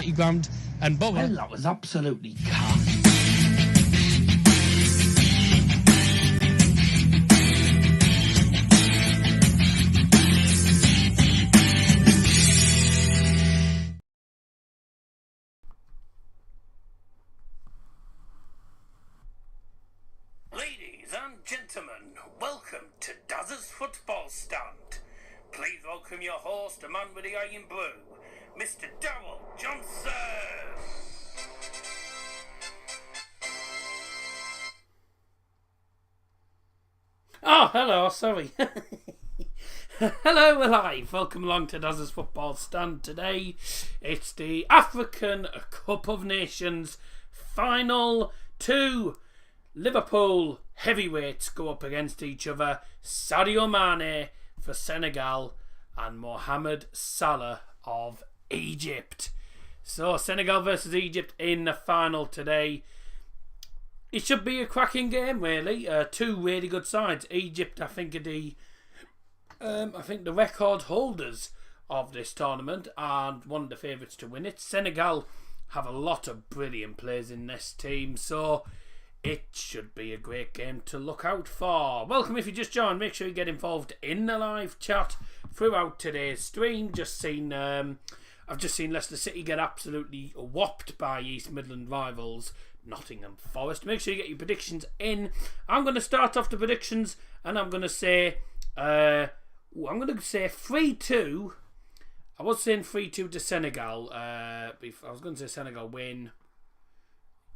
quality ground. And Bubba... Well, that was absolutely cocked. Ladies and gentlemen, welcome to Daz's Football Stand. Please welcome your host, a man with the iron brew, Mr. Darryl Johnson. Oh, hello, sorry. Hello, we're live. Welcome along to Daz's Football Stand today. It's the African Cup of Nations final. 2 Liverpool heavyweights go up against each other. Sadio Mane for Senegal and Mohamed Salah of Egypt. So Senegal versus Egypt in the final today. It should be a cracking game, really. 2 really good sides. Egypt, I think, are the record holders of this tournament and one of the favourites to win it. Senegal have a lot of brilliant players in this team, so it should be a great game to look out for. Welcome if you just joined. Make sure you get involved in the live chat throughout today's stream. I've just seen Leicester City get absolutely whopped by East Midland rivals Nottingham Forest. Make sure you get your predictions in. I'm going to start off the predictions and I'm going to say 3-2. I was saying 3-2 to Senegal. I was going to say Senegal win.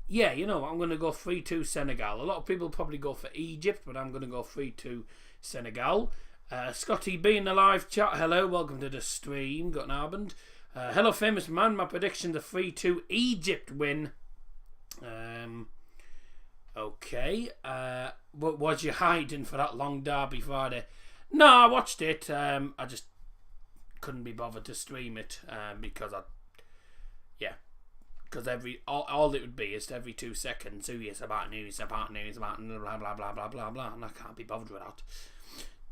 Yeah, you know, I'm going to go 3-2 Senegal. A lot of people probably go for Egypt, but I'm going to go 3-2 Senegal. Scotty B in the live chat. Hello, welcome to the stream. Got an Arband. Hello, famous man. My prediction's a 3-2 Egypt win. Okay. What was you hiding for that long Derby Friday? No, I watched it. I just couldn't be bothered to stream it because all it would be is every 2 seconds. Oh yes, about news, blah blah blah blah blah blah, and I can't be bothered with that.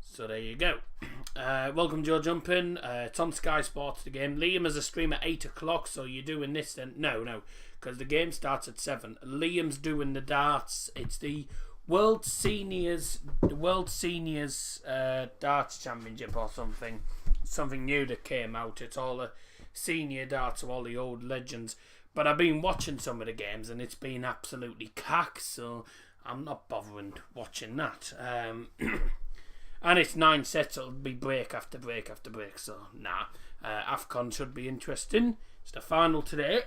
So there you go. Welcome, Joe Jumpin. It's on Sky Sports, the game. Liam is a stream at 8 o'clock, so you're doing this then? No, because the game starts at 7. Liam's doing the darts. It's the World Seniors Darts Championship or something new that came out. It's all the senior darts of all the old legends. But I've been watching some of the games and it's been absolutely cack, so I'm not bothering watching that. And it's 9 sets, it'll be break after break after break, so nah. Afcon should be interesting. It's the final today.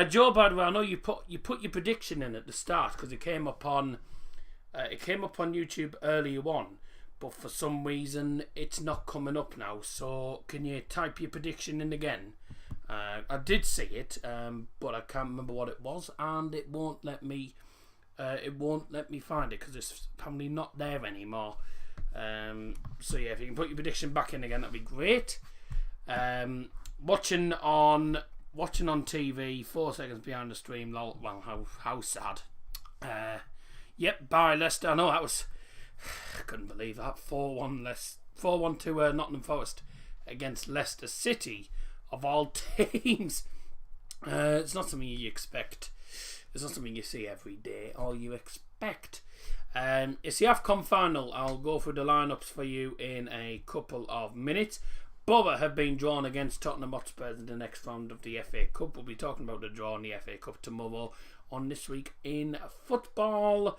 Joe, by the way, I know you put your prediction in at the start because it came up on YouTube earlier on, but for some reason it's not coming up now. So can you type your prediction in again? I did see it, but I can't remember what it was, and it won't let me. Find it because it's probably not there anymore. So yeah, if you can put your prediction back in again, that'd be great. Watching on TV, 4 seconds behind the stream. Lol. Well, how sad. Yep, bye Leicester. I know that was. I couldn't believe that 4-1 to Nottingham Forest against Leicester City of all teams. It's not something you expect. It's not something you see every day or you expect. It's the Afcon final. I'll go through the lineups for you in a couple of minutes. Borough have been drawn against Tottenham Hotspur in the next round of the FA Cup. We'll be talking about the draw in the FA Cup tomorrow on This Week in Football.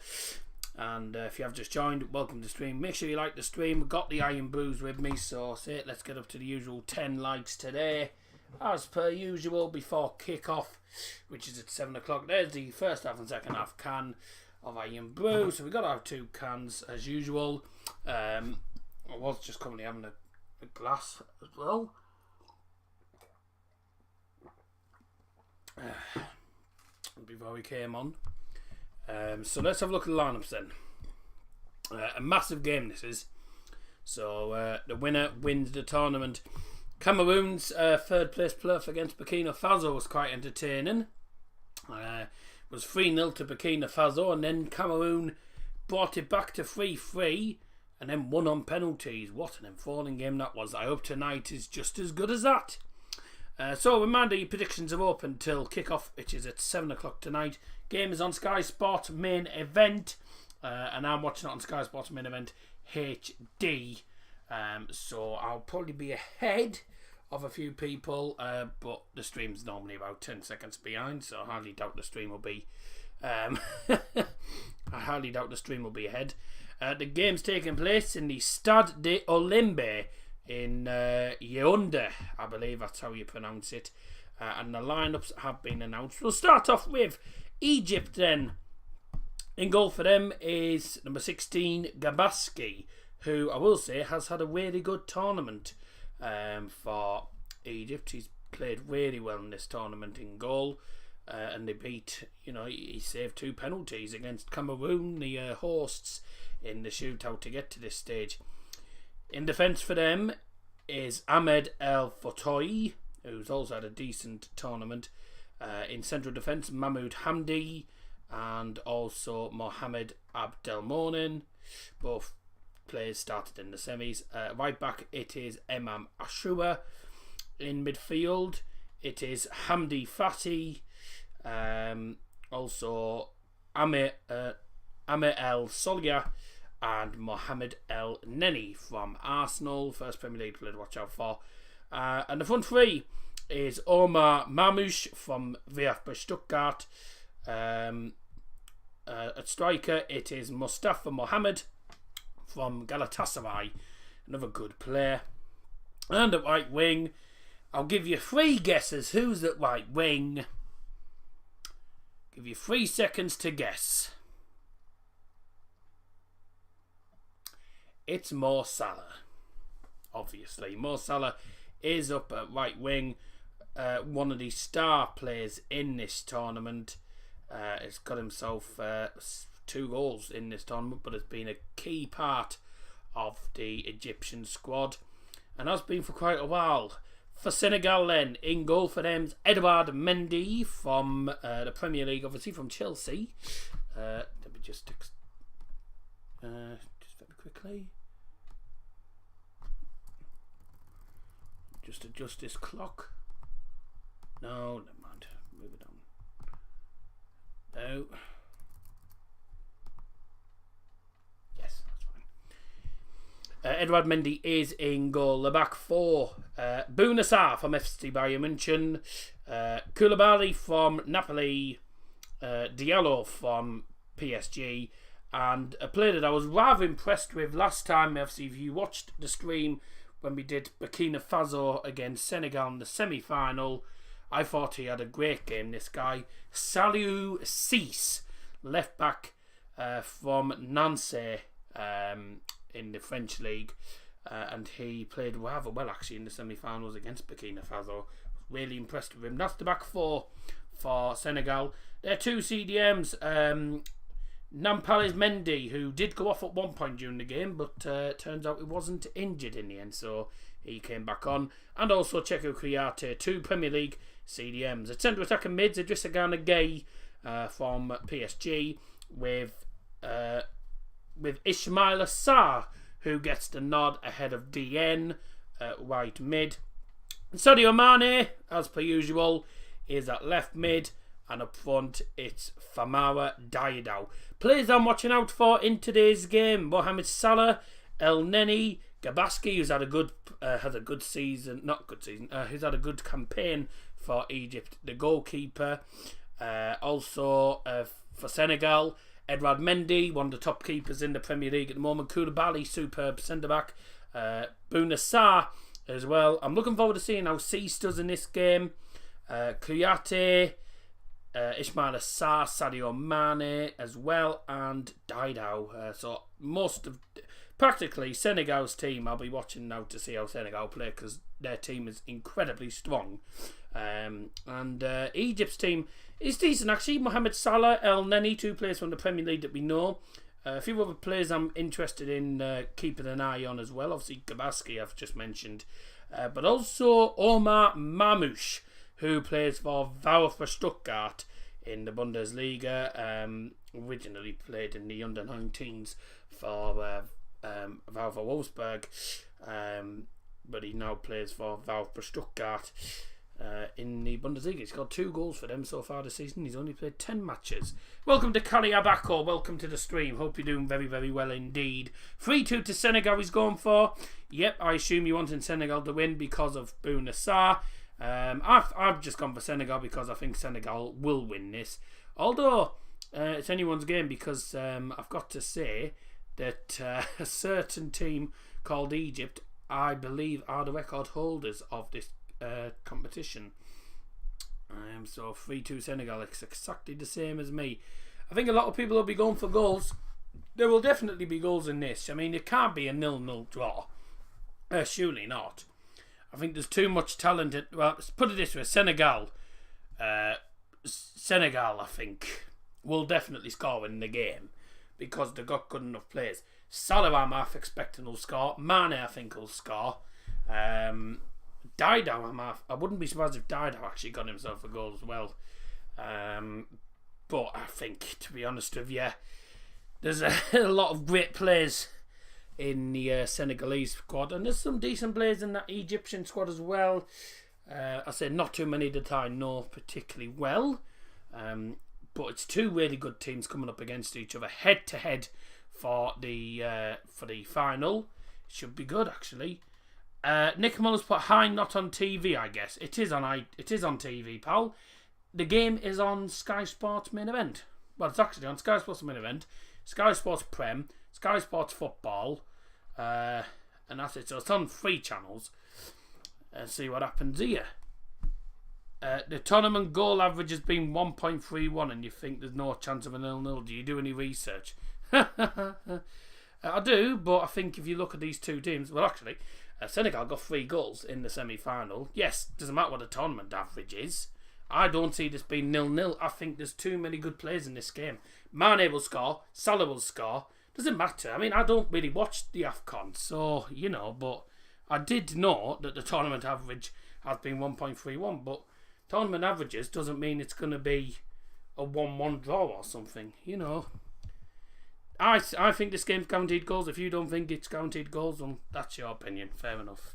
And if you have just joined, welcome to the stream. Make sure you like the stream. We've got the Iron Brews with me, so let's get up to the usual 10 likes today. As per usual, before kick-off, which is at 7 o'clock. There's the first half and second half can of Iron Brew. So we got our 2 cans as usual. I was just currently having a glass as well. Before we came on. So let's have a look at the lineups then. A massive game this is. So the winner wins the tournament. Cameroon's third place playoff against Burkina Faso was quite entertaining. Was 3-0 to Burkina Faso, and then Cameroon brought it back to 3-3 and then won on penalties. What an enthralling game that was. I hope tonight is just as good as that. So reminder, your predictions are open till kick-off, which is at 7 o'clock tonight. Game is on Sky Sport main event, and I'm watching it on Sky Sports main event HD. So I'll probably be ahead of a few people, but the stream's normally about 10 seconds behind, so I highly doubt the stream will be ahead. The game's taking place in the Stade de Olembe in Yaoundé, I believe that's how you pronounce it, and the lineups have been announced. We'll start off with Egypt then. In goal for them is number 16 Gabaski, who I will say has had a really good tournament for Egypt. He's played really well in this tournament in goal, and they beat, he saved 2 penalties against Cameroon, the hosts, in the shootout to get to this stage. In defence for them is Ahmed El Fotoy, who's also had a decent tournament. In central defence, Mahmoud Hamdi and also Mohamed Abdelmonen. Both players started in the semis. Right back, it is Emam Ashura. In midfield, it is Hamdi Fati. Also, Amir El Solia and Mohamed El Neni from Arsenal. First Premier League player to watch out for. And the front three is Omar Mamouche from VfB Stuttgart. At striker, it is Mustafa Mohamed from Galatasaray, another good player. And at right wing, I'll give you 3 guesses who's at right wing. Give you 3 seconds to guess. It's Mo Salah. Obviously, Mo Salah is up at right wing. One of the star players in this tournament. Has got himself 2 goals in this tournament, but has been a key part of the Egyptian squad and has been for quite a while. For Senegal then, in goal for them is Edouard Mendy from the Premier League, obviously from Chelsea. Let me just very quickly just adjust this clock. No, never mind. Move it on. No. Yes, that's fine. Edouard Mendy is in goal. The back 4. Bouna Sarr from FC Bayern München. Koulibaly from Napoli. Diallo from PSG. And a player that I was rather impressed with last time, obviously, if you watched the stream when we did Burkina Faso against Senegal in the semi-final, I thought he had a great game, this guy. Saliou Ciss, left back from Nancy in the French league. And he played rather well, actually, in the semi-finals against Burkina Faso. Really impressed with him. That's the back 4 for Senegal. There are 2 CDMs. Nampalys Mendy, who did go off at one point during the game, but turns out he wasn't injured in the end, so he came back on. And also Checo Kouyaté, 2 Premier League CDMs. At centre attack and mids, Idrissa Gana Gueye from PSG, with Ismaila Sarr, who gets the nod ahead of DN right mid. Sadio Mane, as per usual, is at left mid. And up front, it's Famara Diédhiou. Players I'm watching out for in today's game: Mohamed Salah, El Neni, Gabaski, who's had a good season, who's had a good campaign for Egypt, the goalkeeper. Also for Senegal, Edouard Mendy, one of the top keepers in the Premier League at the moment. Koulibaly, superb centre back. Bouna Sarr as well. I'm looking forward to seeing how Ciss does in this game. Kouyaté, Ismaila Sarr, Sadio Mane as well, and Diédhiou. So practically Senegal's team, I'll be watching now to see how Senegal play, because their team is incredibly strong. And Egypt's team is decent, actually. Mohamed Salah, El Neni, 2 players from the Premier League that we know. A few other players I'm interested in keeping an eye on as well. Obviously Gabaski I've just mentioned, but also Omar Mamouche, who plays for VfB Stuttgart in the Bundesliga. Originally played in the under-19s for VfB Wolfsburg, but he now plays for VfB Stuttgart. in the Bundesliga. He's got 2 goals for them so far this season. He's only played 10 matches. Welcome to Kaliabako. Welcome to the stream. Hope you're doing very, very well indeed. 3-2 to Senegal he's going for. Yep, I assume you wanted Senegal to win because of Bouna Sarr. I've just gone for Senegal because I think Senegal will win this. Although, it's anyone's game because I've got to say that a certain team called Egypt, I believe, are the record holders of this competition. So 3-2 Senegal. It's exactly the same as me. I think a lot of people will be going for goals. There will definitely be goals in this. I mean, it can't be a 0-0 draw. Surely not. I think there's too much talent. Well, let's put it this way: Senegal, I think, will definitely score in the game because they've got good enough players. Salah, I'm half expecting will score. Mane, I think, will score. Dido, I wouldn't be surprised if Dido actually got himself a goal as well. But I think, to be honest with you, there's a lot of great players in the Senegalese squad, and there's some decent players in that Egyptian squad as well. I say not too many that I know particularly well, but it's 2 really good teams coming up against each other head to head for the final. It should be good actually. Nick Muller's put hi, not on TV. I guess it is on TV, pal. The game is on Sky Sports main event. Well, it's actually on Sky Sports main event, Sky Sports Prem, Sky Sports Football, and that's it. So it's on 3 channels. See what happens here. The tournament goal average has been 1.31, and you think there's no chance of a 0-0. Do you do any research? I do, but I think if you look at these 2 teams, well, actually, Senegal got 3 goals in the semi-final. Yes, doesn't matter what the tournament average is. I don't see this being 0-0. I think there's too many good players in this game. Mane will score. Salah will score. Doesn't matter. I mean, I don't really watch the Afcon, so, but I did know that the tournament average has been 1.31, but tournament averages doesn't mean it's going to be a 1-1 draw or something, I think this game's guaranteed goals. If you don't think it's guaranteed goals, then that's your opinion. Fair enough.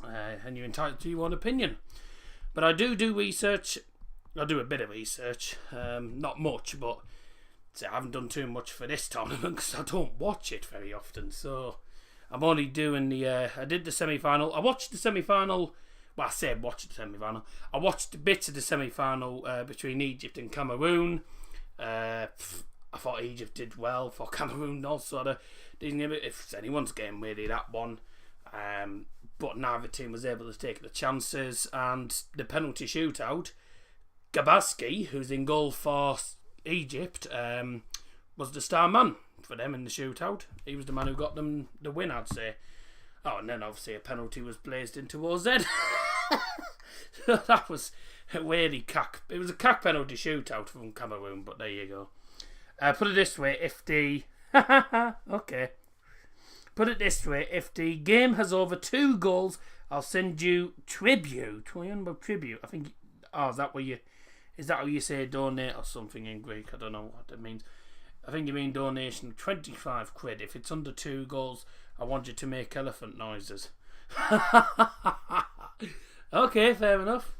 And you're entitled to your own opinion. But I do research. I do a bit of research. Not much, but I haven't done too much for this tournament because I don't watch it very often. So I'm only doing I did the semi-final. I watched the semi-final. Well, I said watched the semi-final. I watched bits of the semi-final between Egypt and Cameroon. I thought Egypt did well. For Cameroon also didn't give it. If it's anyone's game, really, that one. But neither team was able to take the chances. And the penalty shootout, Gabaski, who's in goal for Egypt, was the star man for them in the shootout. He was the man who got them the win, I'd say. Oh, and then obviously a penalty was blazed into OZ. So that was a really cack. It was a cack penalty shootout from Cameroon, but there you go. Put it this way, if the okay. Put it this way, if the game has over 2 goals, I'll send you tribute. Tribute. I think. Oh, is that how you say donate or something in Greek? I don't know what that means. I think you mean donation of 25 quid. If it's under 2 goals, I want you to make elephant noises. Okay, fair enough.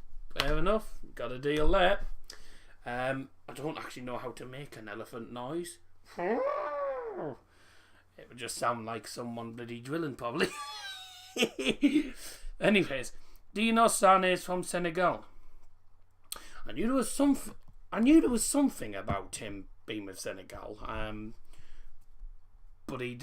Got a deal there. I don't actually know how to make an elephant noise. It would just sound like someone bloody drilling, probably. Anyways, do you know Sané is from Senegal? I knew there was something about him being with Senegal. But I'm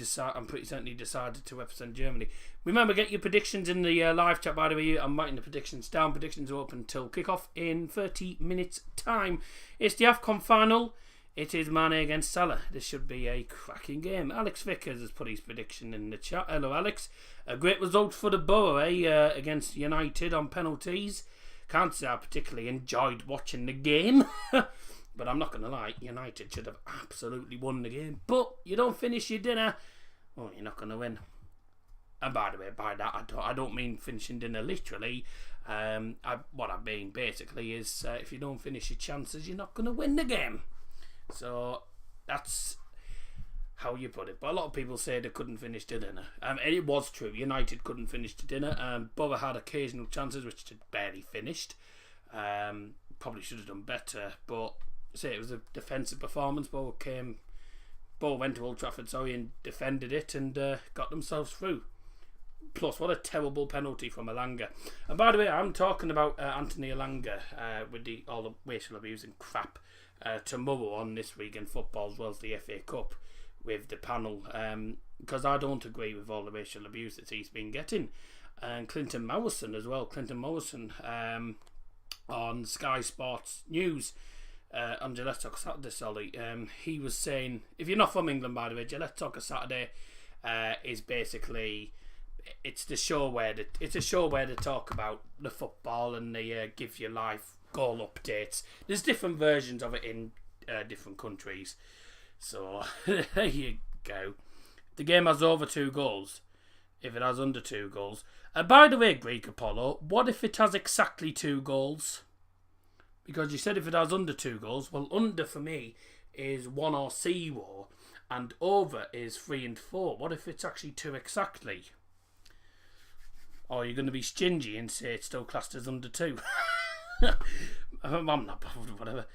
pretty certain he decided to represent Germany. Remember, get your predictions in the live chat, by the way. I'm writing the predictions down. Predictions are open until kickoff in 30 minutes time. It's the Afcon final. It is Mane against Salah. This should be a cracking game. Alex Vickers has put his prediction in the chat. Hello, Alex. A great result for the Borough, against United on penalties. Can't say I particularly enjoyed watching the game. But I'm not going to lie, United should have absolutely won the game. But you don't finish your dinner, well, you're not going to win. And by the way, by that, I don't mean finishing dinner literally. What I mean basically is if you don't finish your chances, you're not going to win the game. So that's how you put it. But a lot of people say they couldn't finish the dinner. And it was true. United couldn't finish the dinner. Borough had occasional chances, which they barely finished. Probably should have done better. But say it was a defensive performance. Borough went to Old Trafford, and defended it and got themselves through. Plus, what a terrible penalty from Elanga. And by the way, I'm talking about Anthony Elanga with all the racial abuse and crap tomorrow on This Week in Football, as well as the FA Cup with the panel, because I don't agree with all the racial abuse that he's been getting. And Clinton Morrison as well. Clinton Morrison on Sky Sports News on Gillette Talk Saturday, he was saying, if you're not from England, by the way, Gillette Talk Saturday is basically, it's a show where they talk about the football and they give you live goal updates. There's different versions of it in different countries. So there you go. The game has over 2 goals. If it has under 2 goals. By the way, Greek Apollo, what if it has exactly 2 goals? Because you said if it has under 2 goals, well, under for me is 1 or 0, and over is 3 and 4. What if it's actually 2 exactly? Or you're going to be stingy and say it's still classed as under 2? I'm not bothered, whatever.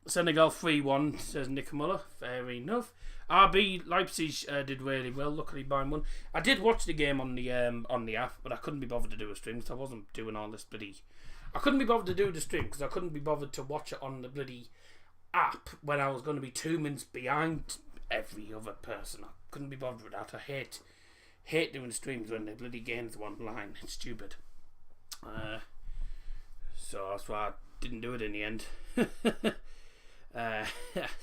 Senegal 3-1, says Nick Muller. Fair enough. RB Leipzig did really well. Luckily, Bayern won. I did watch the game on the app, but I couldn't be bothered to do a stream, so I wasn't doing all this bloody. I couldn't be bothered to do the stream because I couldn't be bothered to watch it on the bloody app when I was going to be 2 minutes behind every other person. I couldn't be bothered with that. I hate doing streams when the bloody game's one line. It's stupid. So that's why I didn't do it in the end.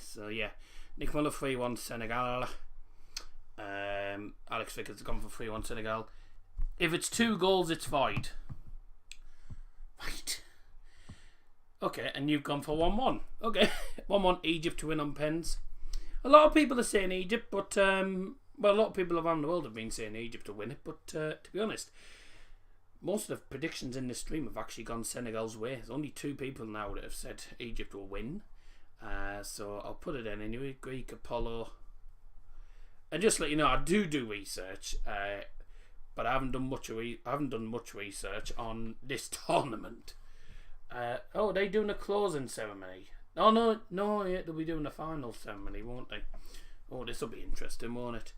So yeah, Nick Muller 3-1 Senegal. Alex Vickers has gone for 3-1 Senegal. If it's 2 goals, it's void. Right. Okay, and you've gone for 1-1. Okay, 1-1 Egypt to win on pens. A lot of people are saying Egypt, but a lot of people around the world have been saying Egypt to win it. But to be honest, most of the predictions in this stream have actually gone Senegal's way. There's only 2 people now that have said Egypt will win. So I'll put it in anyway. Greek Apollo. And just to let you know, I do research, but I haven't done much research on this tournament. They're doing a closing ceremony. No, yeah, they'll be doing a final ceremony, won't they? Oh, this will be interesting, won't it?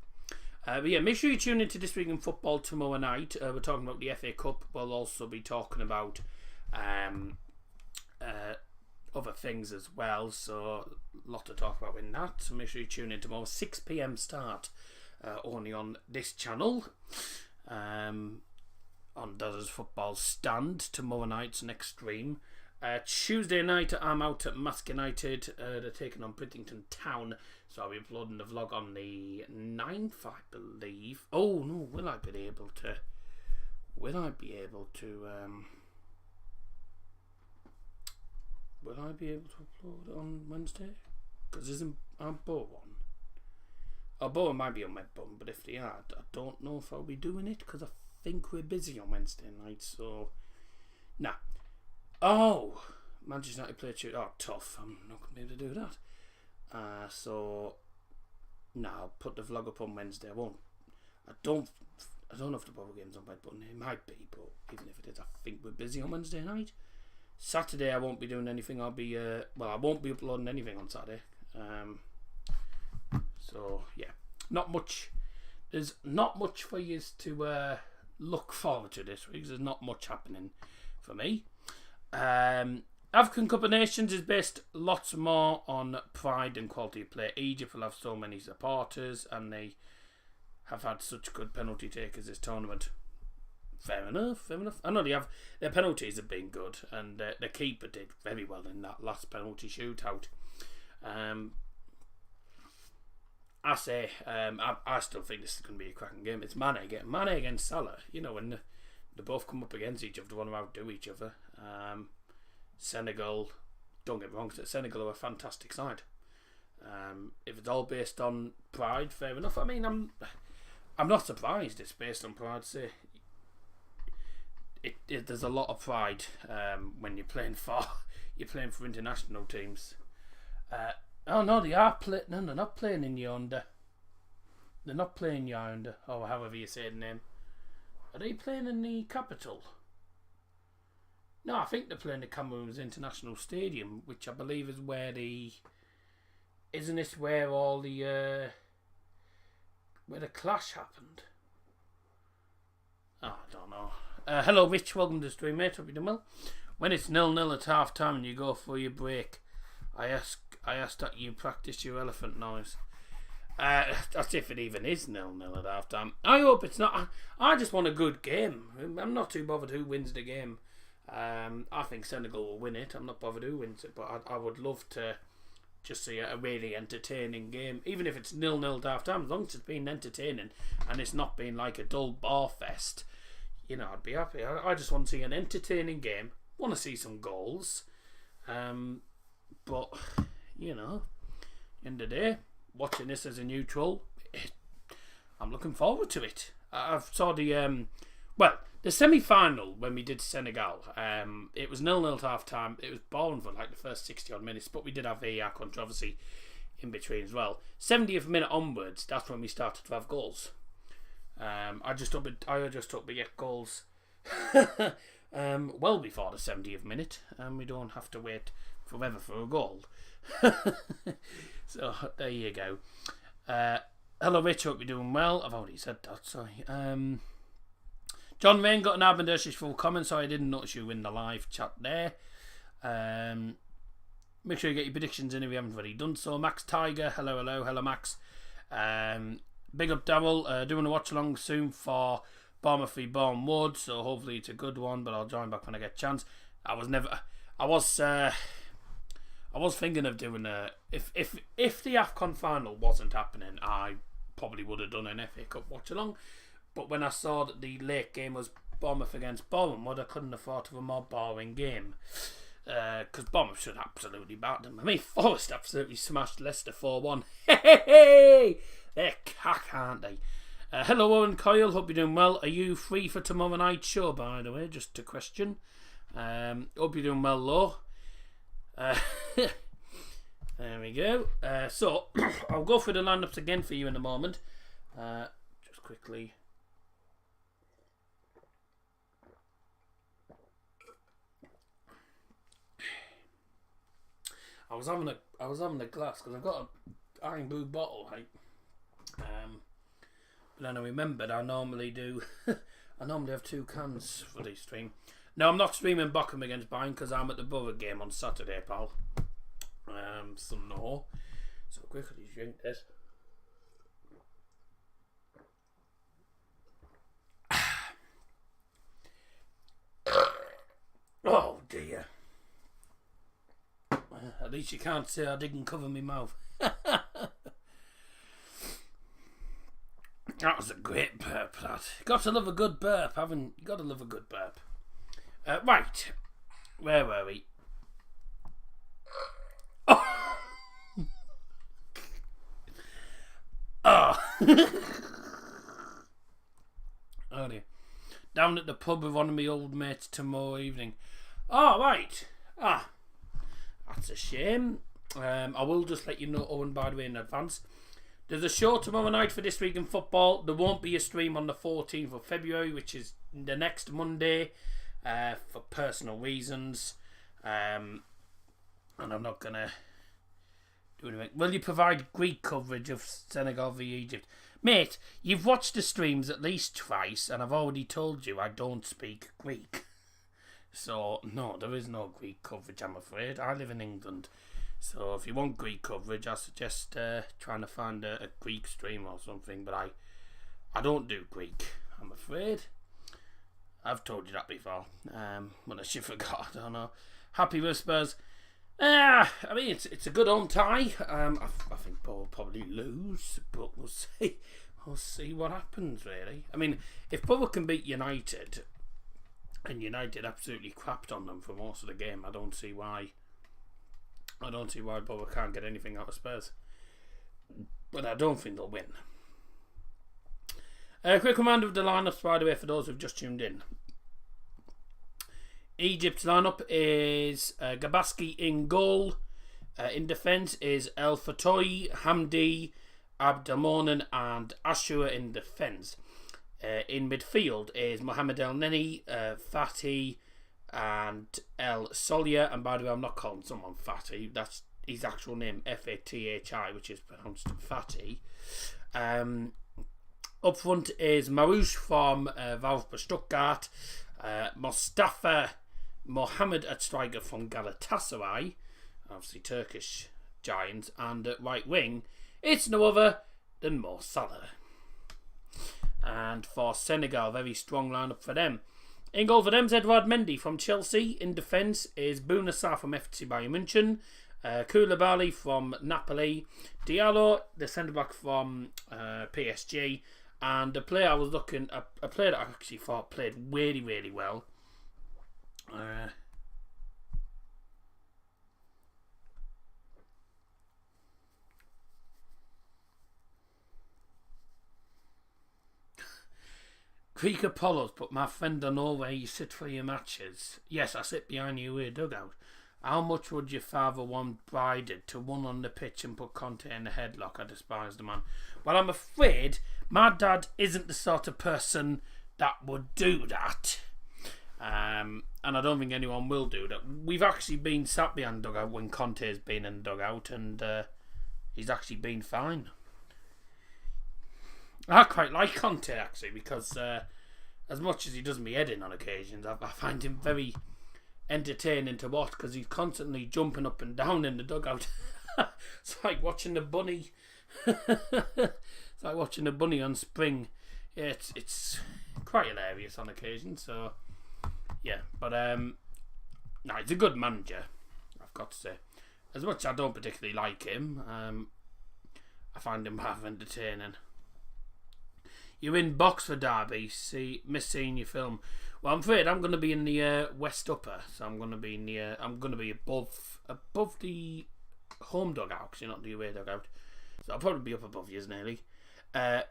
But yeah, make sure you tune into This Week in Football tomorrow night. We're talking about the FA Cup. We'll also be talking about other things as well. So a lot to talk about in that. So make sure you tune in tomorrow. 6 PM start only on this channel. On Does Football Stand tomorrow night's next stream. Tuesday night I'm out at Mask United. They're taking on Bridlington Town, so I'll be uploading the vlog on the 9th, I believe. Oh no, will I be able to upload it on Wednesday? Because isn't Bo on? Oh, Bo might be on my bum, but if they are, I don't know if I'll be doing it because I think we're busy on Wednesday night, so nah. Oh, Manchester United play Tuesday. Oh, tough. I'm not going to be able to do that. So nah, I'll put the vlog up on Wednesday. I don't know if the Borough game's on, but it might be. But even if it is, I think we're busy on Wednesday night. Saturday I won't be doing anything. I won't be uploading anything on Saturday. So yeah, not much. There's not much for you to look forward to this week. There's not much happening for me. African Cup of Nations is based lots more on pride and quality of play. Egypt will have so many supporters and they have had such good penalty takers this tournament. Fair enough. I know their penalties have been good and the keeper did very well in that last penalty shootout. I still think this is going to be a cracking game. It's Mane against Salah. You know, when they both come up against each other, they want to outdo each other. Senegal, don't get me wrong, Senegal are a fantastic side. If it's all based on pride, fair enough. I mean, I'm not surprised it's based on pride. Say, there's a lot of pride when you're playing for international teams. Oh no, they are playing. No, they're not playing in the under. They're not playing Yaoundé, or however you say the name. Are they playing in the capital? No, I think they're playing the Cameroon's International Stadium, which I believe is where the... Isn't this where all the... where the clash happened? Oh, I don't know. Hello, Rich. Welcome to the stream, mate. Hope you're doing well. When it's 0-0 at half time and you go for your break, I ask that you practice your elephant noise. That's if it even is 0-0 at half time. I hope it's not. I just want a good game. I'm not too bothered who wins the game. I think Senegal will win it. I'm not bothered who wins it, but I would love to just see a really entertaining game, even if it's 0-0 at half time. As long as it's been entertaining and it's not been like a dull bar fest, you know, I'd be happy. I just want to see an entertaining game. Want to see some goals, but you know, end of the day, watching this as a neutral, I'm looking forward to it. I've saw the the semi-final when we did Senegal. It was 0-0 at half time. It was boring for like the first 60 odd minutes, but we did have VAR controversy in between as well. 70th minute onwards, that's when we started to have goals. I just hope we get goals well before the 70th minute, and we don't have to wait forever for a goal. So there you go. Hello, Rich. Hope you're doing well. I've already said that. Sorry. John Rain got an advantageous full comment, so I didn't notice you in the live chat there. Make sure you get your predictions in if you haven't already done so. Max Tiger, hello Max. Big up Daryl, doing a watch along soon for Bournemouth v Bournemouth, so hopefully it's a good one, but I'll join back when I get a chance. I was thinking of doing if the Afcon final wasn't happening, I probably would have done an FA Cup watch along. But when I saw that the late game was Bournemouth against Bournemouth, I couldn't have thought of a more boring game. Because Bournemouth should absolutely bat them. I mean, Forest absolutely smashed Leicester 4-1. Hey! They're cack, aren't they? Hello, Owen Coyle. Hope you're doing well. Are you free for tomorrow night's show, by the way? Just a question. Hope you're doing well, Lo. There we go. So, I'll go through the lineups again for you in a moment. Just quickly. I was having a glass because I've got an iron blue bottle, right? But then I remembered I normally have 2 cans for this stream. No, I'm not streaming Bockham against Bayern because I'm at the Borough game on Saturday, pal. So no. So quickly drink this. Oh dear. At least you can't say I didn't cover my mouth. That was a great burp, that. Got to love a good burp, haven't you? Got to love a good burp. Right. Where were we? Oh. Oh. Oh dear. Down at the pub with one of my old mates tomorrow evening. Oh, right. That's a shame. I will just let you know, Owen, by the way, in advance. There's a show tomorrow night for This Week in Football. There won't be a stream on the 14th of February, which is the next Monday, for personal reasons. And I'm not going to do anything. Will you provide Greek coverage of Senegal v Egypt? Mate, you've watched the streams at least twice, and I've already told you I don't speak Greek. So, no, there is no Greek coverage, I'm afraid. I live in England. So, if you want Greek coverage, I suggest trying to find a Greek stream or something. But I don't do Greek, I'm afraid. I've told you that before. Unless you forgot, I don't know. Happy Whispers. I mean, it's a good home tie. I think Paul will probably lose, but we'll see. We'll see what happens, really. I mean, if Borough can beat United, and United absolutely crapped on them for most of the game, I don't see why Borough can't get anything out of Spurs. But I don't think they'll win. Quick reminder of the lineups, by the way, for those who've just tuned in. Egypt's lineup is Gabaski in goal. In defence is El Fatoi, Hamdi, Abdelmonen and Ashura in defence. In midfield is Mohamed El Neni, Fatih, and El Solia. And by the way, I'm not calling someone Fatih. That's his actual name, Fathi, which is pronounced Fatih. Up front is Marouche from VfB Stuttgart, Mustafa Mohamed at striker from Galatasaray, obviously Turkish giants, and at right wing, it's no other than Mo Salah. And for Senegal, very strong lineup for them. In goal for them is Edouard Mendy from Chelsea. In defence is Bouna Sarr from FC Bayern München, Koulibaly from Napoli, Diallo, the centre-back from PSG, and a player I was looking at, a player that I actually thought played really, really well. Greek Apollos, but my friend, I know where you sit for your matches. Yes, I sit behind you with a dugout. How much would your father want brided to run on the pitch and put Conte in the headlock? I despise the man. Well, I'm afraid my dad isn't the sort of person that would do that. And I don't think anyone will do that. We've actually been sat behind the dugout when Conte's been in the dugout, and he's actually been fine. I quite like Conte, actually, because as much as he does me head in on occasions, I find him very entertaining to watch, because he's constantly jumping up and down in the dugout. It's like watching the bunny. It's like watching the bunny on spring. Yeah, it's quite hilarious on occasion. So yeah, but no, he's a good manager, I've got to say. As much as I don't particularly like him, I find him rather entertaining. You're in Boxford Derby, miss seeing your film. Well, I'm afraid I'm going to be in the West Upper, so I'm going to be above the home dugout, actually, not the away dugout. So I'll probably be up above you, nearly.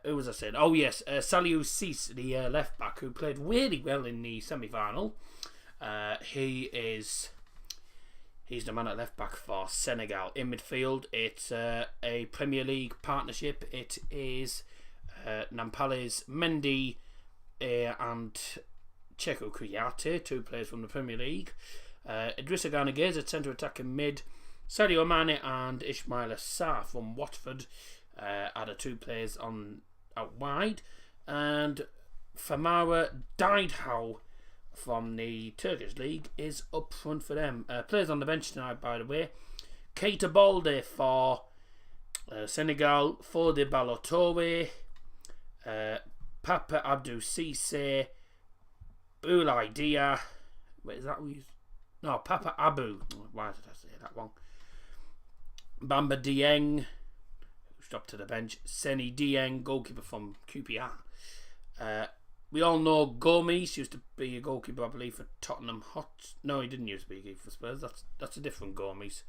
Who was I saying? Oh yes, Saliou Ciss, the left back, who played really well in the semi-final. He's the man at left back for Senegal. In midfield, it's a Premier League partnership. It is Nampalys Mendy and Checo Kouyaté, two players from the Premier League. Idrissa Gana Gueye at centre attacking mid. Sadio Mane and Ismaila Sarr from Watford are the two players out wide. And Famara Diedhiou from the Turkish League is up front for them. Players on the bench tonight, by the way. Keita Balde for Senegal, Fode Balotore, Papa Abdou Cissé, Boulaye Dia. Wait, is that what you... No, Papa Abu. Why did I say that wrong? Bamba Dieng, who stopped to the bench. Seni Dieng, goalkeeper from QPR. We all know Gomes used to be a goalkeeper, I believe, for Tottenham Hot. No, he didn't used to be a goalkeeper for Spurs. That's a different Gomes.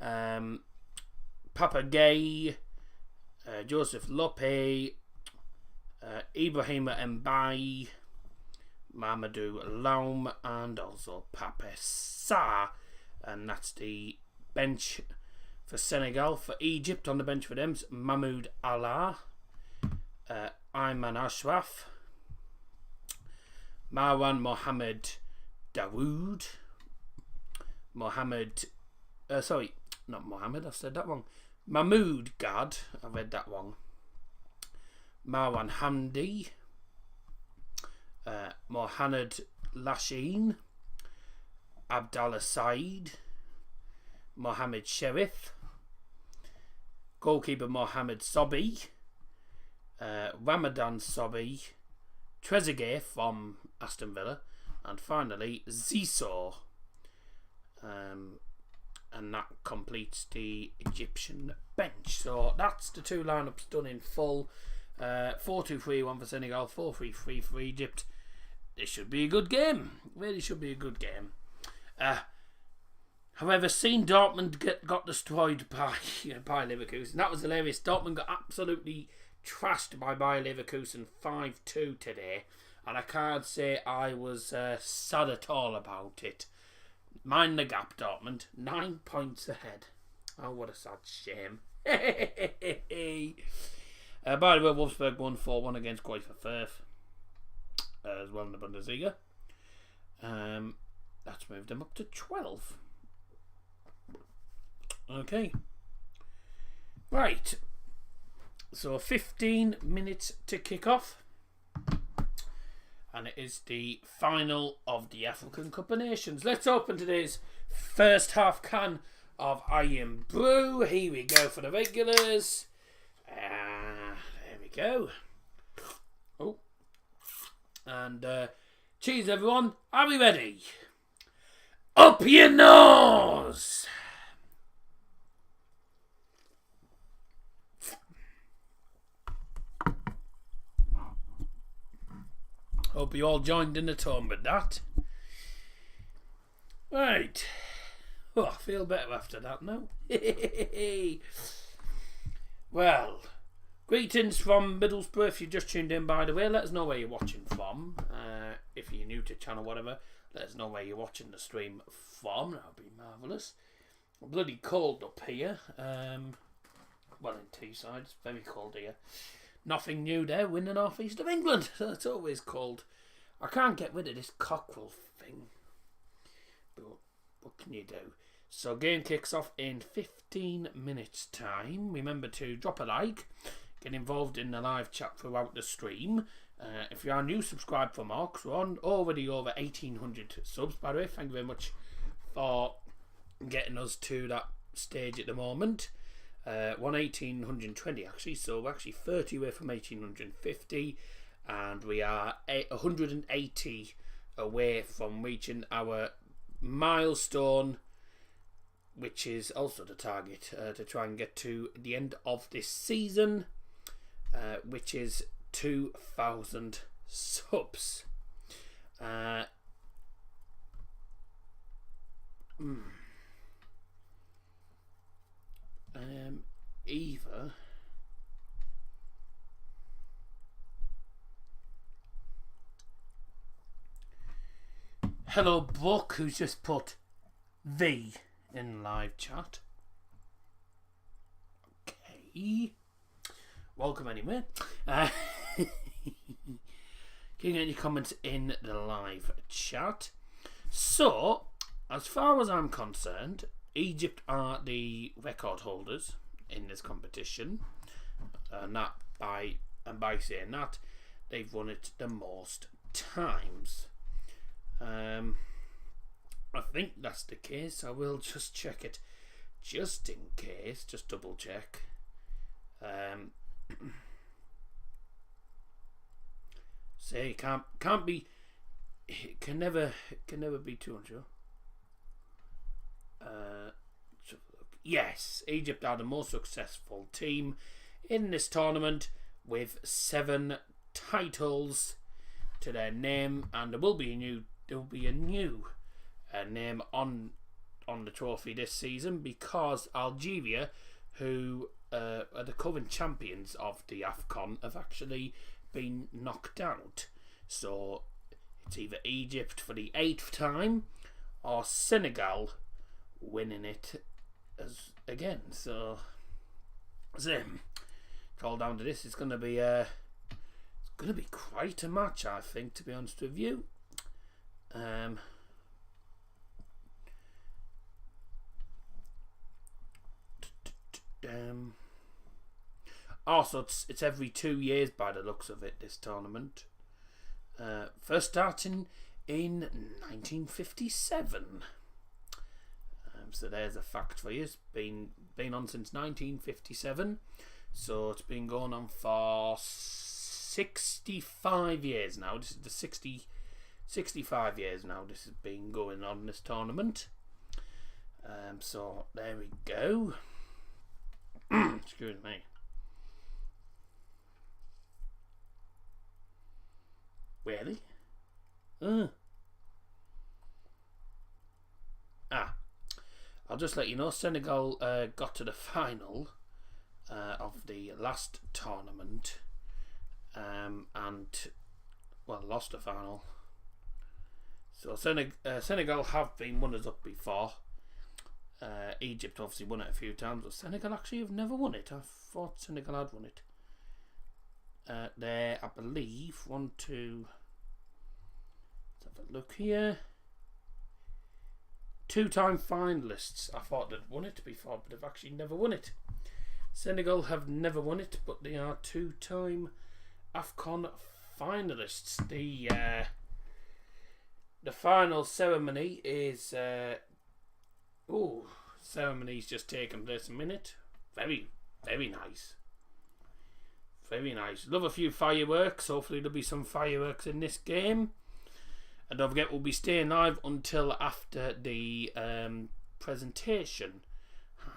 Papa Gay, Joseph Lope, Ibrahima Mbaye, Mamadou Laum, and also Pape Sarr. And that's the bench for Senegal. For Egypt, on the bench for them is Mahmoud Allah, Ayman Ashraf, Marwan Mohamed Dawood, Mahmoud Gad, I read that wrong. Marwan Hamdi, Mohamed Lasheen, Abdallah Said, Mohamed Sherif, goalkeeper Mohamed Sobi, Ramadan Sobi, Trezeguet from Aston Villa, and finally Zizou. And that completes the Egyptian bench. So that's the two lineups done in full. 4-2-3-1 for Senegal, 4-3-3 for Egypt. This should be a good game. Really should be a good game. However, seeing Dortmund got destroyed by Leverkusen, that was hilarious. Dortmund got absolutely trashed by Bayer Leverkusen 5-2 today, and I can't say I was sad at all about it. Mind the gap, Dortmund, 9 points ahead. Oh, what a sad shame. By the way, Wolfsburg won 4-1 against Greuther Fürth as well in the Bundesliga. That's moved them up to 12. Okay. Right. So 15 minutes to kick off. And it is the final of the African Cup of Nations. Let's open today's first half can of Iron Brew. Here we go for the regulars. There we go. Oh. And cheers, everyone. Are we ready? Up your nose! Hope you all joined in the tone with that. Right. Oh, I feel better after that now. Well, greetings from Middlesbrough. If you just tuned in, by the way, let us know where you're watching from. If you're new to the channel, whatever, let us know where you're watching the stream from. That would be marvellous. Bloody cold up here. Well, in Teesside, it's very cold here. Nothing new there. We're in the northeast of England, so it's always cold. I can't get rid of this cockerel thing. But what can you do? So game kicks off in 15 minutes time. Remember to drop a like. Get involved in the live chat throughout the stream. If you are new, subscribe for more, because we're on already over 1,800 subs, by the way. Thank you very much for getting us to that stage at the moment. 1,820 actually, so we're actually 30 away from 1,850, and we are 180 away from reaching our milestone, which is also the target to try and get to the end of this season, which is 2,000 subs. Eva Hello Book, who's just put V in live chat. Okay, welcome anyway. Can you get any comments in the live chat? So, as far as I'm concerned, Egypt are the record holders in this competition, and by saying that, they've won it the most times. I think that's the case. I will just check it, just in case, just double check. Say it can't be. It can never be 200. Yes, Egypt are the most successful team in this tournament with 7 titles to their name, and there will be a new name on the trophy this season, because Algeria, who are the current champions of the Afcon, have actually been knocked out. So it's either Egypt for the 8th time or Senegal winning it again. So all down to this. It's going to be quite a match, I think, to be honest with you. Also, it's every 2 years by the looks of it, this tournament. First starting in 1957. So there's a fact for you. It's been on since 1957. So it's been going on for 65 years now. This is the 65 years now this has been going on, this tournament. So there we go. Excuse me. Really? I'll just let you know, Senegal got to the final of the last tournament, and lost the final. So Senegal have been runners up before, Egypt obviously won it a few times, but Senegal actually have never won it. I thought Senegal had won it. There, I believe, 1, 2. Let's have a look here. 2-time finalists. I thought they'd won it before, but they've actually never won it. Senegal have never won it, but they are 2-time Afcon finalists. The final ceremony is ceremony's just taken place a minute. Very, very nice. Very nice. Love a few fireworks. Hopefully there'll be some fireworks in this game. And don't forget, we'll be staying live until after the presentation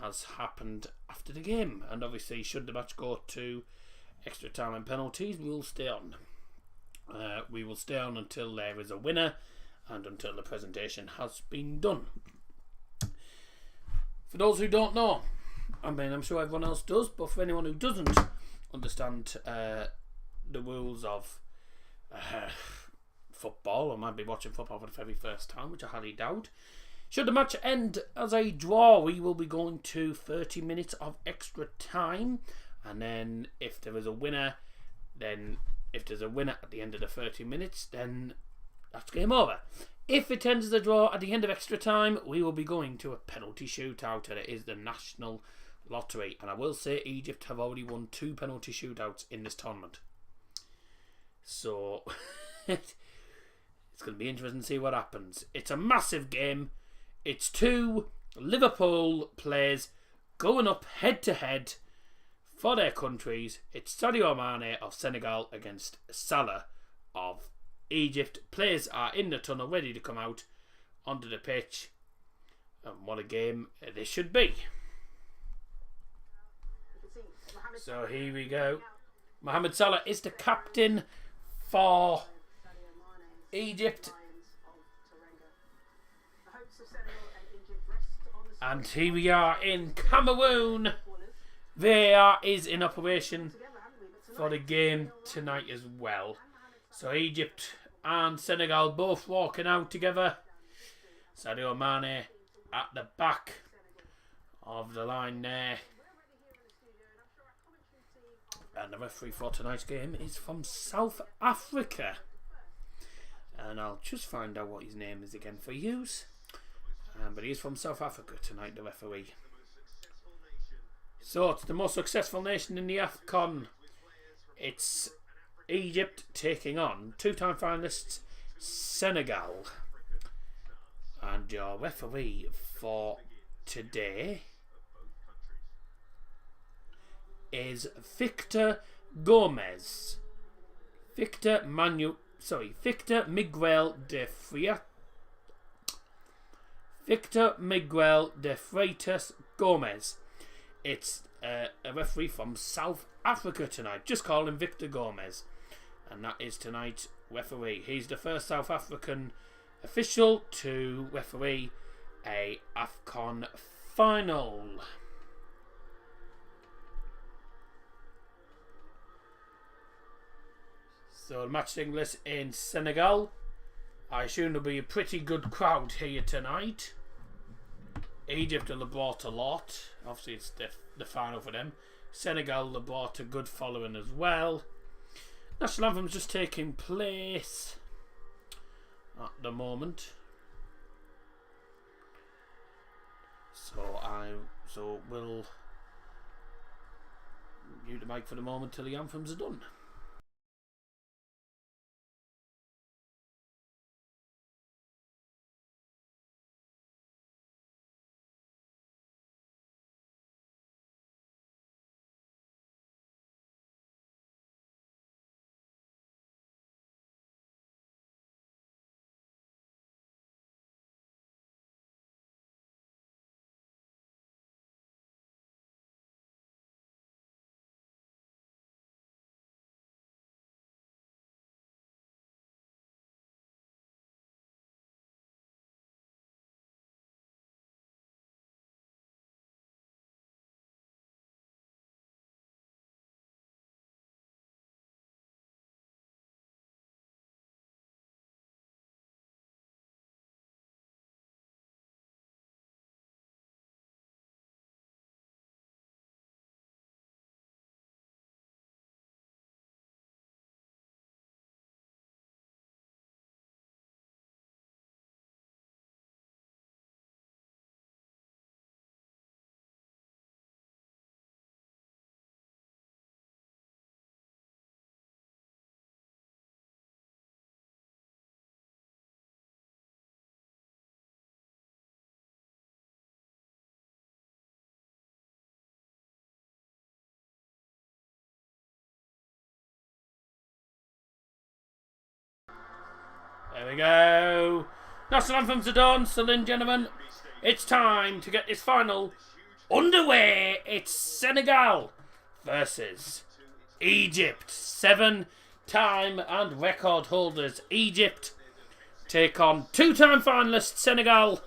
has happened after the game. And obviously, should the match go to extra time and penalties, we will stay on. We will stay on until there is a winner and until the presentation has been done. For those who don't know, I mean, I'm sure everyone else does, but for anyone who doesn't understand the rules of football, or might be watching football for the very first time, which I highly doubt, should the match end as a draw, we will be going to 30 minutes of extra time, and then if there is a winner, then if there's a winner at the end of the 30 minutes, then that's game over. If it ends as a draw at the end of extra time, we will be going to a penalty shootout, and it is the national lottery. And I will say Egypt have already won 2 penalty shootouts in this tournament. So it's going to be interesting to see what happens. It's a massive game. It's 2 Liverpool players going up head to head for their countries. It's Sadio Mane of Senegal against Salah of Egypt. Players are in the tunnel ready to come out onto the pitch. And what a game this should be. So here we go. Mohamed Salah is the captain for Egypt. And here we are in Cameroon. VAR is in operation for the game tonight as well. So Egypt and Senegal both walking out together. Sadio Mane at the back of the line there. And the referee for tonight's game is from South Africa. And I'll just find out what his name is again for use. But he is from South Africa tonight, the referee. So it's the most successful nation in the Afcon. It's Egypt taking on 2-time finalists Senegal. And your referee for today is Victor Gomez. Victor Miguel de Freitas. Victor Miguel de Freitas Gomez. It's a referee from South Africa tonight. Just call him Victor Gomez. And that is tonight's referee. He's the first South African official to referee a Afcon final. So the match taking place in Senegal. I assume there'll be a pretty good crowd here tonight. Egypt will have brought a lot. Obviously it's the final for them. Senegal will have brought a good following as well. National Anthem's just taking place at the moment. So we'll mute the mic for the moment till the anthems are done. There we go. National anthems are done, so then, gentlemen, it's time to get this final underway. It's Senegal versus Egypt. 7-time and record holders Egypt take on 2-time finalists Senegal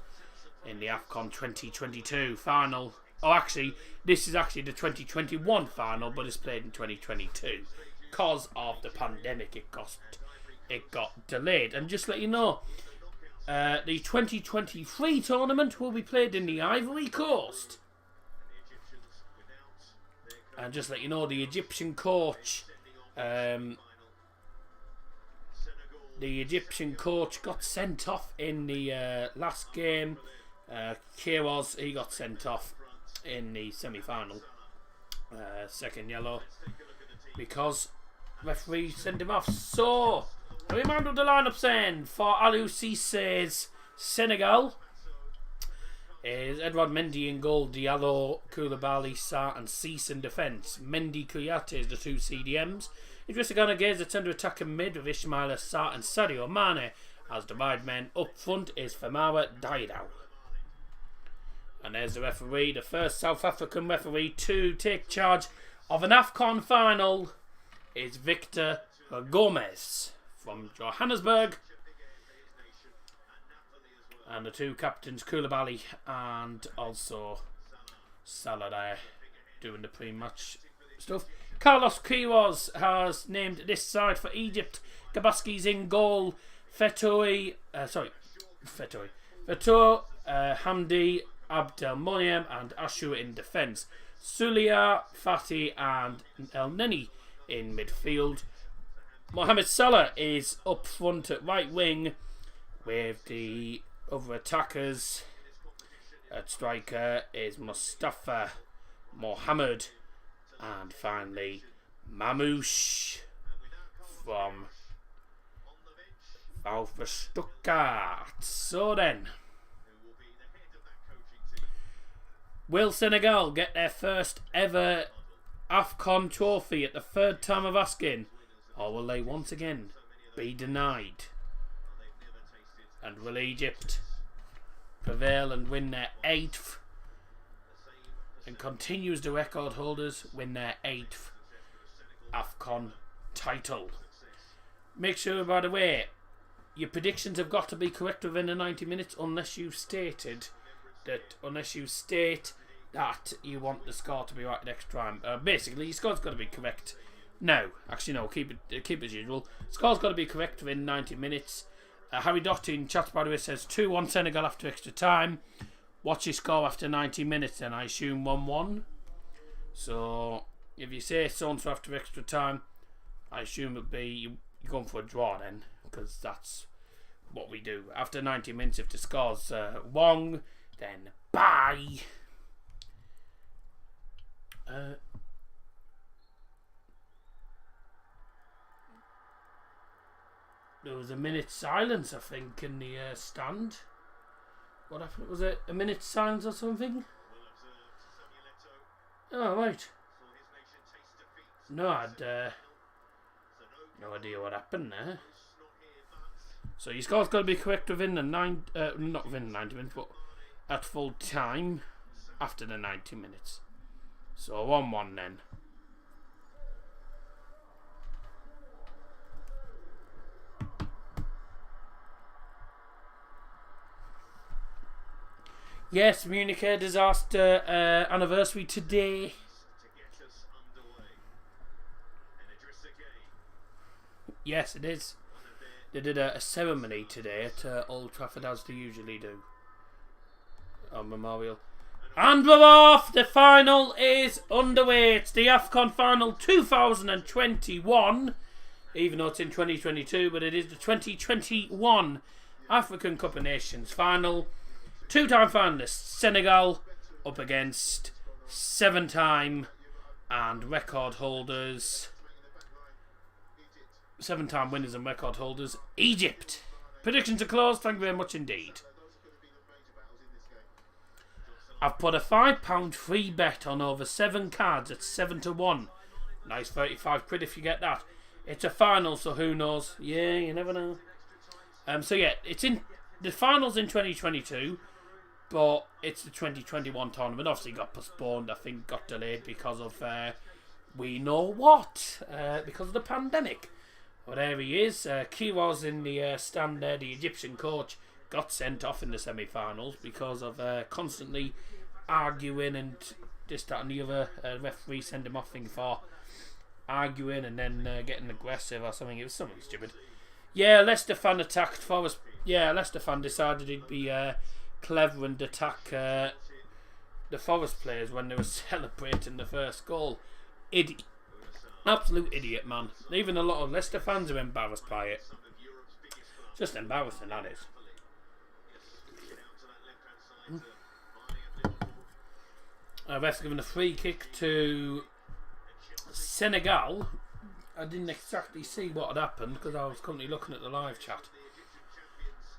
in the Afcon 2022 final. Oh, actually, this is actually the 2021 final, but it's played in 2022 because of the pandemic. It got delayed. And just to let you know, the 2023 tournament will be played in the Ivory Coast. And just to let you know, the Egyptian coach got sent off in the last game. Kairos, he got sent off in the semi-final. Second yellow because referee sent him off. So, a reminder of the lineup then for Aliou Cissé's Senegal is Edouard Mendy in goal, Diallo, Koulibaly, Sarr and Cisse in defence. Mendy, Kouyaté is the 2 CDMs. Idrissa Gana Gueye is the centre attacking mid with Ismaïla Sarr and Sadio Mane as the wide men. Up front is Famara Diallo. And there's the referee, the first South African referee to take charge of an Afcon final is Victor Gomez from Johannesburg. And the 2 captains, Koulibaly and also Salah there, doing the pre-match stuff. Carlos Queiroz has named this side for Egypt. Gabaski's in goal. Fetou, Hamdi, Abdelmonem and Ashur in defence. Sulia, Fatih and El Neni in midfield. Mohamed Salah is up front at right wing with the other attackers. At striker is Mustafa Mohamed and finally Mamouche from VfB Stuttgart. So then, will Senegal get their first ever Afcon trophy at the 3rd time of asking, or will they once again be denied? And will Egypt prevail and win their 8th and continue as the record holders win their 8th Afcon title? Make sure, by the way, your predictions have got to be correct within the 90 minutes unless you state that you want the score to be right next time. Basically, your score's got to be correct. No, actually no, keep it as usual. Score's got to be correct within 90 minutes. Harry Dotty in chat, by the way, says 2-1 Senegal after extra time. What's your score after 90 minutes then? I assume 1-1. So, if you say so-and-so after extra time, I assume it'd be you're going for a draw then, because that's what we do. After 90 minutes, if the score's wrong, then bye. There was a minute's silence, I think, in the stand. What happened? Was it a minute's silence or something? Oh, right. No, I had no idea what happened there. So your score's got to be correct within the not within the 90 minutes, but at full time after the 90 minutes. So 1-1 then. Yes, Munich had disaster anniversary today. Yes, it is. They did a ceremony today at Old Trafford, as they usually do, on Memorial. And we're off! The final is underway. It's the Afcon final 2021, even though it's in 2022, but it is the 2021 African Cup of Nations final. 2-time finalists Senegal up against 7-time and record holders, 7-time winners and record holders Egypt. Predictions are closed. Thank you very much indeed. I've put a £5 free bet on over 7 cards at 7-1. Nice 35 quid if you get that. It's a final, so who knows? Yeah, you never know. So yeah, it's in the finals in 2022, but it's the 2021 tournament. Obviously got postponed. I think got delayed because of we know what, because of the pandemic. But there he is. Kiro's in the stand there. The Egyptian coach got sent off in the semi-finals because of constantly arguing and this, that and the other. Referee sent him off for arguing and then getting aggressive or something. It was something stupid. Yeah, Leicester fan attacked Forest. Yeah, Leicester fan decided he'd be clever and attack the Forest players when they were celebrating the first goal. Idiot. Absolute idiot, man. Even a lot of Leicester fans are embarrassed by it. Just embarrassing, that is. Ref's given a free kick to Senegal. I didn't exactly see what had happened because I was currently looking at the live chat.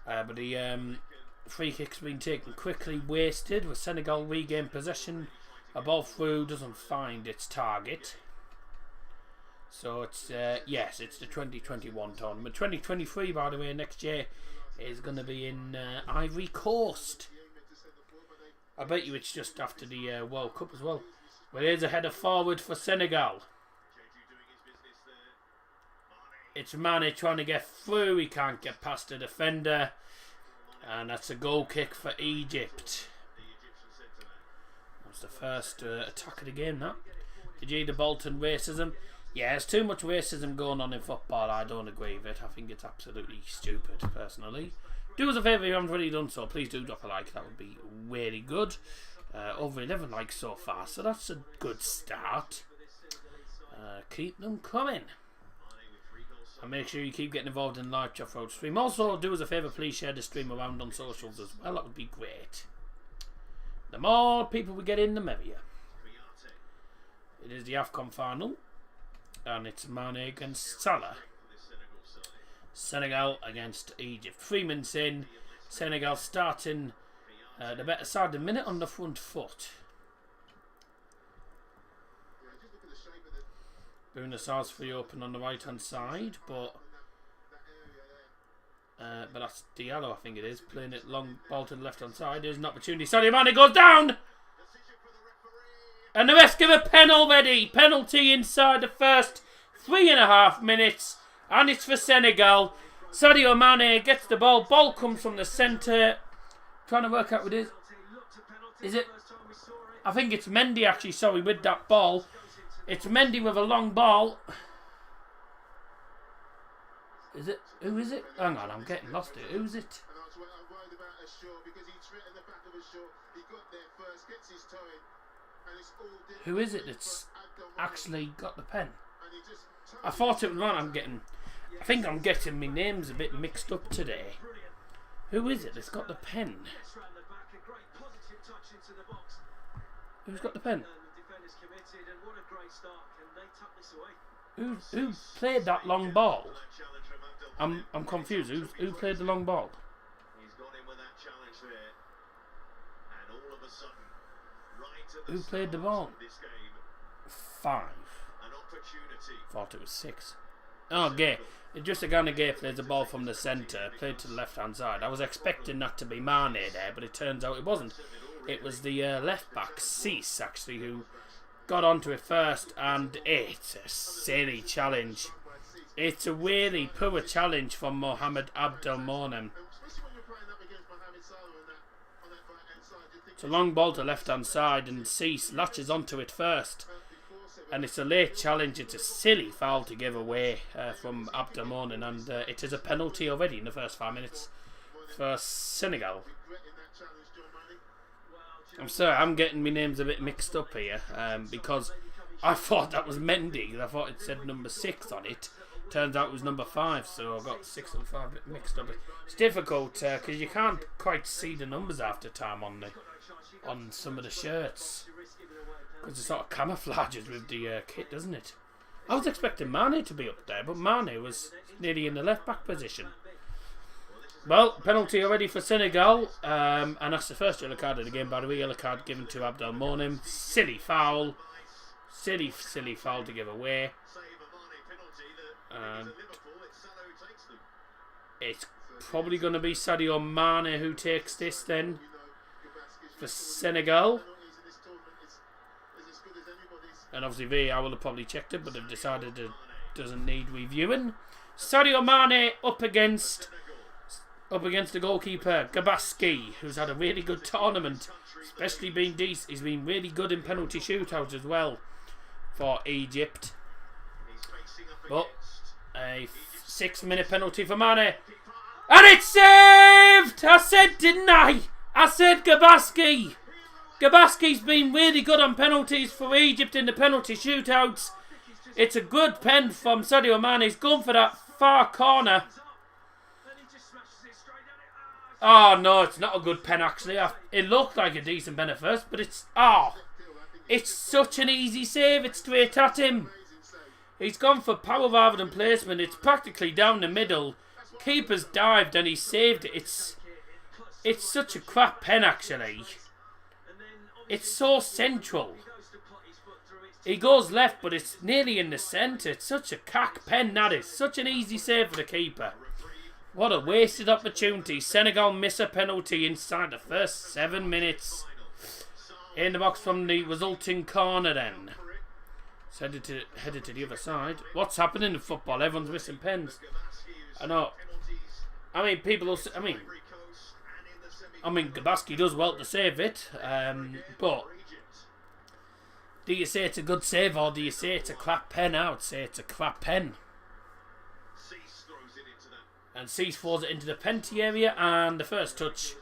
But the free kick's been taken quickly, wasted, with Senegal regain possession. A ball through doesn't find its target. So it's yes, it's the 2021 tournament. 2023, by the way, next year is going to be in Ivory Coast. I bet you it's just after the World Cup as well. But here's a header forward for Senegal. It's Mane trying to get through. He can't get past the defender. And that's a goal kick for Egypt. That's the first attack of the game, that. Did you hear the Bolton racism? Yeah, there's too much racism going on in football. I don't agree with it. I think it's absolutely stupid, personally. Do us a favour if you haven't already done so. Please do drop a like. That would be really good. Over 11 likes so far, so that's a good start. Keep them coming. And make sure you keep getting involved in live chat road stream. Also, do us a favour, please share the stream around on socials as well. That would be great. The more people we get in, the merrier. It is the Afcon final. And it's Mane against Salah. Senegal against Egypt. 3 minutes in. Senegal starting the better side a minute on the front foot. Buna Sar's free open on the right hand side, but that's Diallo, I think it is, playing it long ball to the left hand side. There's an opportunity. Sadio Mane goes down, and the rest give a pen already. Penalty inside the first 3.5 minutes, and it's for Senegal. Sadio Mane gets the ball. Ball comes from the centre. Trying to work out what it is. Is it? I think it's Mendy actually. Sorry, with that ball. It's Mendy with a long ball. Is it? Who is it? Hang on, I'm getting lost here. Who's it? Who is it that's actually got the pen? I thought it was one. I think I'm getting my names a bit mixed up today. Who is it that's got the pen? Who's got the pen? Who played that long ball? I'm confused. Who played the long ball? Who played the ball? 5. Thought it was 6. Oh, Gay. Just a kind of Gay plays the ball from the centre, played to the left hand side. I was expecting that to be Mane there, but it turns out it wasn't. It was the left back, Cease, actually, who got onto it first, and it's a silly challenge. It's a really poor challenge from Mohamed Abdelmonem. It's a long ball to left hand side, and Cease latches onto it first. And it's a late challenge. It's a silly foul to give away from Abdelmonem, and it is a penalty already in the first 5 minutes for Senegal. I'm sorry, I'm getting my names a bit mixed up here because I thought that was Mendy. I thought it said number 6 on it. Turns out it was number 5, so I got 6 and 5 mixed up. It's difficult because you can't quite see the numbers after time on some of the shirts. Because it sort of camouflages with the kit, doesn't it? I was expecting Mane to be up there, but Mane was nearly in the left back position. Well, penalty already for Senegal, and that's the first yellow card of the game, by the way. Yellow card given to Abdelmonem. Silly foul. Silly foul to give away. It's probably going to be Sadio Mane who takes this then for Senegal. And obviously VAR will have probably checked it, but they've decided it doesn't need reviewing. Sadio Mane up against the goalkeeper Gabaski, who's had a really good tournament, especially being decent. He's been really good in penalty shootouts as well for Egypt. But a 6-minute penalty for Mane, and it's saved. I said, didn't I? I said Gabaski. Gabaski's been really good on penalties for Egypt in the penalty shootouts. It's a good pen from Sadio Mane. He's gone for that far corner. Oh no, it's not a good pen actually. It looked like a decent pen at first, but it's such an easy save. It's straight at him. He's gone for power rather than placement. It's practically down the middle. Keeper's dived and he saved it. It's such a crap pen actually. It's so central. He goes left, but it's nearly in the centre. It's such a cack pen, that is. Such an easy save for the keeper. What a wasted opportunity. Senegal miss a penalty inside the first 7 minutes. In the box from the resulting corner then. It's headed to the other side. What's happening in football? Everyone's missing pens. I know. I mean, people will say, I mean, Gabaski does well to save it, but do you say it's a good save or do you say it's a crap pen? I would say it's a crap pen. And Cease throws it into the penalty area, and the first touch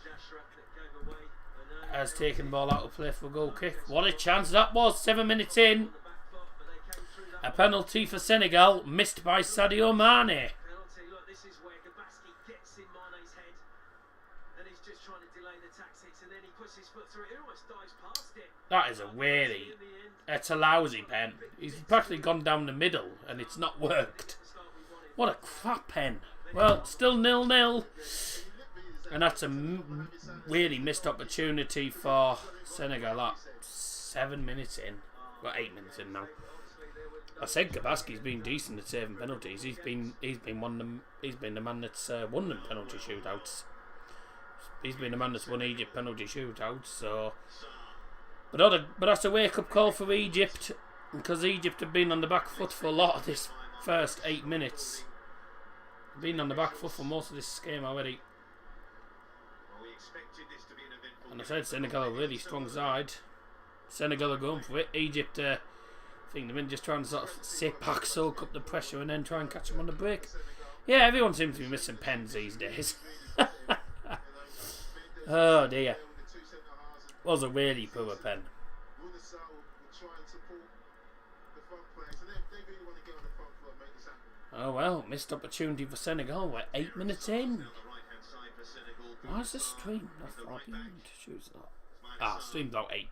has taken the ball out of play for a goal kick. What a chance that was, 7 minutes in. A penalty for Senegal, missed by Sadio Mane. That is it's a lousy pen. He's practically gone down the middle and it's not worked. What a crap pen. Well, still 0-0. And that's a really missed opportunity for Senegal at 7 minutes in. Well, 8 minutes in now. I said Gabaski's been decent at saving penalties. He's been the man that's won them penalty shootouts. He's been the man that's won Egypt penalty shootouts, so... But that's a wake-up call for Egypt, because Egypt have been on the back foot for a lot of this first 8 minutes. Been on the back foot for most of this game already. And I said Senegal are a really strong side. Senegal are going for it. Egypt, I think they've been just trying to sort of sit back, soak up the pressure, and then try and catch them on the break. Yeah, everyone seems to be missing pens these days. Oh dear. Was a really poor pen. Oh well, missed opportunity for Senegal. We're 8 minutes in. Why is the stream not far behind? Choose that. Stream's about 8.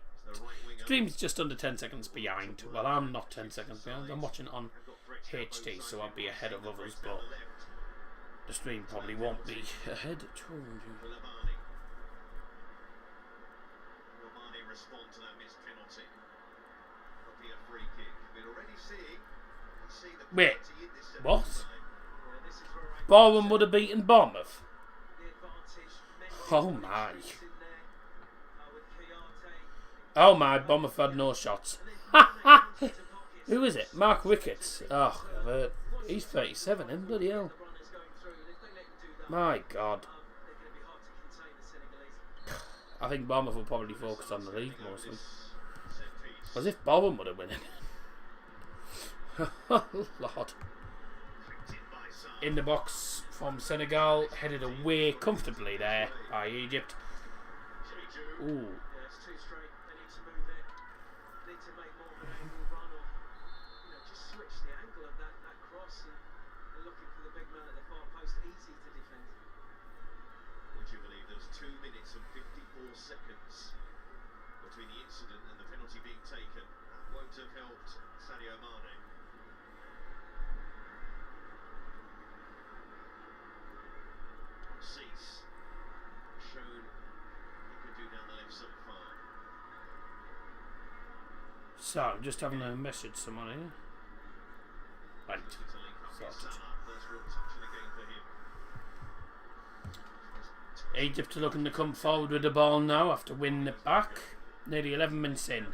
Stream's just under 10 seconds behind. Well, I'm not 10 seconds behind. I'm watching it on HT, so I'll be ahead of others, but the stream probably won't be ahead. Respond to that missed penalty. It'll be a free kick. We're already seeing the wait, what? Bournemouth would have beaten Bournemouth? Oh my. Oh my, Bournemouth had no shots. Who is it? Mark Ricketts. Oh, he's 37, isn't bloody hell. My God. I think Bournemouth will probably focus on the league mostly. As if Bournemouth would have won it. Oh Lord. In the box from Senegal, headed away comfortably there by Egypt. Ooh. Seconds between the incident and the penalty being taken. That won't have helped Sadio Mane. Cease shown he could do down the left so far. So, I'm just having a message someone here. Right. Sorted. Salah, first real touch of the game for him. Egypt are looking to come forward with the ball now after winning it back. Nearly 11 minutes in.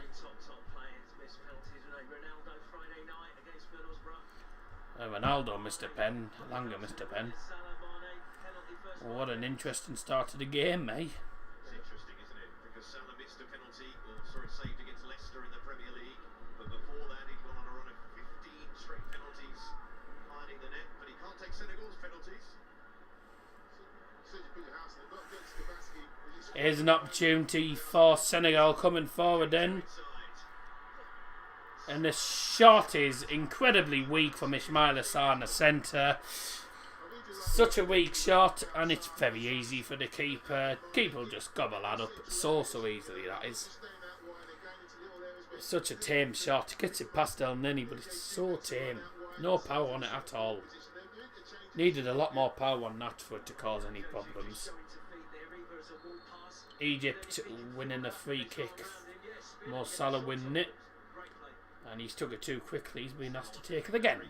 Ronaldo, Mr. Penn. Langer, Mr. Penn. Oh, what an interesting start to the game, eh? It's interesting, isn't it? Because Salah missed a penalty, saved against Leicester in the Premier League. But before that, he'd gone on a run of 15 straight penalties, finding the net. But he can't take Senegal's penalties. Here's an opportunity for Senegal coming forward then. And the shot is incredibly weak from Ismail Assar in the centre. Such a weak shot, and it's very easy for the keeper. Keeper will just gobble that up so easily, that is. Such a tame shot. Gets it past El Neni, but it's so tame. No power on it at all. Needed a lot more power on that for it to cause any problems. Egypt winning a free kick. Mo Salah winning it. And he's took it too quickly. He's been asked to take it again.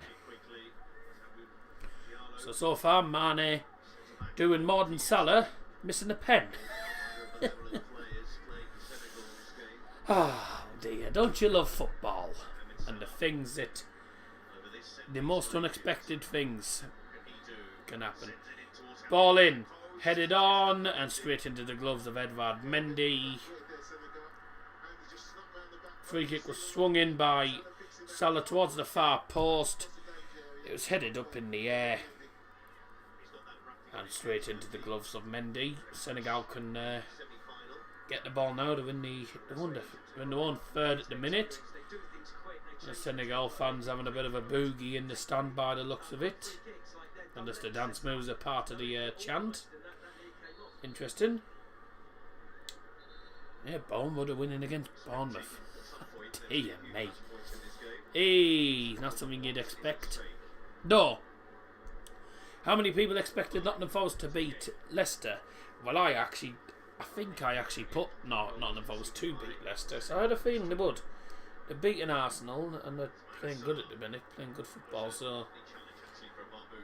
So far, Mane doing more than Salah, missing a pen. Oh dear, don't you love football? And the things that, the most unexpected things can happen. Ball in, headed on, and straight into the gloves of Edouard Mendy. Free kick was swung in by Salah towards the far post. It was headed up in the air and straight into the gloves of Mendy. Senegal can get the ball now to win the one third at the minute. The Senegal fans having a bit of a boogie in the stand by the looks of it. And just the dance moves are part of the chant. Interesting. Yeah, Bournemouth are winning against Bournemouth. Dear me. Hey, not something you'd expect. No. How many people expected Nottingham Forest to beat Leicester? Well, I think I actually put Nottingham Forest to beat Leicester, so I had a feeling they would. They're beating Arsenal, and they're playing good at the minute, playing good football, so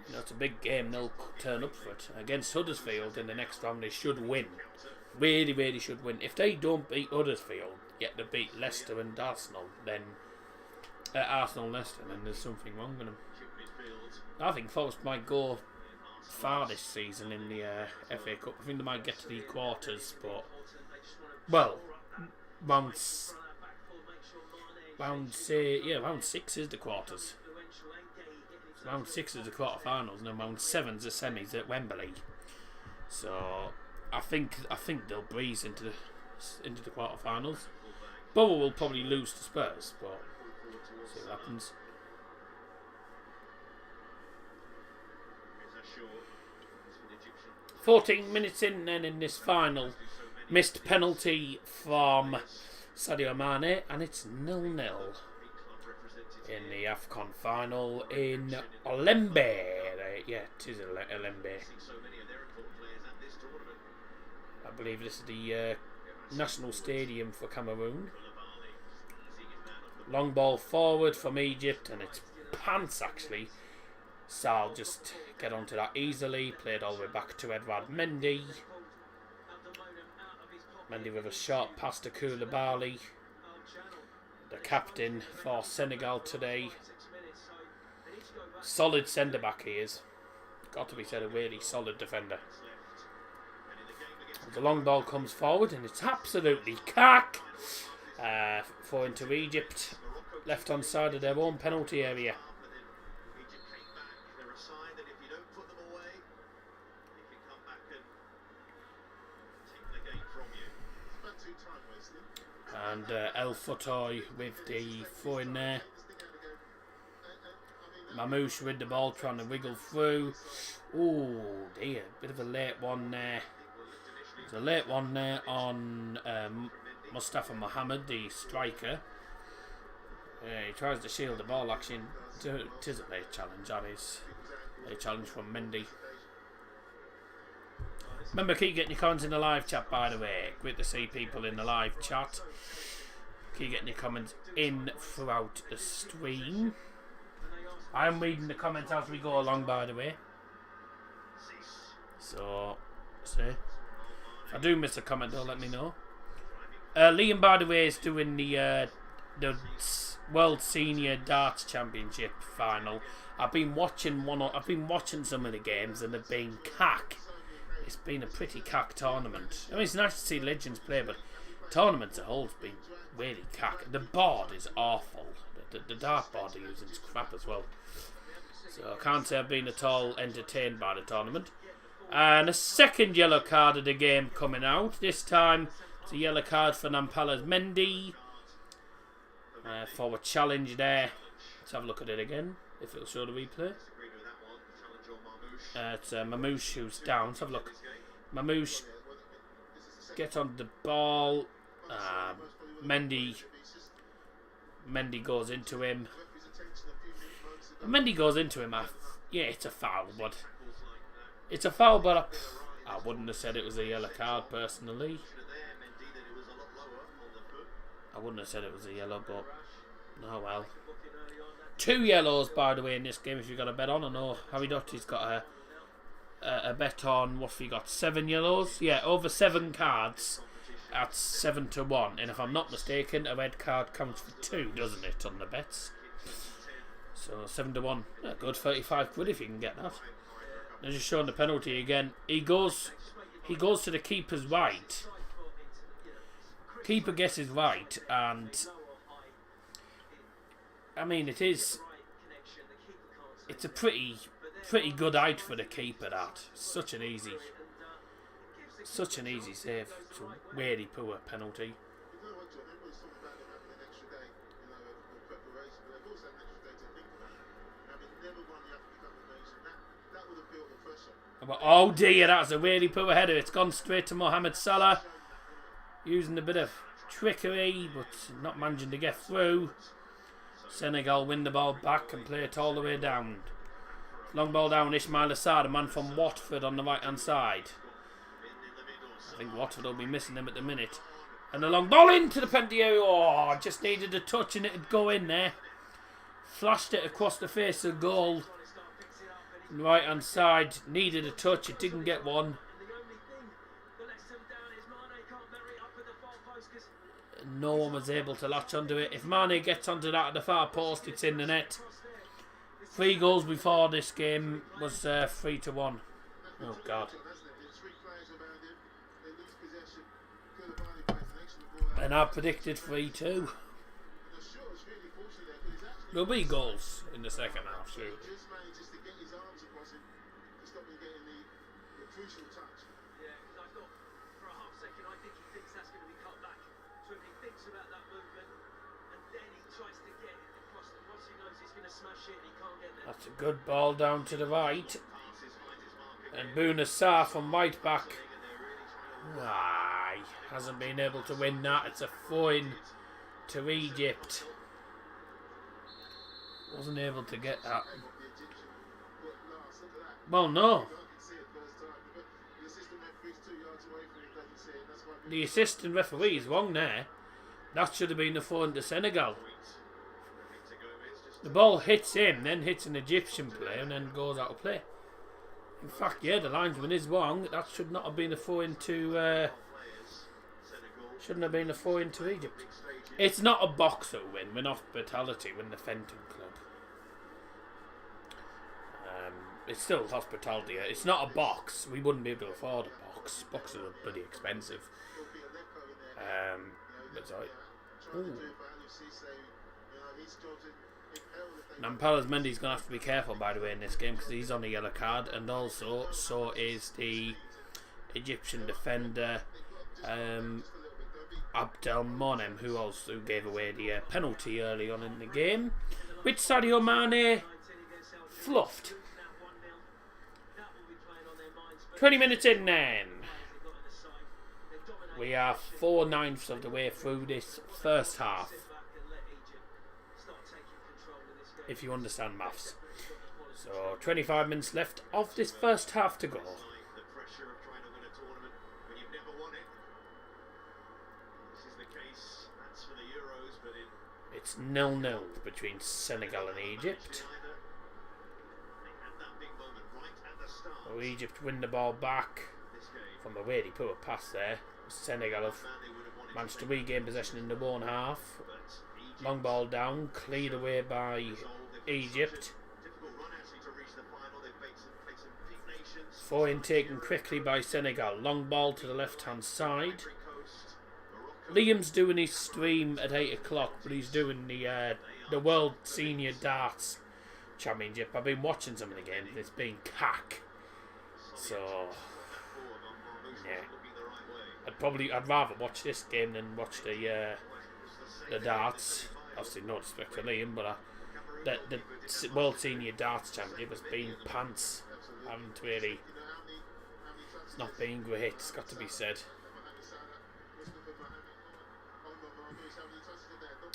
you know, it's a big game. They'll turn up for it. Against Huddersfield in the next round, they should win. Really, really should win. If they don't beat Huddersfield, yet they beat Leicester and Arsenal, then Arsenal and Leicester, then there's something wrong with them. I think Forest might go far this season in the FA Cup. I think they might get to the quarters, but round 6 is the quarters. So round 6 is the quarterfinals, and then round 7's the semis at Wembley. So I think they'll breeze into the quarterfinals. Borough will probably lose to Spurs, but see what happens. "14 minutes in then in this final. Missed penalty from Sadio Mane, and it's 0-0 in the Afcon final in Olembe. Yeah, it is Olembe. I believe this is the national stadium for Cameroon. Long ball forward from Egypt, and it's pants actually. Sal just get onto that easily. Played all the way back to Edouard Mendy. Mendy with a short pass to Koulibaly, the captain for Senegal today. Solid centre back he is. Got to be said, a really solid defender. The long ball comes forward, and it's absolutely cack. For into Egypt, left on side of their own penalty area. And El Fotoy with the throw in there. Mamouche with the ball trying to wiggle through. Oh dear, bit of a late one there. There's a late one there on Mustafa Mohamed, the striker. He tries to shield the ball actually. It is a late challenge, that is. A challenge from Mendy. Remember, keep getting your comments in the live chat, by the way. Great to see people in the live chat. Keep getting your comments in throughout the stream. I'm reading the comments as we go along, by the way. So, see. If I do miss a comment, though, let me know. Liam, by the way, is doing the World Senior Darts Championship final. I've been watching some of the games, and they've been cack. It's been a pretty cack tournament. I mean, it's nice to see legends play, but tournament as a whole's been really cack. The board is awful. The dart board they're using is crap as well. So I can't say I've been at all entertained by the tournament. And a second yellow card of the game coming out. This time it's a yellow card for Nampala's Mendy. Forward challenge there. Let's have a look at it again, if it'll show the replay. It's Mamouche who's down. Let's have a look. Mamouche gets on the ball. Mendy goes into him. Yeah, it's a foul, but I wouldn't have said it was a yellow card personally. I wouldn't have said it was a yellow, but oh well. 2 yellows, by the way, in this game if you've got a bet on. I know Harry Dottie's got a bet on, what have you got, 7 yellows? Yeah, over 7 cards at 7-1. And if I'm not mistaken, a red card counts for 2, doesn't it, on the bets? So 7-1. Yeah, good, 35 quid if you can get that. And just showing the penalty again. He goes to the keeper's right. Keeper guesses right, and I mean it's a pretty good height for the keeper. That such an easy save. It's a really poor penalty. But, oh dear, that's a really poor header. It's gone straight to Mohamed Salah. Using a bit of trickery, but not managing to get through. Senegal win the ball back and play it all the way down. Long ball down, Ismail Assad, a man from Watford on the right hand side. I think Watford will be missing him at the minute. And a long ball into the penalty area. Oh, just needed a touch and it'd go in there. Flashed it across the face of goal. On the right hand side, needed a touch, it didn't get one. No one was able to latch onto it. If Mane gets onto that at the far post, it's in the net. 3 goals before this game was 3-1. Oh God. And I predicted 3-2. There'll be goals in the second half, surely. That's a good ball down to the right. And Bouna Sarr from right back. Hasn't been able to win that. It's a throw-in to Egypt. Wasn't able to get that. Well, no. The assistant referee is wrong there. That should have been the throw-in to Senegal. The ball hits him, then hits an Egyptian player, and then goes out of play. In fact, yeah, the linesman is wrong. That should not have been a throw into. Shouldn't have been a throw into Egypt. It's not a boxer win. We're not hospitality. We're the Fenton Club. It's still hospitality. It's not a box. We wouldn't be able to afford a box. Boxes are bloody expensive. But sorry. Nampala's Mendy's going to have to be careful, by the way, in this game, because he's on a yellow card, and also so is the Egyptian defender Abdelmonem, who gave away the penalty early on in the game, which Sadio Mane fluffed. 20 minutes in then. We are 4/9 of the way through this first half. If you understand maths. So 25 minutes left of this first half to go. It's 0-0 between Senegal and Egypt. So Egypt win the ball back from a really poor pass there. Senegal have managed to regain possession in the one half. Long ball down, cleared away by Egypt. Throw in taken quickly by Senegal. Long ball to the left hand side. Liam's doing his stream at 8 o'clock, but he's doing the World Senior Darts Championship. I've been watching some of the games. It's been cack. So yeah, I'd rather watch this game than watch the darts. Obviously, no disrespect for Liam, but the World Senior Darts Championship has been pants. Haven't really. It's not been great. It's got to be said.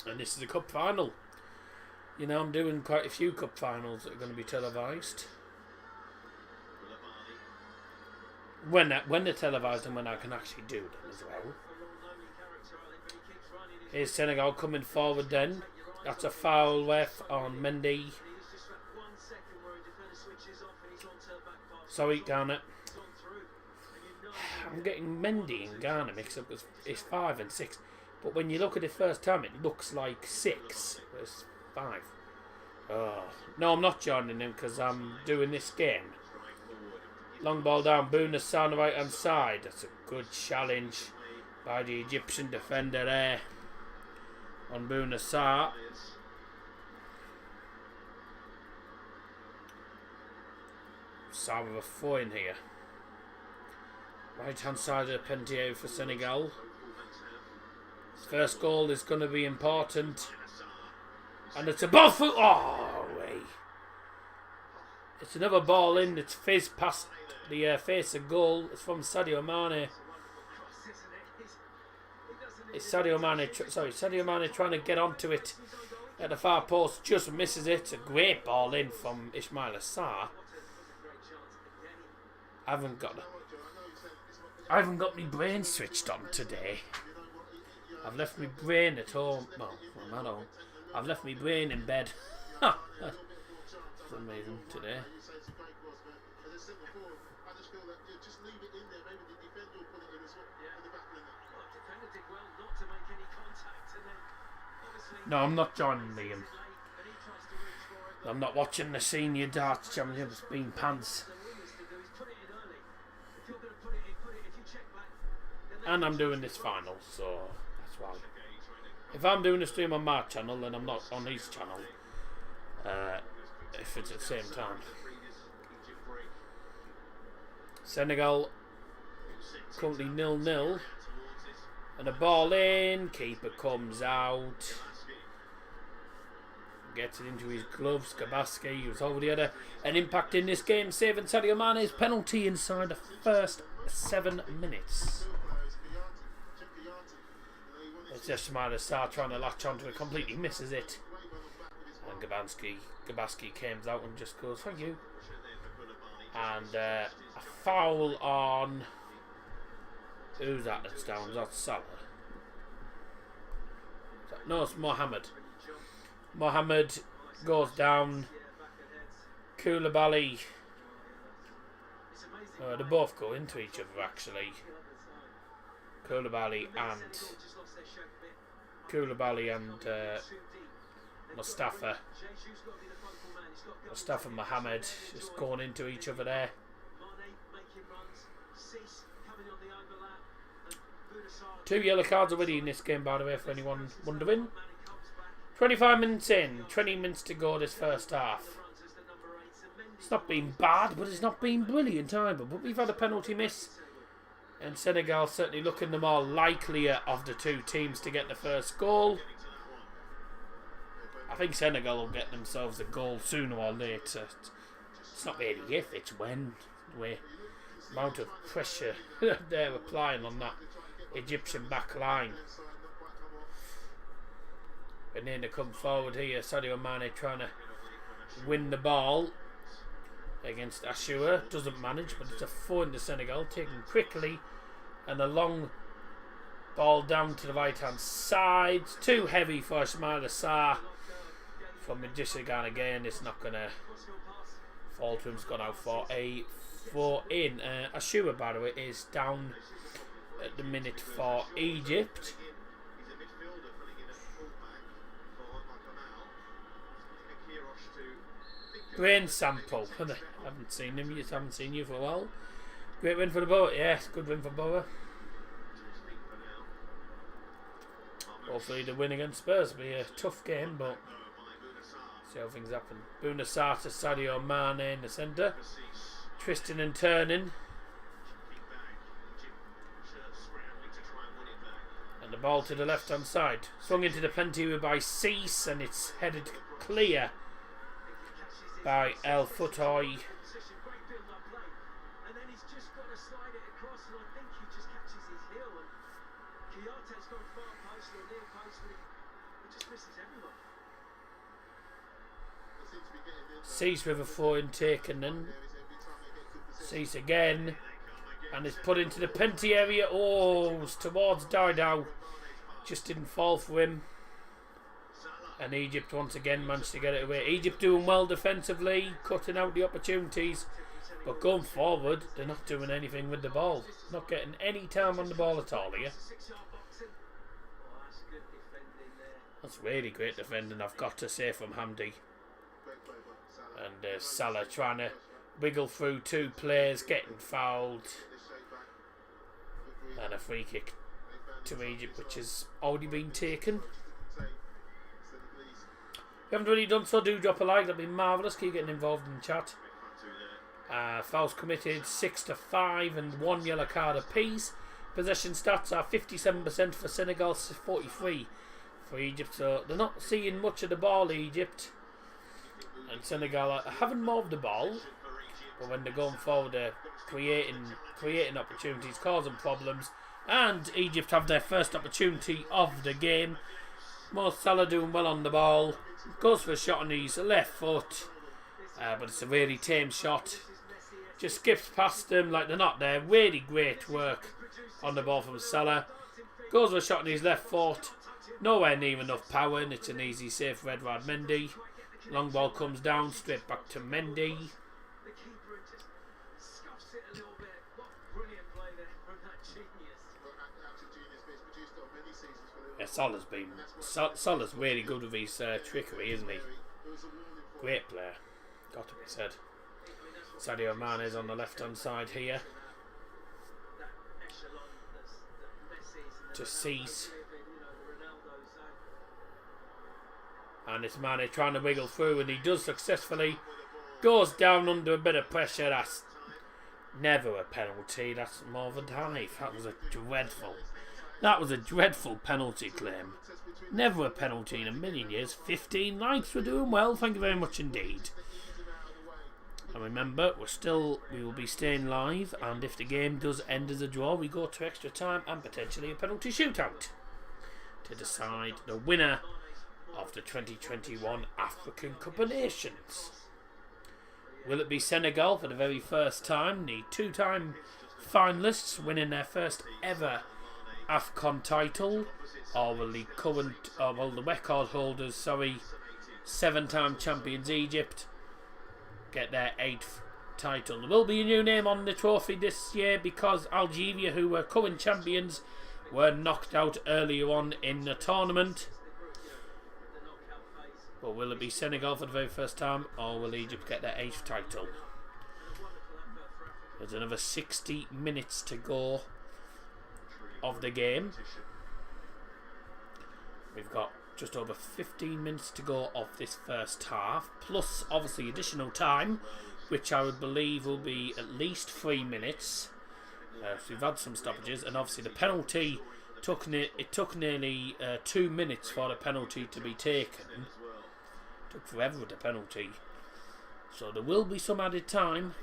And this is a cup final. You know, I'm doing quite a few cup finals that are going to be televised. When they're televised and when I can actually do them as well. Here's Senegal coming forward then. That's a foul ref on Mendy. Sorry, Ghana. I'm getting Mendy and Ghana mixed up because it's 5 and 6. But when you look at it first time, it looks like 6. It's 5. Oh. No, I'm not joining him because I'm doing this game. Long ball down, Bouna Sarr on the right hand side. That's a good challenge by the Egyptian defender there on Bouna Sarr. Sarr with a throw in here. Right hand side of the penalty area for Senegal. First goal is going to be important. And it's a ball for... Oh, wait. It's another ball in. It's fizzed past the face of goal. It's from Sadio Mane. It's Sadio Mane... Sadio Mane trying to get onto it at the far post. Just misses it. It's a great ball in from Ismaila Sarr. I haven't got my brain switched on today. I've left my brain at home. Well, I'm at home. I've left my brain in bed. That's amazing today. No, I'm not joining Liam. I'm not watching the Senior Darts Championship. It's been pants. And I'm doing this final, so that's why. If I'm doing a stream on my channel, then I'm not on his channel. If it's at the same time. Senegal currently 0-0. And a ball in. Keeper comes out. Gets it into his gloves. Gabaski, who's already had an impact in this game, saving Sadio Mane's penalty inside the first 7 minutes. It's just Ismaila Sarr trying to latch onto it, completely misses it. And Gabaski comes out and just goes, thank you. And a foul on... Who's that that's down? Is that Salah? No, it's Mohammed. Mohammed goes down. Koulibaly. They both go into each other actually. Koulibaly and Mustafa Mohammed just going into each other there. Two yellow cards already in this game, by the way, for anyone wondering. 25 minutes in, 20 minutes to go this first half. It's not been bad, but it's not been brilliant either. But we've had a penalty miss. And Senegal certainly looking the more likelier of the two teams to get the first goal. I think Senegal will get themselves a goal sooner or later. It's not really if, it's when. The amount of pressure they're applying on that Egyptian back line. And then they come forward here. Sadio Mane trying to win the ball against Ashura. Doesn't manage, but it's a throw into Senegal. Taken quickly. And a long ball down to the right hand side. It's too heavy for Ismaila Sarr. From Magician again. It's not going to fall to him. It's gone out for a for in. Ashura, by the way, is down at the minute for Egypt. He's a midfielder filling in at fullback for Kamal. Brain sample. I haven't seen him. You haven't seen you for a while. Great win for the Borough. Yes, good win for Borough. Hopefully the win against Spurs will be a tough game, but see how things happen. Bouna Sarr to Sadio Mane in the centre. Twisting and turning. And the ball to the left hand side. Swung into the penalty by Cease, and it's headed clear by El Futoy. Cease with a foreign taken then. Cease again. And it's put into the penalty area. Oh, it's towards Didow. Just didn't fall for him. And Egypt once again managed to get it away. Egypt doing well defensively, cutting out the opportunities. But going forward, they're not doing anything with the ball. Not getting any time on the ball at all here. That's really great defending, I've got to say, from Hamdi. And Salah trying to wiggle through two players, getting fouled. And a free kick to Egypt, which has already been taken. If you haven't already done so, do drop a like, that'd be marvellous. Keep getting involved in the chat. Fouls committed 6-5 and 1 yellow card apiece. Possession stats are 57% for Senegal, 43% for Egypt. So they're not seeing much of the ball, Egypt. And Senegal haven't moved the ball, but when they're going forward, they're creating opportunities, causing problems. And Egypt have their first opportunity of the game. Mo Salah doing well on the ball. Goes for a shot on his left foot, but it's a really tame shot. Just skips past them like they're not there. Really great work on the ball from Salah. Goes for a shot on his left foot. Nowhere near enough power, and it's an easy save for Edouard Mendy. Long ball comes down, straight back to Mendy. Yeah, Salah's really good with his trickery, isn't he? Great player, got to be said. Sadio Mane is on the left hand side here. To Cease. And it's Mane trying to wiggle through, and he does successfully. Goes down under a bit of pressure. That's never a penalty. That's more of a dive. That was a dreadful penalty claim. Never a penalty in a million years. 15 likes. We're doing well. Thank you very much indeed. And remember, we will be staying live, and if the game does end as a draw, we go to extra time and potentially a penalty shootout to decide the winner of the 2021 African Cup of Nations. Will it be Senegal for the very first time, the two-time finalists winning their first ever Afcon title, or will the record holders, 7-time champions Egypt, get their 8th title? There will be a new name on the trophy this year because Algeria, who were current champions, were knocked out earlier on in the tournament. But will it be Senegal for the very first time, or will Egypt get their 8th title? There's another 60 minutes to go of the game. We've got just over 15 minutes to go of this first half, plus obviously additional time, which I would believe will be at least 3 minutes. So we've had some stoppages, and obviously the penalty took nearly 2 minutes for the penalty to be taken. Took forever with the penalty, so there will be some added time.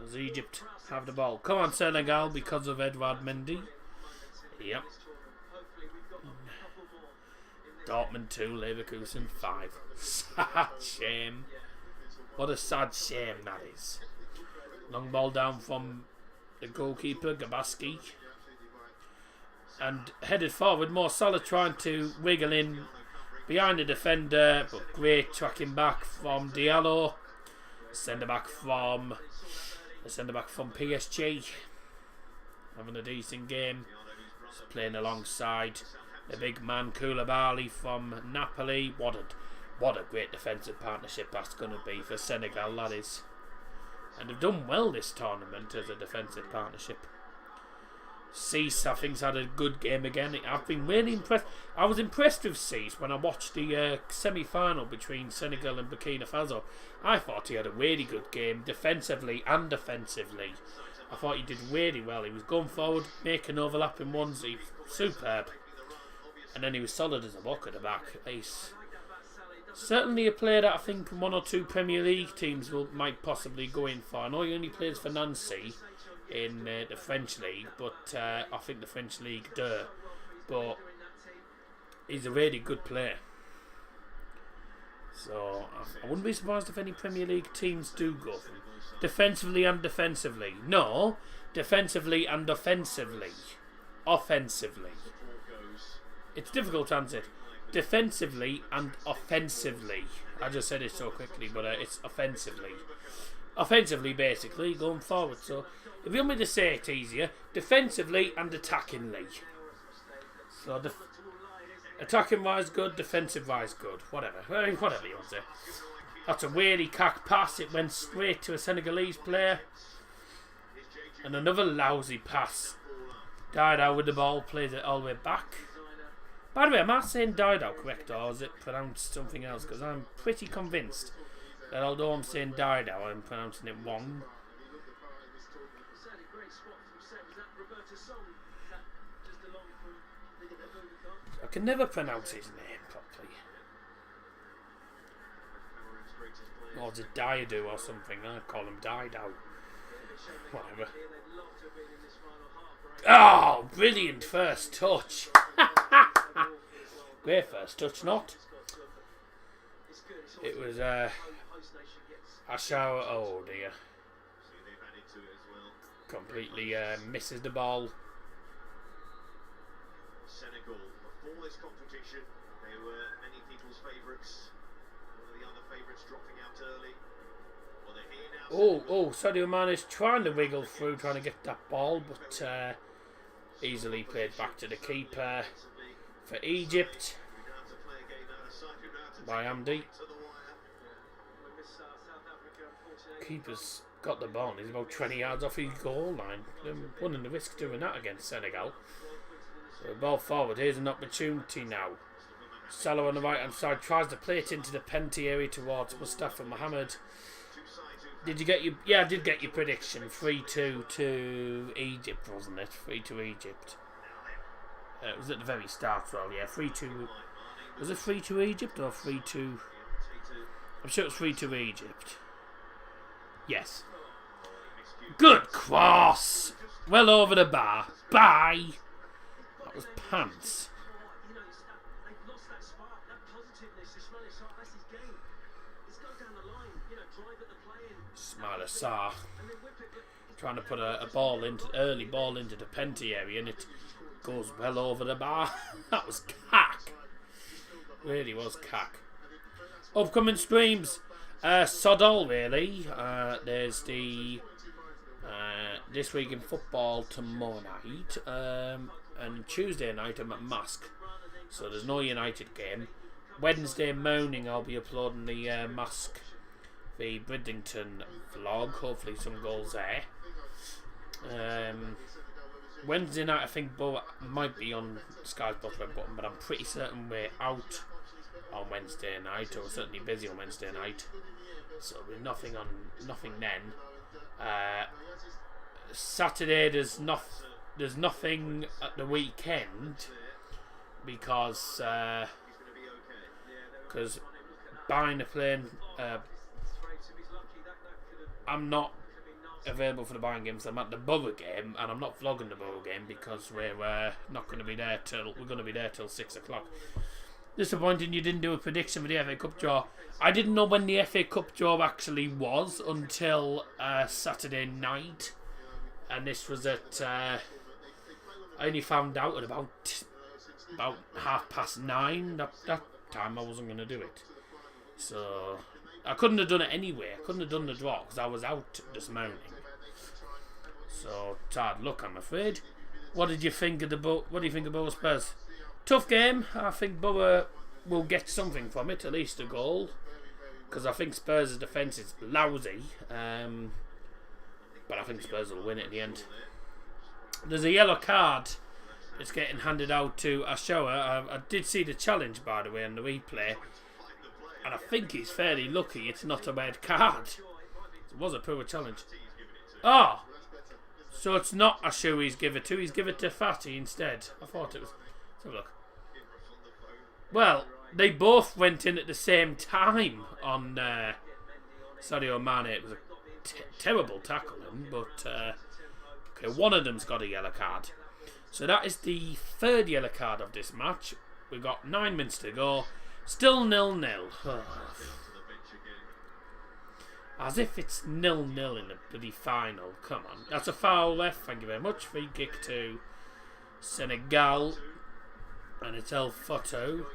As Egypt have the ball. Come on, Senegal, because of Edouard Mendy. Yep. Dortmund 2, Leverkusen 5. Sad shame. What a sad shame that is. Long ball down from the goalkeeper, Gabaski. and headed forward. More Salah trying to wiggle in behind the defender, but great tracking back from Diallo. Centre back from PSG, having a decent game. Just playing alongside the big man Koulibaly from Napoli. What a great defensive partnership that's going to be for Senegal, that is. And they've done well this tournament as a defensive partnership. Cease, I think, has had a good game again. I've been really impressed. I was impressed with Cease when I watched the semi-final between Senegal and Burkina Faso. I thought he had a really good game, defensively and offensively. I thought he did really well. He was going forward, making overlapping ones. He was superb. And then he was solid as a buck at the back. He's certainly a player that I think one or two Premier League teams might possibly go in for. I know he only plays for Nancy in the French League, but I think the French League but he's a really good player. So I wouldn't be surprised if any Premier League teams do go for him. Defensively and defensively. No, defensively and offensively. Offensively. It's difficult to answer it. Defensively and offensively. I just said it so quickly, but it's offensively. Offensively, basically, going forward. So, if you want me to say it easier, defensively and attackingly. So, attacking-wise good, defensive-wise good. Whatever you want to say. That's a really cocked pass. It went straight to a Senegalese player. And another lousy pass. Died out with the ball, plays it all the way back. By the way, am I saying Dido correct, or is it pronounced something else? Because I'm pretty convinced that although I'm saying Dido, I'm pronouncing it wrong. I can never pronounce his name properly. Or is it Dido or something? I call him Dido. Whatever. Oh, brilliant first touch. Great first touch, not. It was a shower. Oh dear. Completely misses the ball. Senegal, before this competition, they were many people's favourites. One of the other favourites dropping out early. Well, they're here now. Sadio Mane is trying to wiggle through, trying to get that ball, but easily played back to the keeper for Egypt by Amdi. Keeper's got the ball. He's about 20 yards off his goal line. They're running the risk doing that against Senegal. So ball forward. Here's an opportunity now. Salah on the right hand side tries to play it into the penalty area towards Mustafa Mohamed. Did you get your... Yeah, I did get your prediction. 3-2 to Egypt, wasn't it? 3-2 Egypt. It was at the very start, well, yeah. 3-2... Was it 3-2 Egypt or 3-2... I'm sure it was 3-2 Egypt. Yes. Good cross! Well over the bar. Bye! That was pants. Ismaila Sarr trying to put a ball into early ball into the penalty area, and it goes well over the bar. That was cack. Really was cack. Upcoming streams, sod all really. There's the This Week in Football tomorrow night, and Tuesday night I'm at Mask, so there's no United game. Wednesday morning I'll be uploading the Mask v Bridlington vlog. Hopefully some goals there. Wednesday night I think Bo might be on Sky's Butler button, but I'm pretty certain we're out on Wednesday night, or certainly busy on Wednesday night, so there's nothing then. Saturday there's nothing at the weekend because Bayern are playing. I'm not available for the Bayern game, so I'm at the Borough game, and I'm not vlogging the Borough game because we're not going to be there till 6 o'clock. Disappointing you didn't do a prediction for the FA Cup draw. I didn't know when the FA Cup draw actually was until Saturday night, and this was at I only found out at about 9:30. That time I wasn't going to do it. So I couldn't have done it anyway. I couldn't have done the draw because I was out this morning. So it's hard luck, I'm afraid. What did you think of What do you think of Borough Spurs? Tough game. I think Borough will get something from it, at least a goal. Because I think Spurs' defence is lousy. But I think Spurs will win it in the end. There's a yellow card. It's getting handed out to Ashoa. I did see the challenge, by the way, in the replay. And I think he's fairly lucky it's not a red card. It was a poor challenge. Oh! So it's not Ashoa he's give it to. He's give it to Fatty instead. I thought it was... Let's have a look. Well, they both went in at the same time on Sadio Mane. It was a terrible tackling, but okay, one of them's got a yellow card. So that is the third yellow card of this match. We've got 9 minutes to go. Still 0-0. As if it's 0-0 in the bloody final. Come on. That's a foul left. Thank you very much. Free kick to Senegal. And it's El Foto.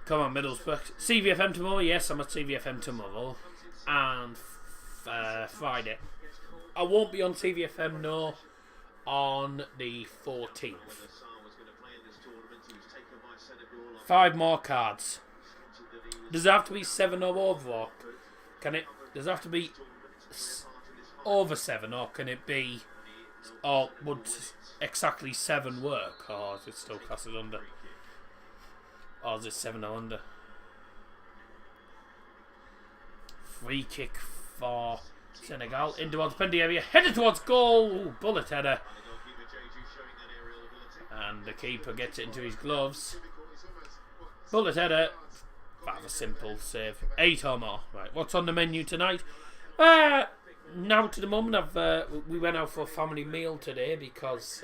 Come on, Middlesbrough. CVFM tomorrow? Yes, I'm at CVFM tomorrow. And Friday. I won't be on CVFM, no, on the 14th. 5 more cards. Does it have to be 7 or over? Or can it? Does it have to be over 7, or can it be? Or would exactly 7 work, or is it still classed as under? Or is it 7 or under? Free kick for Senegal. In towards penalty area. Headed towards goal. Ooh, bullet header. And the keeper gets it into his gloves. Bullet header. Rather simple save. 8 or more. Right, what's on the menu tonight? Now to the moment, we went out for a family meal today because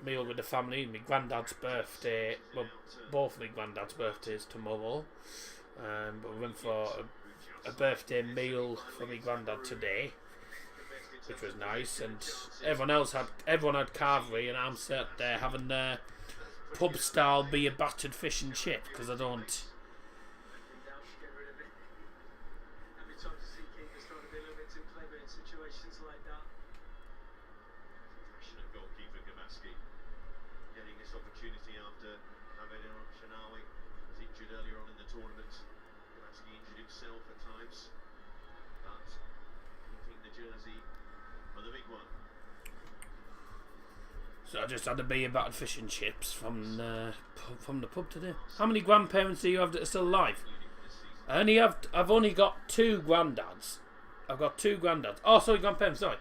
meal with the family. My granddad's birthday. Well, both my granddad's birthdays tomorrow. But we went for a birthday meal for my granddad today, which was nice. And everyone had carvery, and I'm sat there having pub style beer battered fish and chip because I don't. So I just had a beer battered fish and chips from the pub today. How many grandparents do you have that are still alive? I've only got 2 granddads. I've got 2 granddads. Oh, sorry, grandparents. Sorry,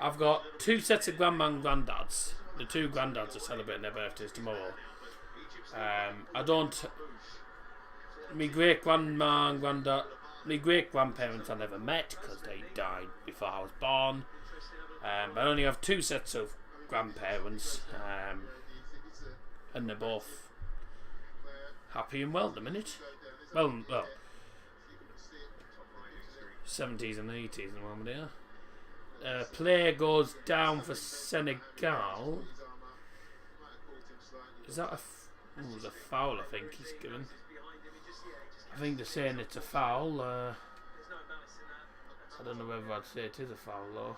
I've got 2 sets of grandma and granddads. The 2 granddads are celebrating their birthdays tomorrow. I don't. My great grandma and granddad. My great grandparents I never met because they died before I was born. But I only have 2 sets of grandparents, and they're both happy and well at the minute. Well, 70s and 80s in one there. Player goes down for Senegal. Is that it's a foul? I think he's given. I think they're saying it's a foul. I don't know whether I'd say it is a foul though.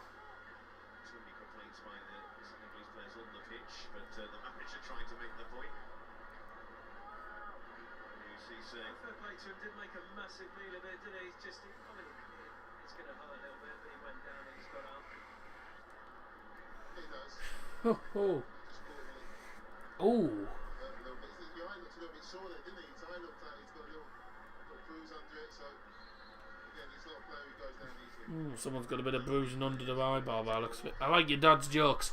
Didn't make a massive deal of it, did he? It's just, I mean, it's going to hurt a little bit, but he went down and he's got up. He does. Oh. Your eye looked a little bit sore there, didn't he? His eye looked like he's got a little bruise under it, so again, he's not a player who goes down easily. Someone's got a bit of bruising under the eyeball by the looks of it. I like your dad's jokes.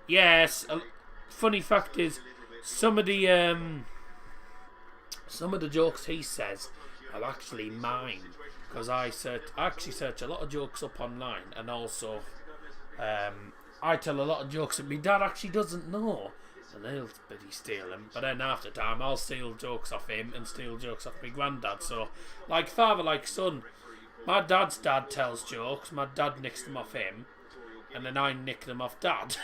Yes, funny fact is, some of the jokes he says are actually mine because I actually search a lot of jokes up online, and also I tell a lot of jokes that my dad actually doesn't know, and he'll steal them. But then after time, I'll steal jokes off him and steal jokes off my granddad. So, like father, like son. My dad's dad tells jokes. My dad nicks them off him, and then I nick them off Dad.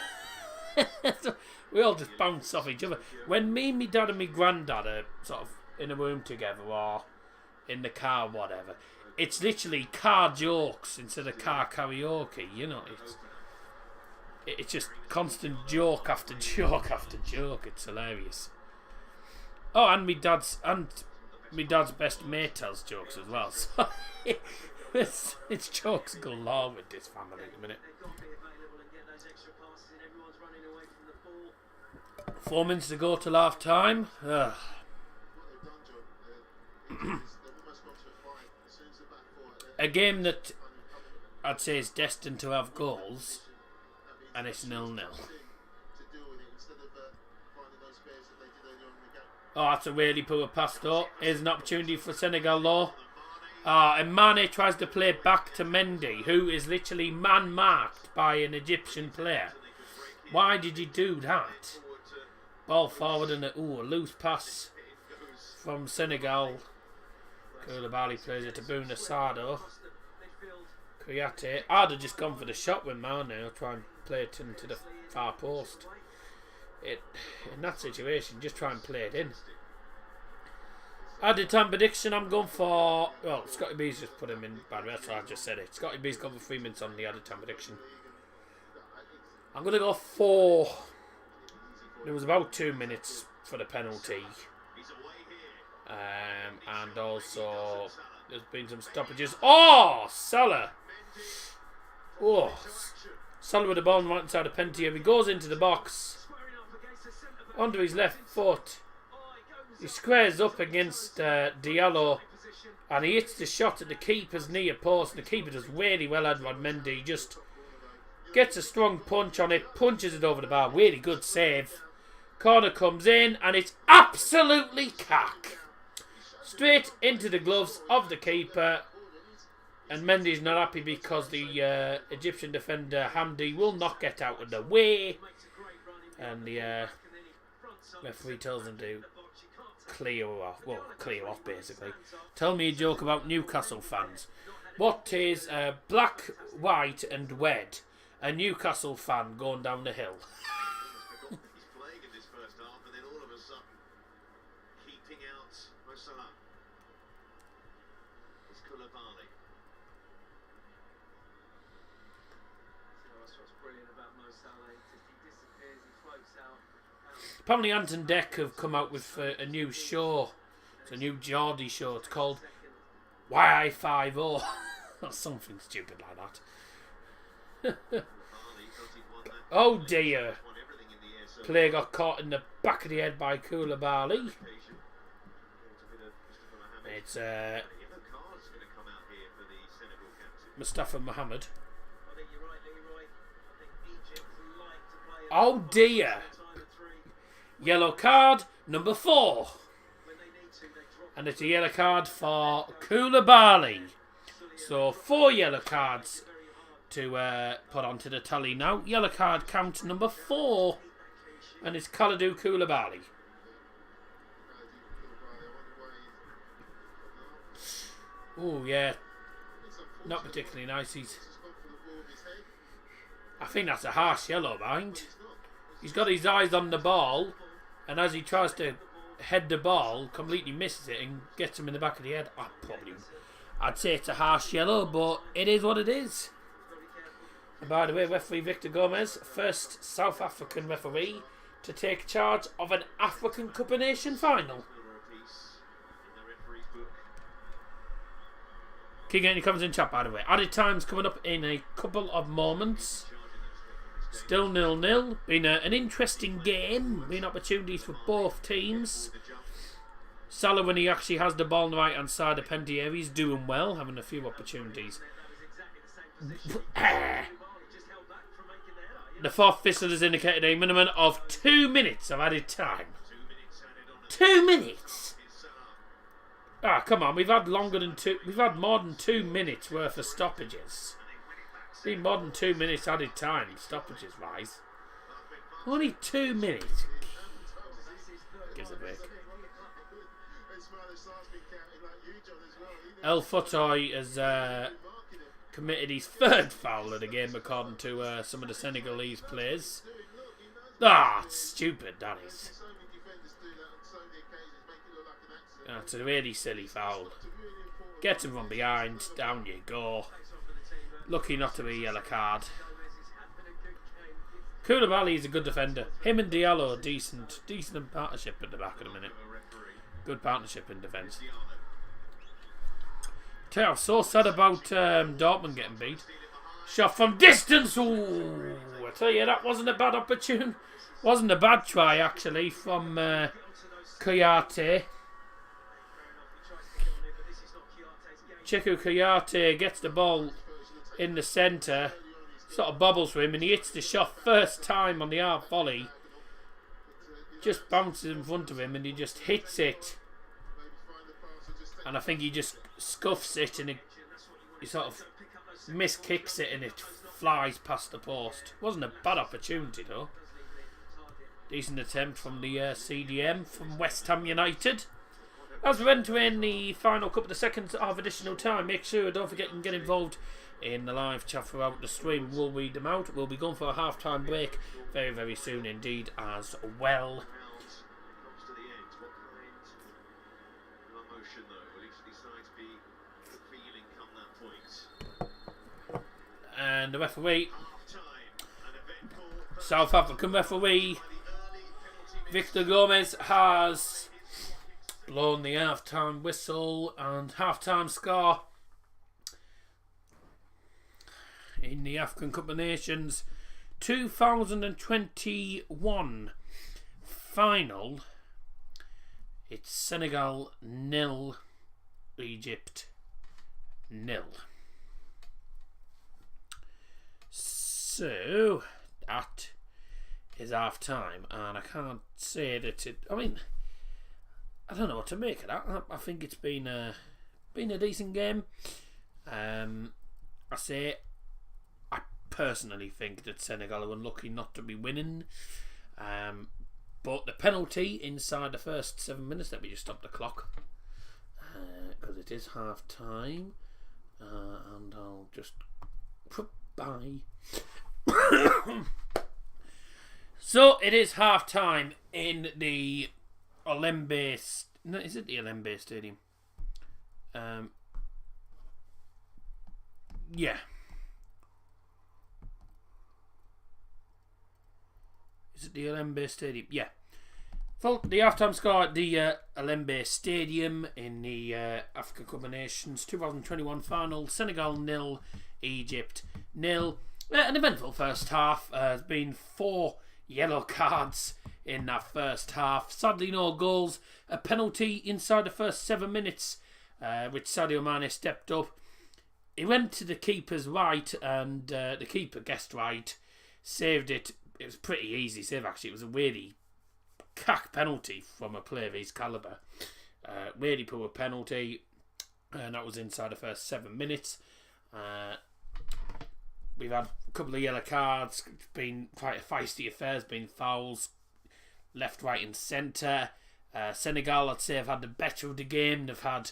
So we all just bounce off each other. When me, my dad and my granddad are sort of in a room together or in the car, whatever, it's literally car jokes instead of car karaoke, you know. It's just constant joke after joke after joke. It's hilarious. Oh, and my dad's best mate tells jokes as well. So it's jokes galore with this family at the minute. 4 minutes to go till half time. A game that I'd say is destined to have goals, and it's 0-0. Oh, that's a really poor pass though. Here's an opportunity for Senegal though. And Mane tries to play back to Mendy, who is literally man-marked by an Egyptian player. Why did you do that? Ball forward and a loose pass from Senegal. Koulibaly plays it to Bouna Sardo. Kouyaté. I'd have just gone for the shot with Mane. I'll try and play it into the far post. In that situation, just try and play it in. Added time prediction, I'm going for... Well, Scotty B's just put him in. By the way, that's why I just said it. Scotty B's gone for 3 minutes on the added time prediction. I'm going to go 4. There was about 2 minutes for the penalty. And also, there's been some stoppages. Oh, Salah! Oh, Salah with the ball right inside the penalty area. He goes into the box. Onto his left foot. He squares up against Diallo. And he hits the shot at the keeper's near post. And the keeper does really well, Edward Mendy. Just gets a strong punch on it. Punches it over the bar. Really good save. Corner comes in. And it's absolutely cack. Straight into the gloves of the keeper. And Mendy's not happy because the Egyptian defender Hamdi will not get out of the way. And the referee tells him to clear off. Well, clear off basically. Tell me a joke about Newcastle fans. What is black, white and red? A Newcastle fan going down the hill. He's playing in this first half and then all of a sudden keeping out Salah. It's Koulibaly. That's what's brilliant about Mo Salah. He disappears, he floats out. Apparently Ant and Dec have come out with a new show. It's a new Geordie show. It's called YI50 or something stupid like that. Oh dear. Player got caught in the back of the head by Koulibaly. It's Mustafa Mohammed. Oh dear. Yellow card number 4. And it's a yellow card for Koulibaly. So 4 yellow cards to put onto the tally now. Yellow card count number 4. And it's Kalidou Koulibaly. Oh yeah. Not particularly nice. I think that's a harsh yellow, mind. He's got his eyes on the ball, and as he tries to head the ball, completely misses it and gets him in the back of the head. I'd say it's a harsh yellow, but it is what it is. And by the way, referee Victor Gomez, first South African referee to take charge of an African Cup of Nations final. Keep getting your comments in chat, by the way. Added time's coming up in a couple of moments. Still 0-0. Been an interesting game. Been opportunities for both teams. Salah, when he actually has the ball on the right hand side of penalty area, he's doing well, having a few opportunities. The fourth whistle has indicated a minimum of 2 minutes of added time. 2 minutes. Ah, come on. We've had more than 2 minutes worth of stoppages. It's been more than 2 minutes added time, stoppages wise. Only 2 minutes. Gives a break. El Fotoy has committed his third foul of the game, according to some of the Senegalese players. Ah, it's stupid, that is. So many defenders do that on so many occasions, make it look like an accident. That's a really silly foul. It's a really important Get him from behind, down you go. Lucky not to be a yellow card. Koulibaly is a good defender. Him and Diallo, decent partnership at the back at the minute. Good partnership in defence. Tell you, so sad about Dortmund getting beat. Shot from distance. Ooh, I tell you, that wasn't a bad opportunity. Wasn't a bad try actually from Kouyaté. Chiku Kouyaté gets the ball in the centre, sort of bobbles for him, and he hits the shot first time on the half volley. Just bounces in front of him, and he just hits it. And I think he just scuffs it, and he sort of miskicks it, and it flies past the post. Wasn't a bad opportunity though. Decent attempt from the CDM from West Ham United. As we enter in the final couple of seconds of additional time, make sure don't forget and get involved in the live chat throughout the stream. We'll read them out. We'll be going for a half-time break very, very soon indeed as well. And the referee, South African referee Victor Gomez, has blown the half-time whistle, and half-time score in the Afcon Cup of Nations 2021 final. It's Senegal 0, Egypt 0. So that is half time, and I can't say that it. I mean, I don't know what to make of that. I think it's been a decent game. I personally think that Senegal are unlucky not to be winning. But the penalty inside the first 7 minutes. Let me just stop the clock because it is half time, and I'll just bye. So it is half time in the Olembe. No, is it the Olembe Stadium? Yeah. Is it the Olembe Stadium? Yeah. Well, the half-time score at the Olembe Stadium in the Africa Cup of Nations 2021 final: Senegal 0, Egypt 0. An eventful first half. There's been 4 yellow cards in that first half. Sadly, no goals. A penalty inside the first 7 minutes, which Sadio Mane stepped up. He went to the keeper's right, and the keeper guessed right, saved it. It was pretty easy save actually. It was a really cack penalty from a player of his calibre. Really poor penalty, and that was inside the first 7 minutes. We've had a couple of yellow cards. It's been quite a feisty affair. There's been fouls left, right and centre. Senegal, I'd say, have had the better of the game. They've had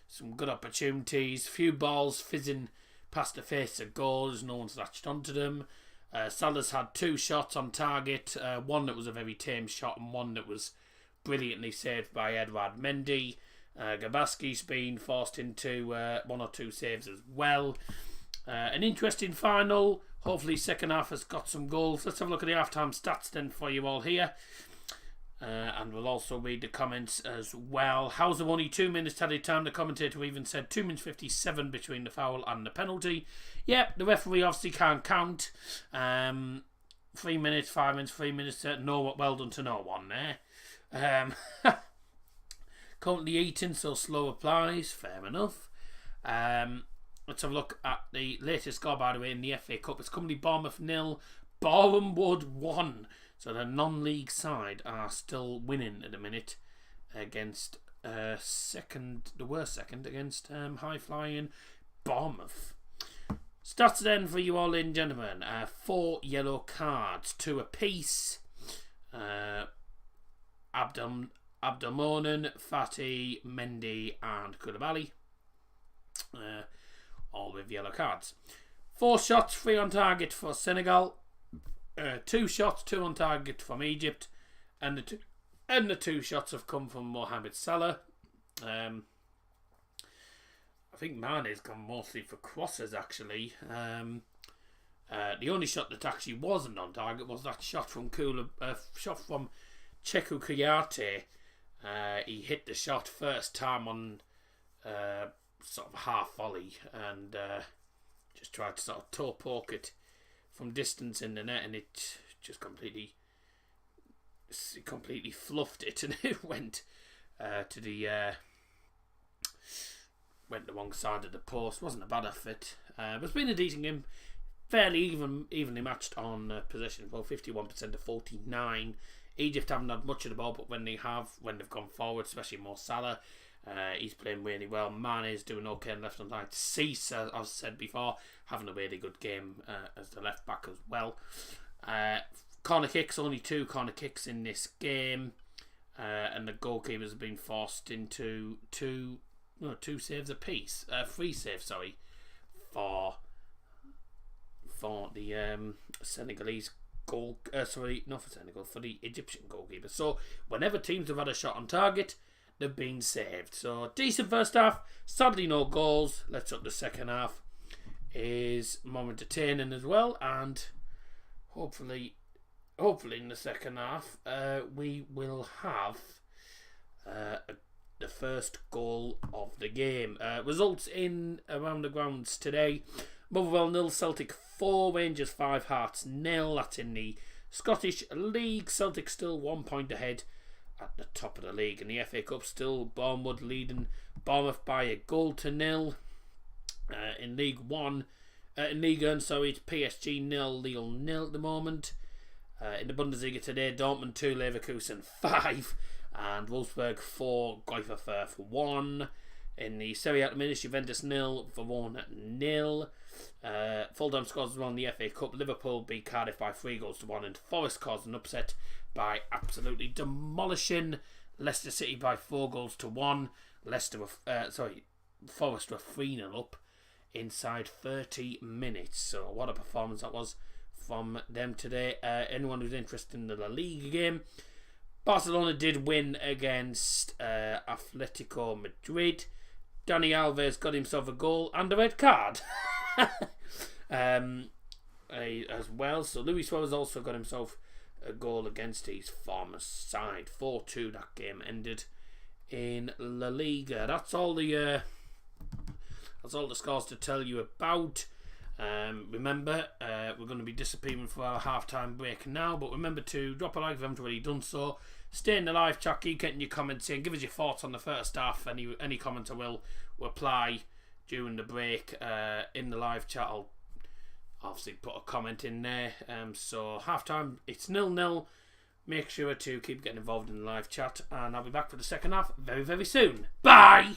some good opportunities. Few balls fizzing past the face of goals. No one's latched onto them. Salah's had 2 shots on target. One that was a very tame shot and one that was brilliantly saved by Edouard Mendy. Gabaski's been forced into 1 or 2 saves as well. An interesting final. Hopefully second half has got some goals. Let's have a look at the halftime stats then for you all here. And we'll also read the comments as well. How's the only 2 minutes added time? The commentator even said 2 minutes 57 between the foul and the penalty. Yep, the referee obviously can't count. 3 minutes, 5 minutes, 3 minutes. Well done to no one there. Currently eating, so slow applies. Fair enough. Let's have a look at the latest score, by the way, in the FA Cup. It's currently Bournemouth 0, Boreham Wood 1. So the non-league side are still winning at the minute against the worst second against high-flying Bournemouth. Stats then for you all, ladies and gentlemen. 4 yellow cards, 2 apiece. Abdelmonen, Fati, Mendy and Koulibaly. all with yellow cards. 4 shots, 3 on target for Senegal. 2 shots, 2 on target from Egypt, and the 2 shots have come from Mohamed Salah. I think Mane's gone mostly for crosses actually. The only shot that actually wasn't on target was that shot from Cheku Kuyate. He hit the shot first time on sort of half volley and just tried to sort of toe poke it from distance in the net, and it just completely fluffed it, and it went went the wrong side of the post. Wasn't a bad effort, but it's been a decent game, fairly evenly matched on possession. Well, 51% to 49. Egypt haven't had much of the ball, but when they've gone forward, especially more Salah, he's playing really well. Mane is doing okay on left and right. Cease, as I've said before, having a really good game as the left back as well. Corner kicks, only 2 corner kicks in this game, and the goalkeepers have been forced into 2 saves apiece. 3 saves, sorry, for the Senegalese goal. Not for Senegal, for the Egyptian goalkeeper. So whenever teams have had a shot on target, they've been saved. So decent first half. Sadly, no goals. Let's hope the second half is more entertaining as well, and hopefully in the second half we will have the first goal of the game. Results in around the grounds today: Motherwell 0, Celtic 4, Rangers 5, Hearts 0. That's in the Scottish League. Celtic still 1 point ahead at the top of the league. In the FA Cup, still Bournemouth leading Bournemouth by 1-0. In League 1, in Ligue 1, it's PSG 0, Lille 0 at the moment. In the Bundesliga today, Dortmund 2, Leverkusen 5, and Wolfsburg 4, Greuther Fürth 1. In the Serie A at the minute, Juventus 0, Verona 0. Fulham scores as well in the FA Cup. Liverpool beat Cardiff by 3-1, and Forest caused an upset by absolutely demolishing Leicester City by 4-1. Forest were 3-0 up inside 30 minutes. So what a performance that was from them today. Anyone who's interested in the La Liga game, Barcelona did win against Atletico Madrid. Dani Alves got himself a goal and a red card as well. So Luis Suarez also got himself a goal against his former side. 4-2 that game ended in La Liga. That's all the scores to tell you about. Remember, we're going to be disappearing for our half-time break now, but remember to drop a like if you haven't already done so. Stay in the live chat, keep getting your comments in, give us your thoughts on the first half. Any comments I will reply during the break in the live chat. I'll obviously put a comment in there. So half-time, it's 0-0. Make sure to keep getting involved in the live chat, and I'll be back for the second half very, very soon. Bye!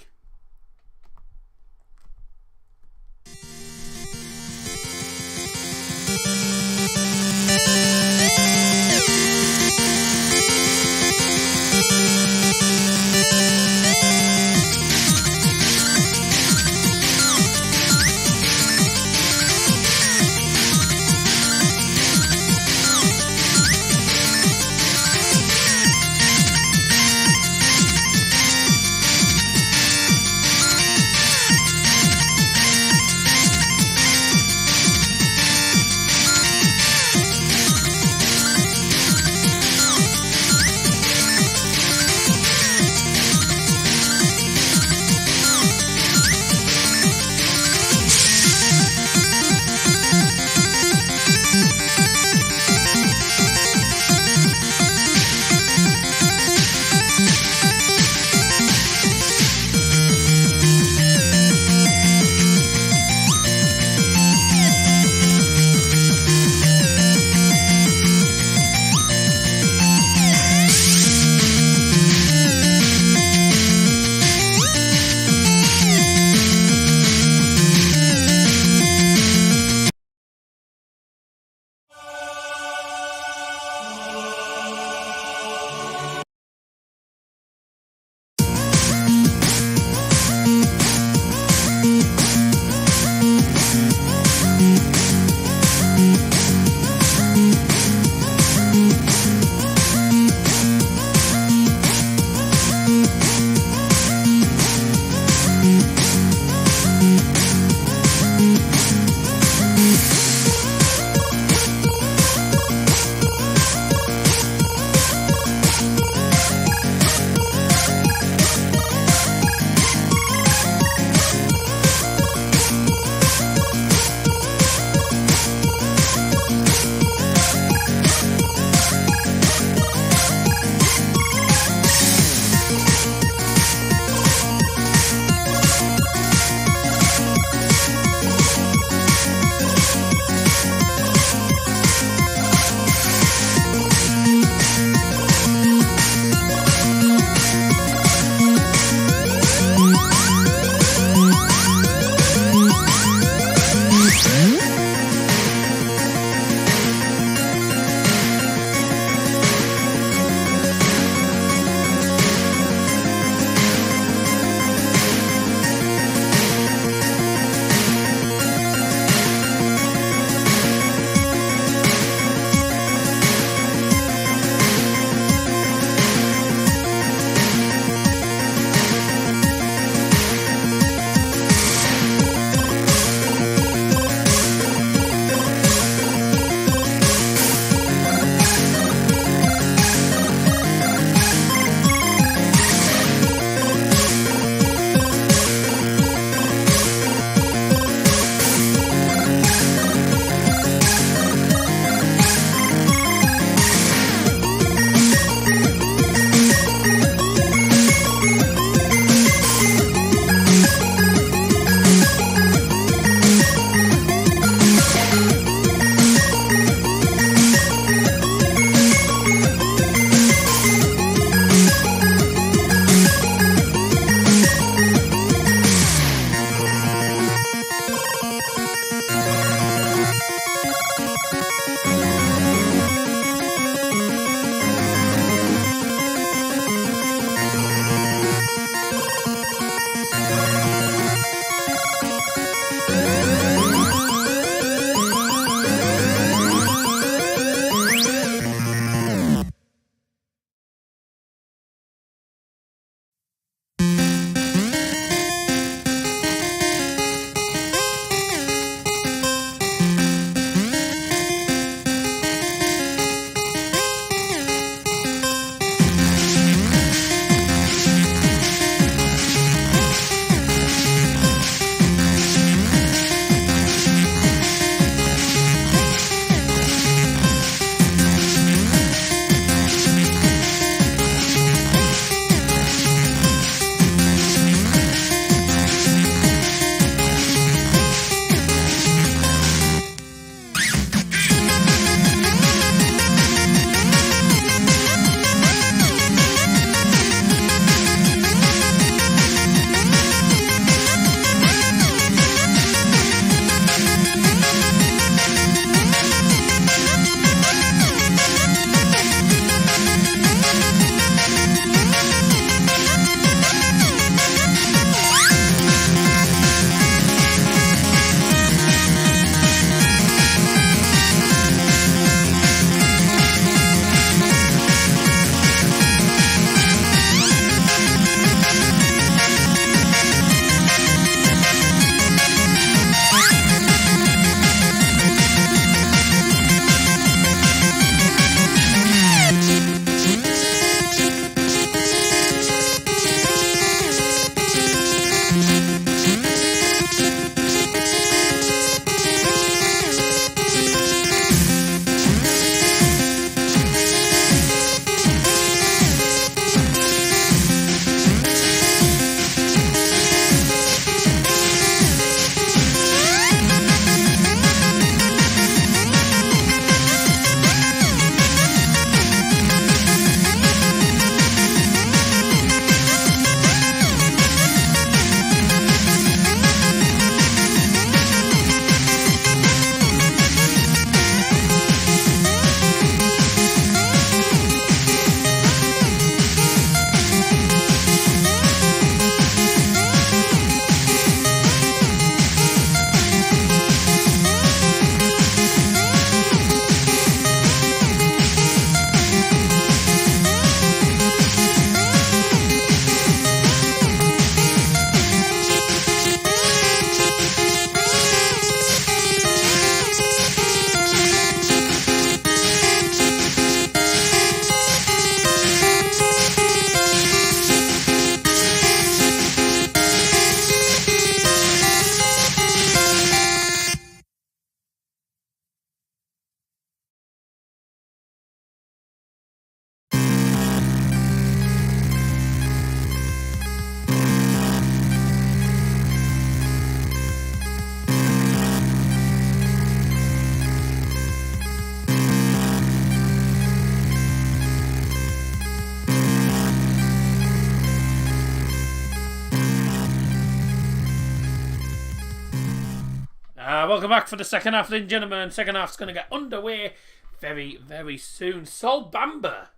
Welcome back for the second half, ladies and gentlemen. Second half's going to get underway very, very soon. Sol Bamba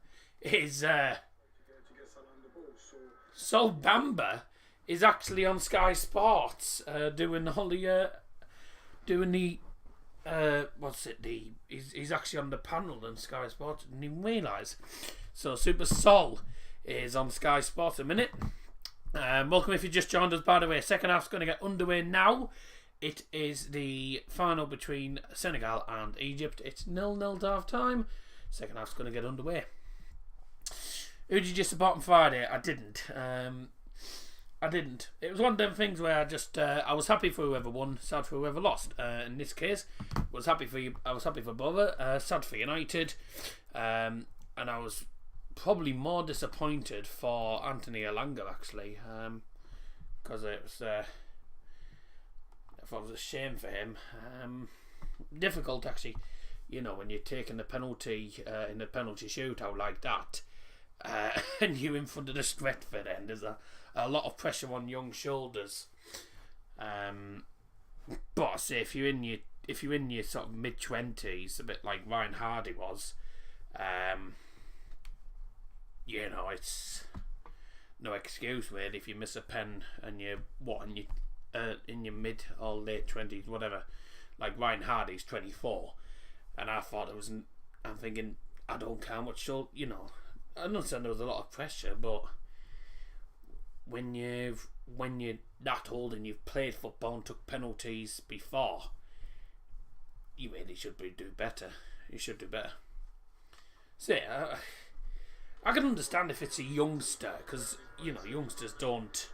is actually on Sky Sports doing he's actually on the panel on Sky Sports. Didn't even realise. So Super Sol is on Sky Sports a minute. Welcome if you just joined us, by the way. Second half's going to get underway now. It is the final between Senegal and Egypt. It's 0-0 to half time. Second half's going to get underway. Who did you support on Friday? I didn't. It was one of them things where I was happy for whoever won, sad for whoever lost. In this case, I was happy for Bother, sad for United, and I was probably more disappointed for Anthony Elanga actually, because it was. I thought it was a shame for him. Difficult actually, when you're taking the penalty in a penalty shootout like that, and you're in front of the Stretford end. There's a lot of pressure on young shoulders. But I say if you're in your sort of mid-20s, a bit like Ryan Hardy was, it's no excuse really if you miss a pen and you're in your mid or late 20s, whatever. Like Ryan Hardy's 24, and I thought I'm thinking, I don't care how much I understand there was a lot of pressure, but when you're that old and you've played football and took penalties before, you really should do better. You should do better. So yeah, I can understand if it's a youngster, because youngsters don't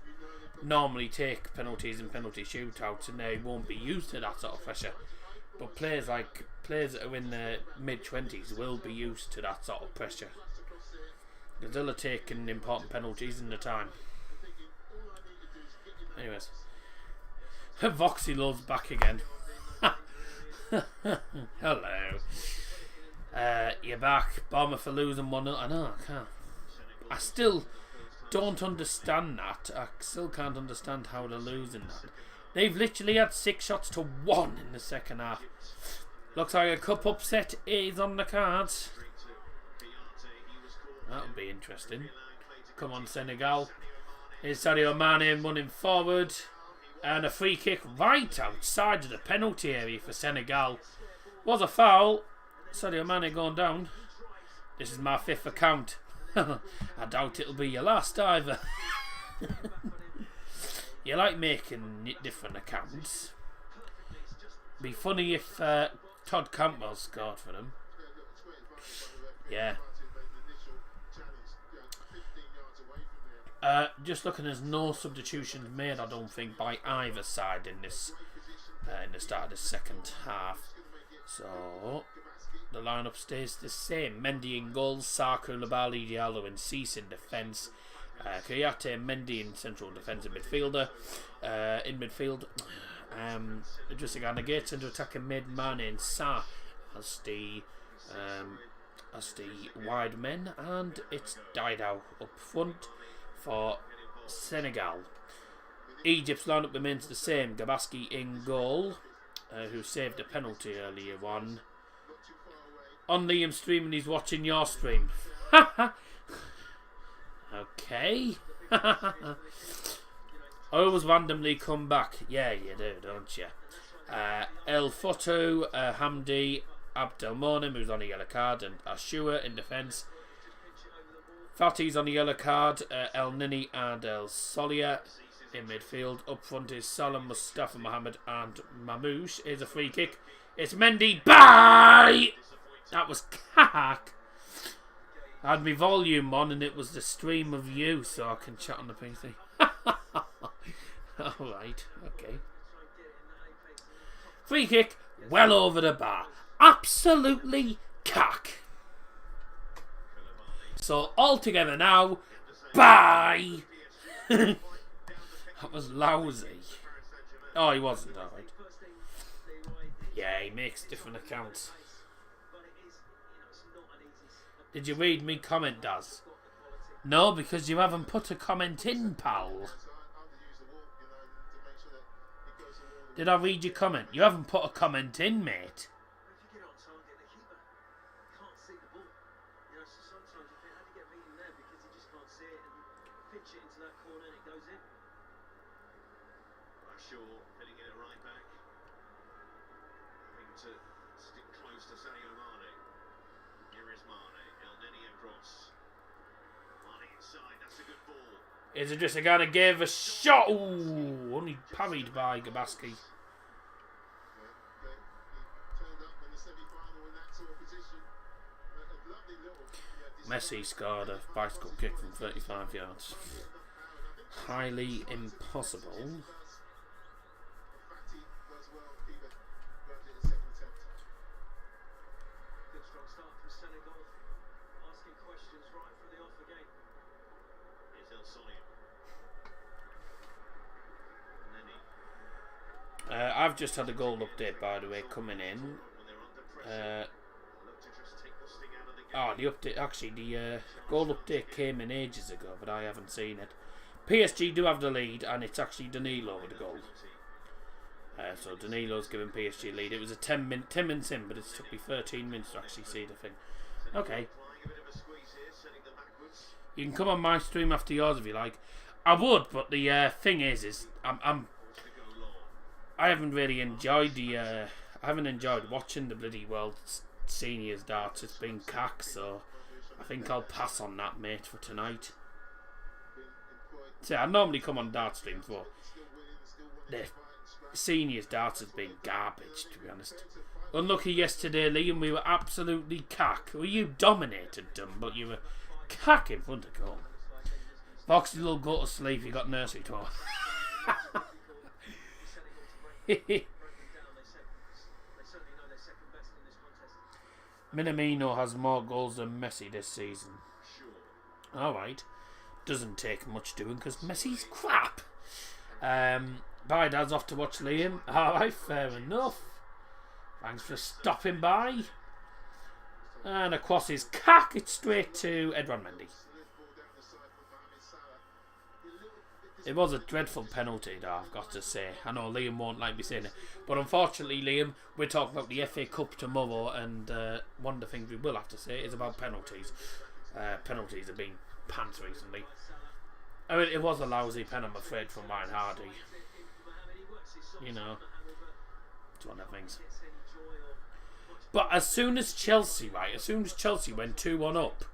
normally take penalties in penalty shootouts and they won't be used to that sort of pressure. But players that are in their mid-20s will be used to that sort of pressure, because they'll have taken important penalties in the time. Anyways, Voxy Love's back again. Hello. You're back. Bomber for losing 1-0. I know, I can't. I still don't understand that. I still can't understand how they're losing that. They've literally had 6 shots to 1 in the second half. Looks like a cup upset is on the cards. That'll be interesting. Come on, Senegal. Here's Sadio Mane running forward. And a free kick right outside of the penalty area for Senegal. Was a foul. Sadio Mane going down. This is my 5th account. I doubt it'll be your last either. You like making different accounts. Be funny if Todd Campbell scored for them. Yeah. Just looking, there's no substitutions made, I don't think, by either side in this in the start of the second half. So the lineup stays the same. Mendy in goals, Sarko, Labali, Diallo and Cease in defence. Kouyaté, Mendy in central defensive midfielder. In midfield, just again, Gates into attacking mid, Mane and Sa as the wide men, and it's died out up front for Senegal. Egypt's lineup remains the same. Gabaski in goal, who saved a penalty earlier on. On Liam's stream, and he's watching your stream. Okay. Always randomly come back. Yeah, you do, don't you? El Foto, Hamdi, Abdelmonem, who's on a yellow card, and Ashua in defence. Fatih's on a yellow card, El Nini and El Solia in midfield. Up front is Salah, Mustafa Mohammed and Mamouche. Here's a free kick. It's Mendy. Bye! That was cack. I had my volume on and it was the stream of you, so I can chat on the PC. Alright, okay. Free kick, well over the bar. Absolutely cack. So, all together now, bye! That was lousy. Oh, he wasn't, alright. Yeah, he makes different accounts. Did you read me comment, Daz? No, because you haven't put a comment in, pal. Did I read your comment? You haven't put a comment in, mate. If you get on target, the keeper can't see the ball. You know, so sometimes you think, how do you get beaten there? Because he just can't see it and pinch it into that corner and it goes in. Shaw heading in at right back. Having to stick close to Sadio Mane. Here is Mane. El Neni across. Mane inside. That's a good ball. Is it just a guy that gave a shot? Ooh, only parried by Gabaski. He turned up in the semi-final in that sort of position. A lovely little, Messi scored a bicycle kick from 35 yards. Highly impossible. Fatty does well. Keeper grabs it in the second attempt. Good strong start from Senegal. Asking questions right from the off again. Here's El Sonia. Neni. I've just had a goal update, by the way, coming in. When they're under pressure. Look to just take the sting out of the game. The update, actually, the goal update came in ages ago, but I haven't seen it. PSG do have the lead, and it's actually Danilo with the goal. So Danilo's giving PSG a lead. It was a 10 minutes in, but it took me 13 minutes to actually see the thing. Okay. Applying a bit of a squeeze here, sending them backwards. You can come on my stream after yours if you like. I would, but the thing is I haven't really enjoyed I haven't enjoyed watching the bloody World Seniors darts. It's been cack, so I think I'll pass on that, mate, for tonight. So I normally come on dart streams, but the seniors darts has been garbage, to be honest. Unlucky yesterday, Liam. We were absolutely cack. Well, you dominated them, but you were cack in front of goal. Foxy will go to sleep. You got nursery talk. Minamino has more goals than Messi this season. Alright. Doesn't take much doing because Messi's crap. Bye, Dad's off to watch Liam. Alright, fair enough. Thanks for stopping by. And across his cack, it's straight to Edouard Mendy. It was a dreadful penalty, though, I've got to say. I know Liam won't like me saying it. But unfortunately, Liam, we're talking about the FA Cup tomorrow, and one of the things we will have to say is about penalties. Penalties have been pants recently. I mean, it was a lousy pen, I'm afraid, from Ryan Hardy. You know, it's one of the things. But as soon as Chelsea went 2-1 up,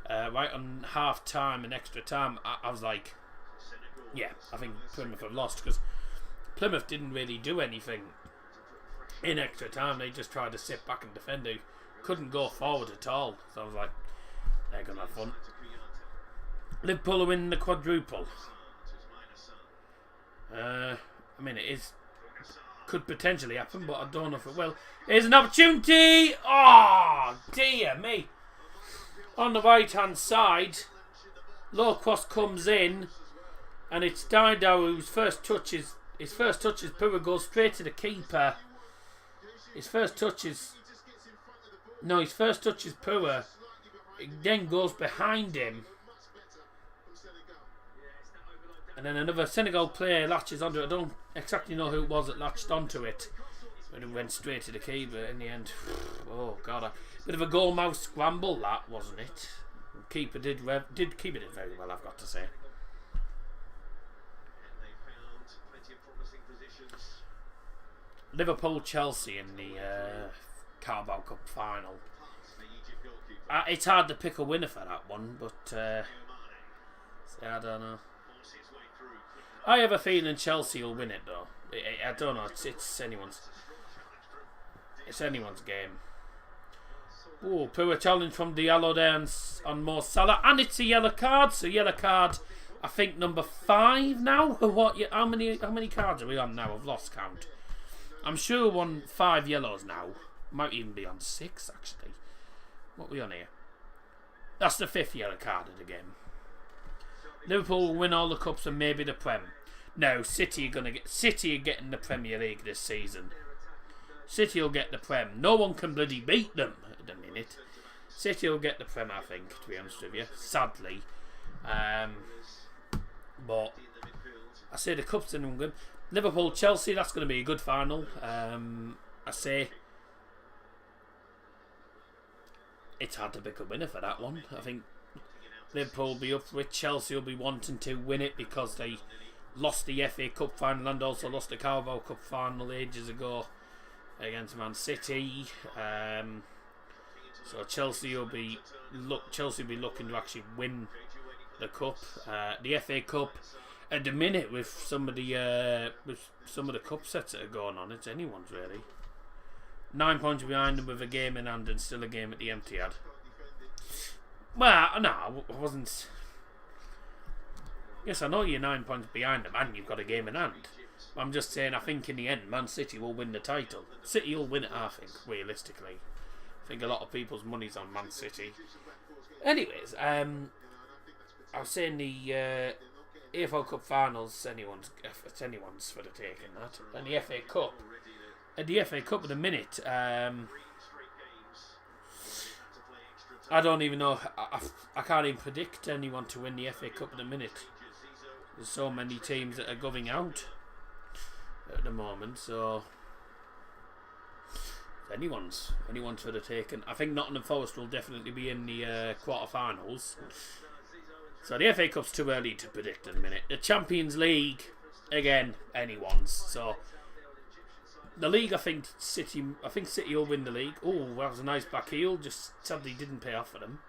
right on half time and extra time, I was like, yeah, I think Plymouth have lost, because Plymouth didn't really do anything in extra time. They just tried to sit back and defend. They couldn't go forward at all. So I was like, they're going to have fun. Liverpool win the quadruple. I mean, could potentially happen, but I don't know if it will. Here's an opportunity. Oh, dear me. On the right hand side, low cross comes in, and it's Dido whose first touch is poor, goes straight to the keeper. His first touch is poor. It then goes behind him. And then another Senegal player latches onto it. I don't exactly know who it was that latched onto it. But it went straight to the keeper in the end. Oh, God. A bit of a goal mouth scramble, that, wasn't it? Keeper did keep it very well, I've got to say. Liverpool-Chelsea in the Carabao Cup final. It's hard to pick a winner for that one, but I don't know. I have a feeling Chelsea will win it, though. I don't know. It's anyone's game. Oh, poor challenge from Diallo there on Mo Salah, and it's a yellow card. So yellow card, I think number 5 now. What? How many cards are we on now? I've lost count. I'm sure we're on 5 yellows now. Might even be on 6 actually. What are we on here? That's the 5th yellow card of the game. Liverpool will win all the cups and maybe the Prem. No, City are getting the Premier League this season. City will get the Prem. No one can bloody beat them at the minute. City will get the Prem, I think, to be honest with you. Sadly. But I say the cup's in England. Liverpool Chelsea, that's going to be a good final. I say it's hard to pick a winner for that one. I think Liverpool will be up for it. Chelsea will be wanting to win it because they lost the FA Cup final and also lost the Carabao Cup final ages ago against Man City. So Chelsea will be looking to actually win the cup. The FA Cup at the minute with some of the cup sets that are going on, it's anyone's really. 9 points behind them with a game in hand and still a game at the Etihad. Well, no, I wasn't. Yes, I know you're 9 points behind them and you've got a game in hand. I'm just saying, I think in the end, Man City will win the title. City will win it, I think, realistically. I think a lot of people's money's on Man City. Anyways, I was saying the AFL Cup finals, it's anyone's for the taking, that. And the FA Cup. At the FA Cup at the minute, I don't even know. I can't even predict anyone to win the FA Cup at the minute. There's so many teams that are going out at the moment, so anyone's for the taking. I think Nottingham Forest will definitely be in the quarterfinals. So the FA Cup's too early to predict at the minute. The Champions League, again, anyone's. So the league, I think City will win the league. Oh, that was a nice back heel. Just sadly didn't pay off for them.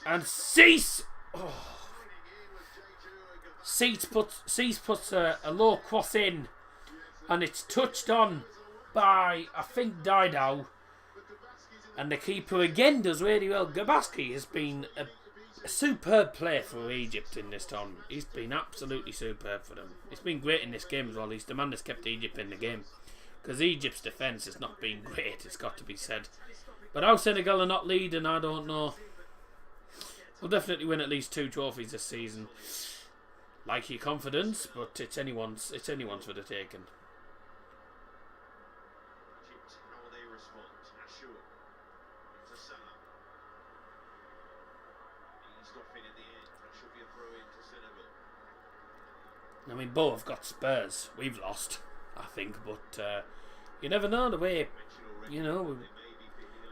And Cease. Oh. Cease puts a low cross in, and it's touched on by, I think, Didow. And the keeper again does really well. Gabaski has been a superb player for Egypt in this tournament. He's been absolutely superb for them. He's been great in this game as well. He's the man that's kept Egypt in the game. Because Egypt's defence has not been great, it's got to be said. But how Senegal are not leading, I don't know. We'll definitely win at least 2 trophies this season. Like your confidence, but it's anyone's for the taking. How will they respond? Ashur to Salah. He's got fit in the end. That should be a throw in to Senegal. I mean, both have got Spurs. We've lost, I think, but you never know the way. You know, we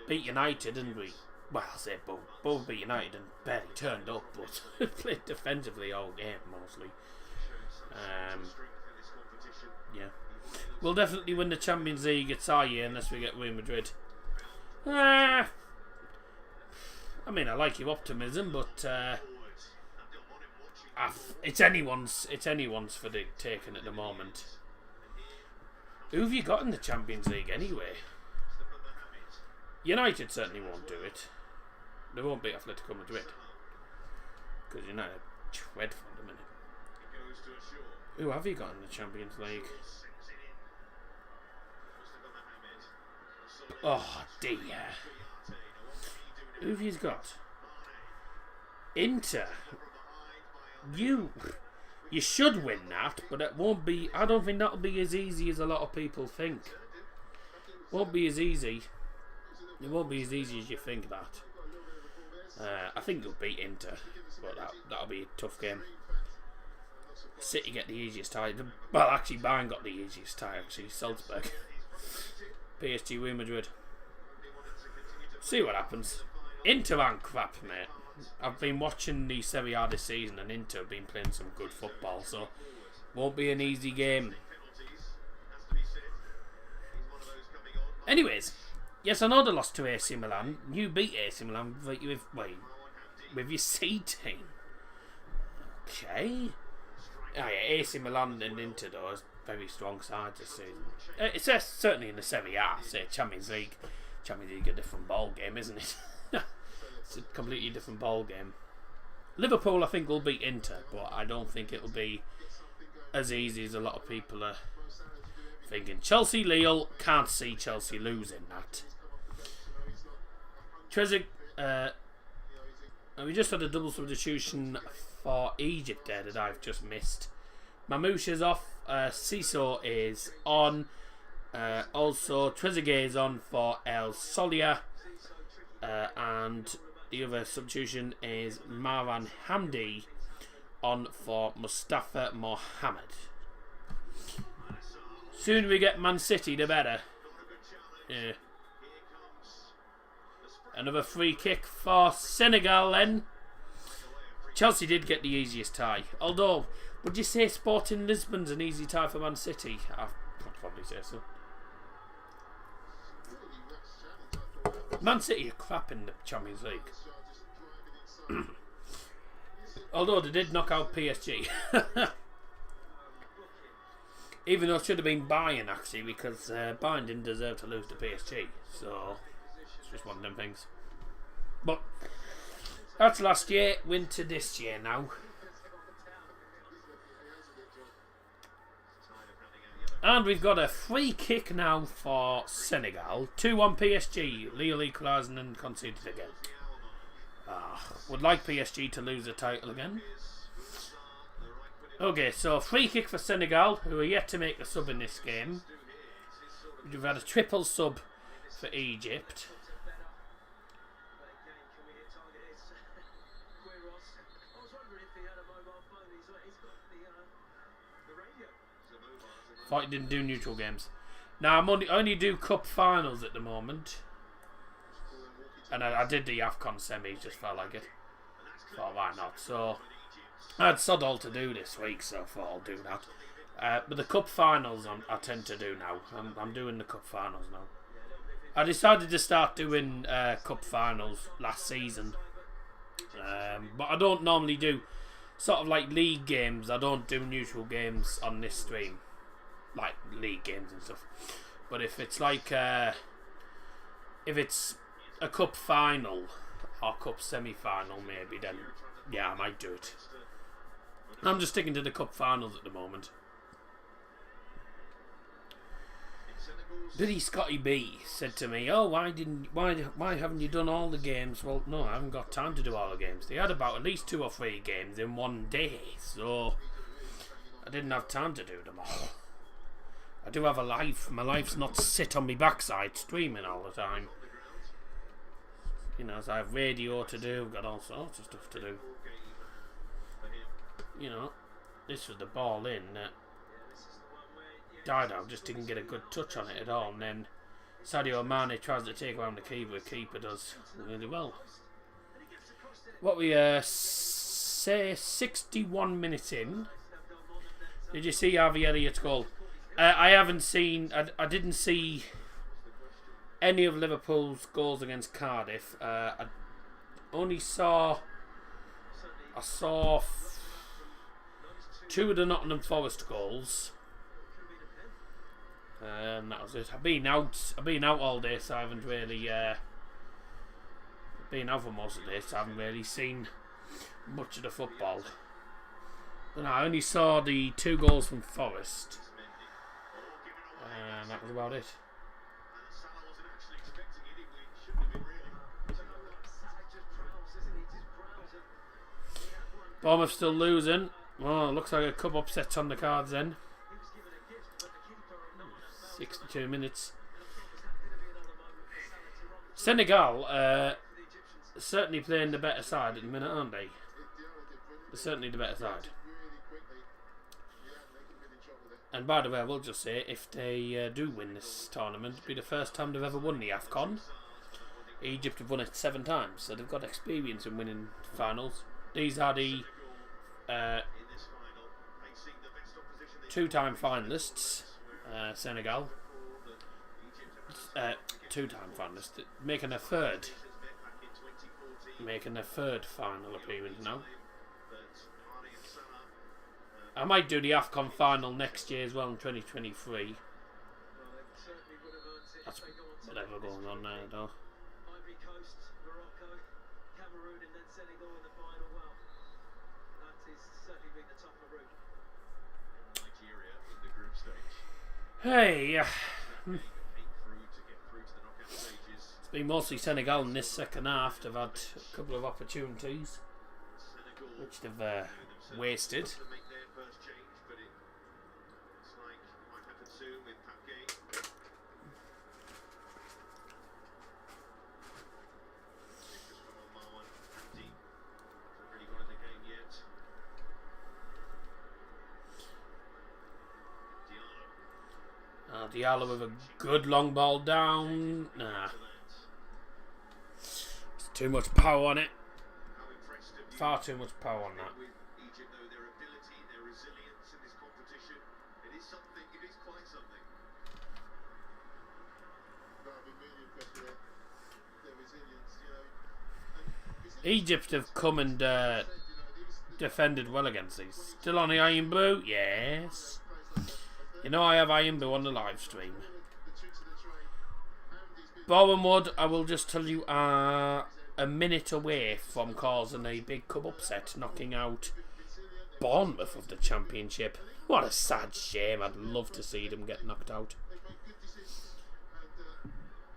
beat United and we. Well, I say both beat United and barely turned up, but played defensively all game mostly. Yeah, we'll definitely win the Champions League. It's our year unless we get Real Madrid. I mean, I like your optimism, but it's anyone's for the taking at the moment. Who have you got in the Champions League anyway? United certainly won't do it. They won't beat Atletico Madrid. Because United dreadful at the minute. Who have you got in the Champions League? Oh dear. Who have you got? Inter. You should win that, but it won't be. I don't think that'll be as easy as a lot of people think. Won't be as easy. It won't be as easy as you think that. I think you'll beat Inter, but that'll be a tough game. City get the easiest tie. Well, actually, Bayern got the easiest tie. Actually, Salzburg, PSG, Real Madrid. See what happens. Inter aren't crap, mate. I've been watching the Serie A this season, and Inter have been playing some good football, so won't be an easy game. Anyways. Yes, I know they lost to AC Milan. You beat AC Milan with your C team. Okay. Oh, yeah, AC Milan and Inter, though, is very strong sides this season. It's certainly in the Serie A, say Champions League. Champions League a different ball game, isn't it? It's a completely different ball game. Liverpool, I think, will beat Inter, but I don't think it'll be as easy as a lot of people are thinking. Chelsea, Lille, can't see Chelsea losing that. We just had a double substitution for Egypt there that I've just missed. Mamouche is off. Siso is on. Also, Trezeguet is on for El Solia. And the other substitution is Marwan Hamdi on for Mustafa Mohamed. Sooner we get Man City, the better. Not a good challenge. Yeah. Here comes the spring. Another free kick for Senegal then. Chelsea did get the easiest tie. Although, would you say Sporting Lisbon's an easy tie for Man City? I'd probably say so. Man City are crap in the Champions League. Although they did knock out PSG. Even though it should have been Bayern actually, because Bayern didn't deserve to lose to PSG. So it's just one of them things. But that's last year, winter this year now. And we've got a free kick now for Senegal. 2-1 PSG. Lille equalised and then conceded again. Would like PSG to lose the title again. Okay, so free kick for Senegal, who are yet to make a sub in this game. We've had a triple sub for Egypt. Thought he didn't do neutral games. Now I only do cup finals at the moment. And I did the Afcon semis, just felt like it. Thought why not? So I had sod all to do this week, so I thought I'll do that. But the cup finals I tend to do now. I'm doing the cup finals now. I decided to start doing cup finals last season. But I don't normally do sort of like league games. I don't do neutral games on this stream. Like league games and stuff. But if it's like if it's a cup final or cup semi-final maybe, then yeah, I might do it. I'm just sticking to the cup finals at the moment. Billy Scotty B said to me, "Oh, why haven't you done all the games?" Well, no, I haven't got time to do all the games. They had about at least 2 or 3 games in one day, so I didn't have time to do them all. I do have a life. My life's not sit on my backside streaming all the time. You know, so I have radio to do, got all sorts of stuff to do. You know, this was the ball in that died out, just didn't get a good touch on it at all, and then Sadio Mane tries to take around the keeper does really well. What we say 61 minutes in. Did you see Harvey Elliott's goal? I haven't seen. I didn't see any of Liverpool's goals against Cardiff. I only saw. I saw 2 of the Nottingham Forest goals. That was it. I've been out all day, so I haven't really been out for most of this. I haven't really seen much of the football. But I only saw the 2 goals from Forest. And that was about it. Bournemouth still losing. Well, looks like a cup upset's on the cards then. 62 minutes. Senegal certainly playing the better side at the minute, aren't they? They're certainly the better side. And by the way, I will just say, if they do win this tournament, it'll be the first time they've ever won the Afcon. Egypt have won it 7 times, so they've got experience in winning finals. These are the 2-time finalists, Senegal. 2-time finalists, making their third final appearance now. I might do the Afcon final next year as well in 2023. That's whatever going on there though. Ivory Coast, Morocco, Cameroon, and then Senegal in the final. Well, that is certainly been the tougher route. Nigeria in the group stage. Hey, To get through to the knockout stages. it's been mostly Senegal in this second half. They've had a couple of opportunities Senegal which they've wasted. to make their first change, but it looks like it might happen soon with Papgate. Just from on Marwan Abdi. Hasn't really got in the game yet. Diallo. Diallo with a good long ball down. Nah. It's too much power on it. Far too much power on that. With Egypt, though, their ability, their resilience in this competition, it is something, it is quite something. No, I've been really impressed with their resilience, you know. And Egypt have come and defended well against these. Still on the Iron Blue? Yes. You know I have Iron Blue on the live stream. Bournemouth, I will just tell you, are a minute away from causing a big cup upset, knocking out Bournemouth of the Championship. What a sad shame. I'd love to see them get knocked out.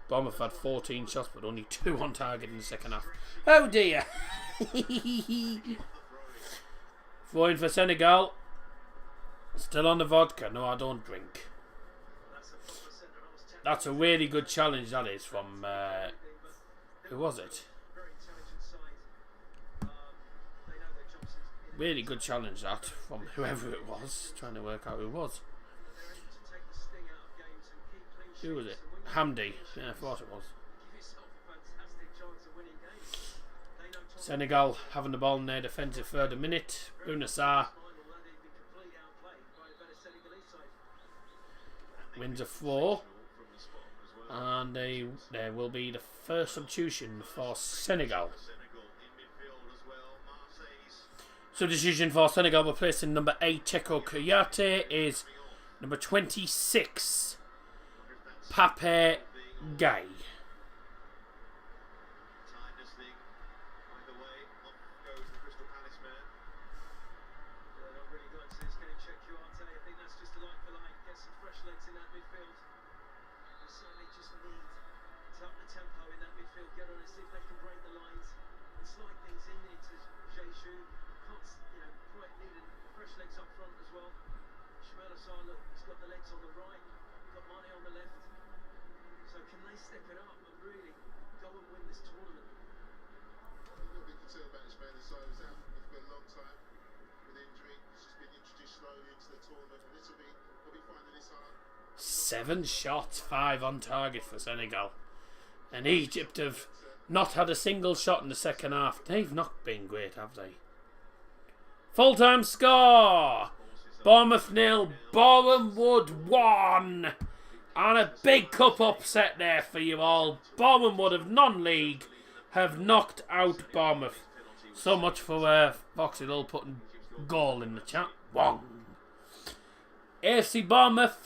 Bournemouth had 14 shots, but only 2 on target in the second half. Oh dear. Throwing for Senegal. Still on the vodka. No, I don't drink. That's a really good challenge, that is, from... who was it? Really good challenge, that, from whoever it was. Trying to work out who it was. Who was it? Hamdi. Yeah, I thought it was. Senegal having the ball in their defensive third a minute. Bunasar wins a 4. And there will be the first substitution for Senegal. Substitution for Senegal, replacing number 8 Cheko Kouyaté, is number 26 Pape Gueye. Seven shots, 5 on target for Senegal. And Egypt have not had a single shot in the second half. They've not been great, have they? Full-time score! Bournemouth 0, Bournemouth 1. And a big cup upset there for you all. Bournemouth of non-league have knocked out Bournemouth. So much for Foxy Lull putting goal in the chat. 1. AFC Bournemouth.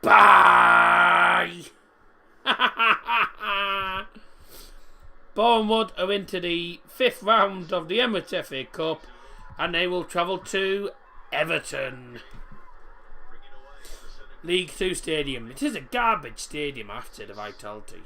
Bye! Bournemouth are into the 5th round of the Emirates FA Cup, and they will travel to Everton. League 2 stadium. It is a garbage stadium after the Vitality.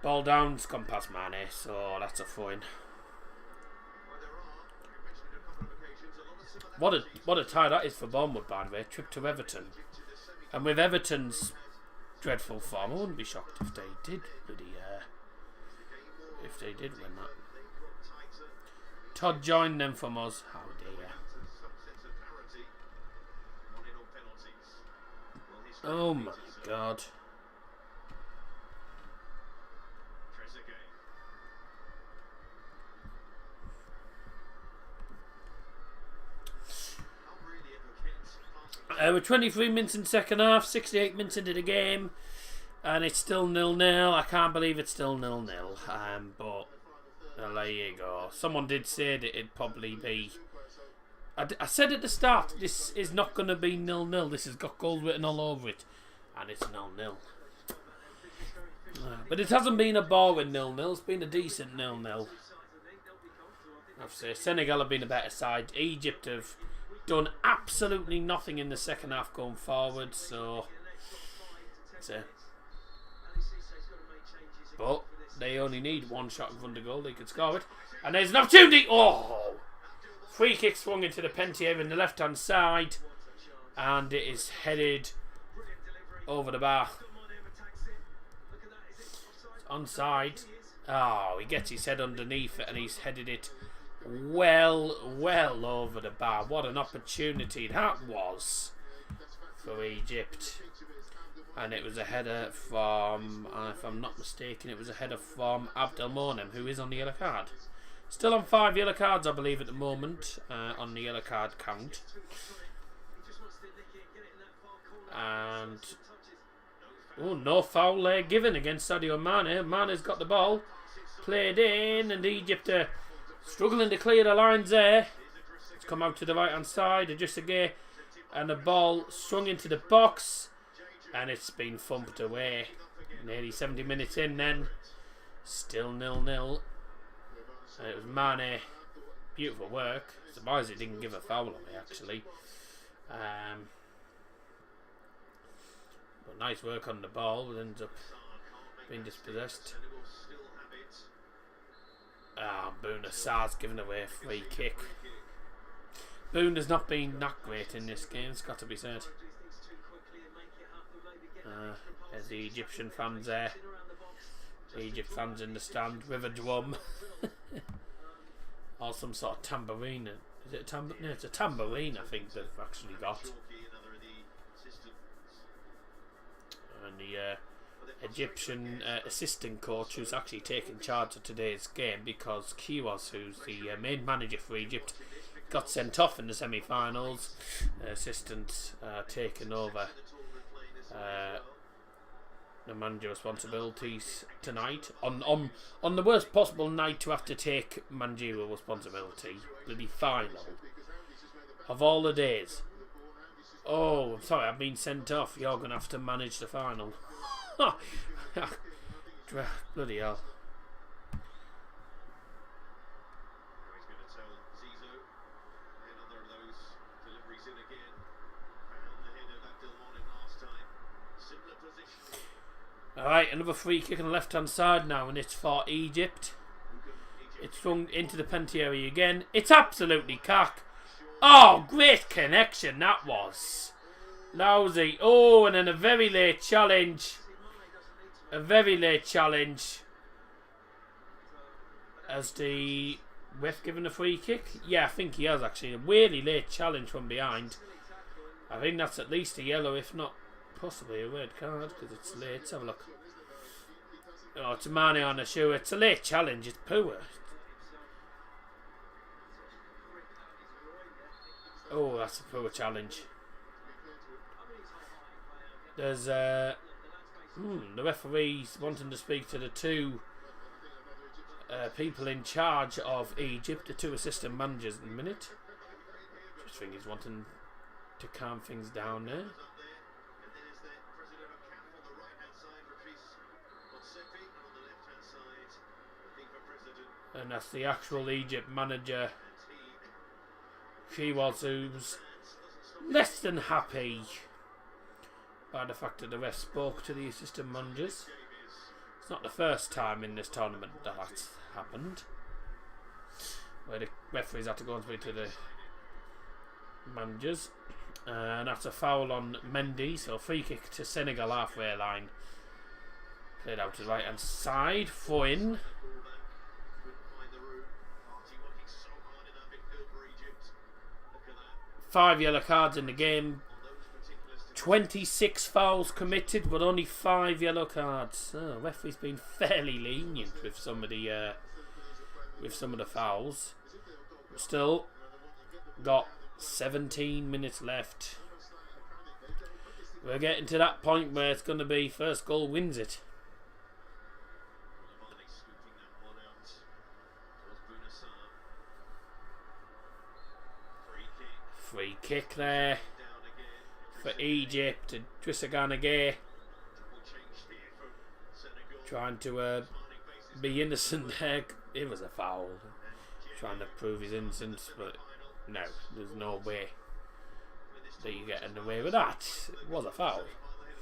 Ball down, it's gone past Mane, so that's a throw-in. What a tie that is for Bournemouth, by the way. Trip to Everton. And with Everton's dreadful form, I wouldn't be shocked if they did really, if they did win that. Todd joined them from us. How dare you. Oh my god. We're 23 minutes in second half, 68 minutes into the game, and it's still 0-0. I can't believe it's still 0-0. But there you go. Someone did say that it'd probably be. I said at the start, this is not going to be 0-0. This has got gold written all over it, and it's 0-0. But it hasn't been a boring 0-0. It's been a decent 0-0. I have to say, Senegal have been a better side. Egypt have done absolutely nothing in the second half going forward, so but they only need one shot in front of goal. They could score it, and there's an opportunity. Oh, free kick swung into the Pentier in the left hand side, and it is headed over the bar. It's onside. Oh, he gets his head underneath it and he's headed it well over the bar. What an opportunity that was for Egypt. And it was a header from, if I'm not mistaken, it was a header from Abdelmonem, who is on the yellow card. Still on 5 yellow cards, I believe, at the moment, on the yellow card count. And oh, no foul there given against Sadio Mane. Mane's got the ball, played in, and Egypt are struggling to clear the lines there. It's come out to the right hand side, Adjusagay, and the ball swung into the box, and it's been thumped away. Nearly 70 minutes in then, still 0-0. And it was Mane. Beautiful work. Surprised it didn't give a foul on me, actually. But nice work on the ball, but ends up being dispossessed. Bouna Sarr's given away a free kick. Boone has not been that great in this game, it's got to be said. There's the Egyptian fans there. Egypt fans in the stand with a drum. Or some sort of tambourine. Is it a tambourine? No, it's a tambourine, I think they've actually got. And the Egyptian assistant coach who's actually taken charge of today's game, because Kiwas, who's the main manager for Egypt, got sent off in the semi-finals. Assistant taken over the manager responsibilities tonight on the worst possible night to have to take managerial responsibility. Bloody final of all the days. Oh, I'm sorry, I've been sent off. You're going to have to manage the final. Bloody hell. Alright, another free kick on the left hand side now, and it's for Egypt. It's thrown into the penalty area again. It's absolutely cock. Oh, great connection that was. Lousy. Oh, and then a very late challenge. A very late challenge. Has the ref given a free kick? Yeah, I think he has actually. A really late challenge from behind. I think that's at least a yellow, if not possibly a red card, because it's late. Let's have a look. Oh, it's a Mane on the shoe. It's a late challenge. It's poor. Oh, that's a poor challenge. There's the referee's wanting to speak to the two people in charge of Egypt, the two assistant managers in a minute. Just think he's wanting to calm things down there. And that's the actual Egypt manager. She was who's less than happy by the fact that the ref spoke to the assistant managers. It's not the first time in this tournament that that's happened, where the referees had to go and speak to the managers. And that's a foul on Mendy, so free kick to Senegal halfway line. Played out to the right hand side, throw in. 5 yellow cards in the game. 26 fouls committed, but only 5 yellow cards. Oh, referee's been fairly lenient with some of the fouls. Still got 17 minutes left. We're getting to that point where it's going to be first goal wins it. Free kick there for Egypt. Adjusagay trying to be innocent there. It was a foul. Trying to prove his innocence, but no, there's no way that you get in the way with that. It was a foul.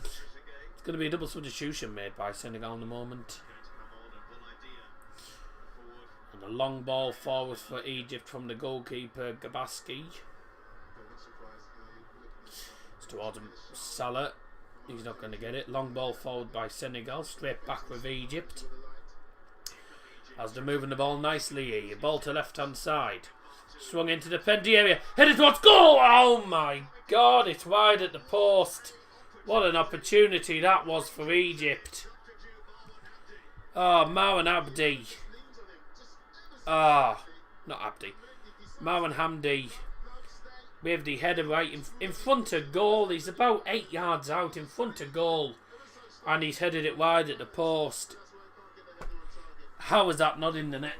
It's going to be a double substitution made by Senegal in the moment. And a long ball forward for Egypt from the goalkeeper Gabaski. It's towards Salah. He's not going to get it. Long ball forward by Senegal. Straight back with Egypt. As they're moving the ball nicely here. Ball to left-hand side. Swung into the penalty area. Headed towards goal. Oh my God, it's wide at the post. What an opportunity that was for Egypt. Oh, Marwan Abdi. Ah, not Abdi. Marwan Hamdi. With the header right in front of goal. He's about 8 yards out in front of goal. And he's headed it wide at the post. How was that not in the net?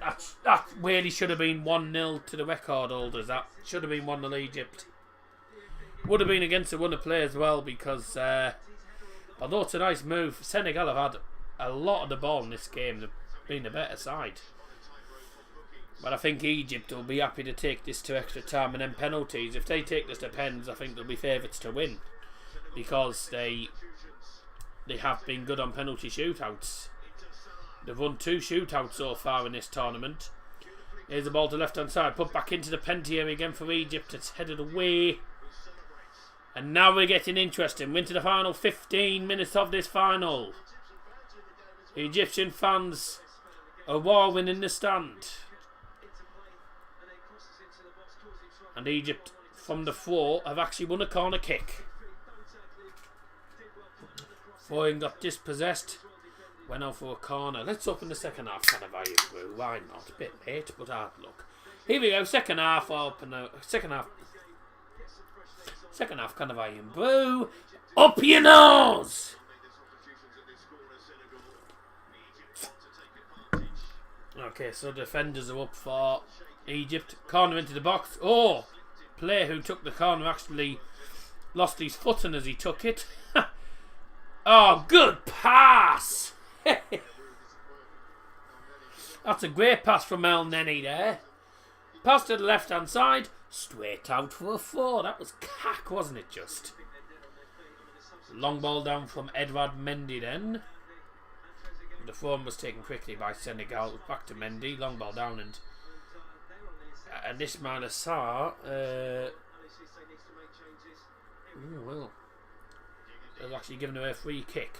That really should have been 1-0 to the record holders. That should have been 1-0 Egypt. Would have been against the winner play as well, because although it's a nice move, Senegal have had a lot of the ball in this game. They've been the better side. But I think Egypt will be happy to take this to extra time and then penalties. If they take this to pens, I think they'll be favourites to win, because they have been good on penalty shootouts. They've won 2 shootouts so far in this tournament. Here's the ball to left hand side, put back into the penalty area again for Egypt. It's headed away. And now we're getting interesting. We're into the final 15 minutes of this final. The Egyptian fans are warring in the stand. And Egypt, from the floor, have actually won a corner kick. Foyne got dispossessed. Went out for a corner. Let's open the second half kind of value through. Why not? A bit late, but hard luck. Here we go. Second half. Open second half. Second half kind of value brew. Up your nose! Okay, so defenders are up for Egypt. Corner into the box. Oh! Player who took the corner actually lost his footing as he took it. Oh, good pass! That's a great pass from El Neni there. Pass to the left hand side. Straight out for a 4. That was cack, wasn't it just? Long ball down from Edouard Mendy then. The form was taken quickly by Senegal. Back to Mendy. Long ball down, and Ismail Assar. Well, they've actually given away a free kick.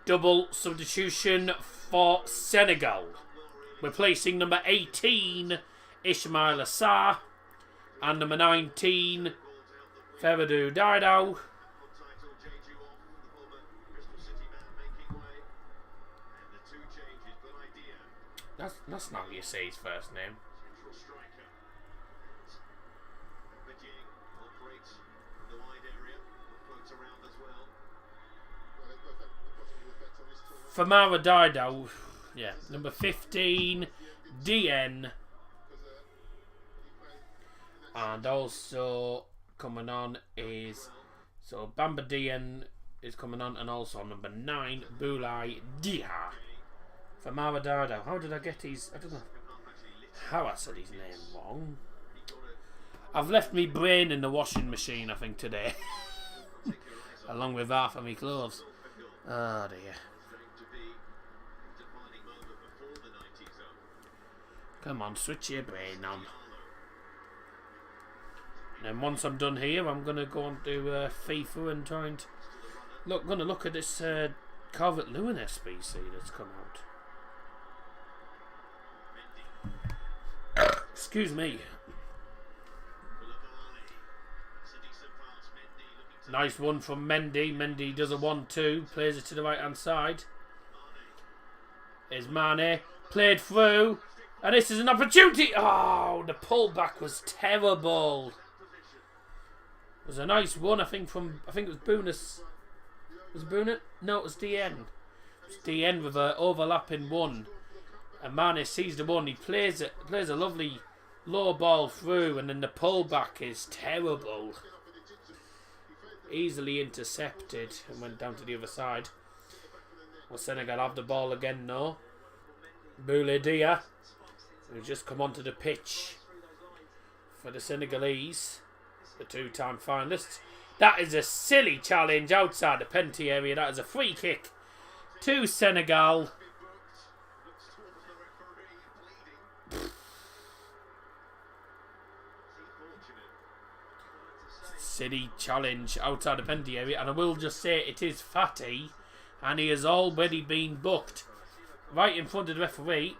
Double substitution for Senegal. Replacing number 18, Ismail Assar, and number 19, Feridou Dido. That's not how you say his first name. Famara Dido, yeah, number 15, DN, and also coming on is, so Bamba DN is coming on, and also number 9, Boulay Dia. Famara Dido. How did I get his, I don't know how I said his name wrong. I've left me brain in the washing machine, I think, today. Along with half of my clothes. Oh dear. Come on, switch your brain on. And then once I'm done here, I'm going to go on to FIFA and try and look at this Calvert-Lewin SBC that's come out. Excuse me. Nice one from Mendy. Mendy does a 1-2, plays it to the right hand side. Here's Mane, played through. And this is an opportunity. Oh, the pullback was terrible. It was a nice one, I think it was Bunis. Was it Bunis? No, it was DN. It was DN with an overlapping one. And Mane sees the one. He plays a lovely low ball through, and then the pullback is terrible. Easily intercepted and went down to the other side. Well, Senegal have the ball again now. Boulay Dia, who's just come onto the pitch for the Senegalese, the 2-time finalists. That is a silly challenge outside the penalty area. That is a free kick to Senegal. Silly challenge outside the penalty area, and I will just say it is Fatty, and he has already been booked. right in front of the referee.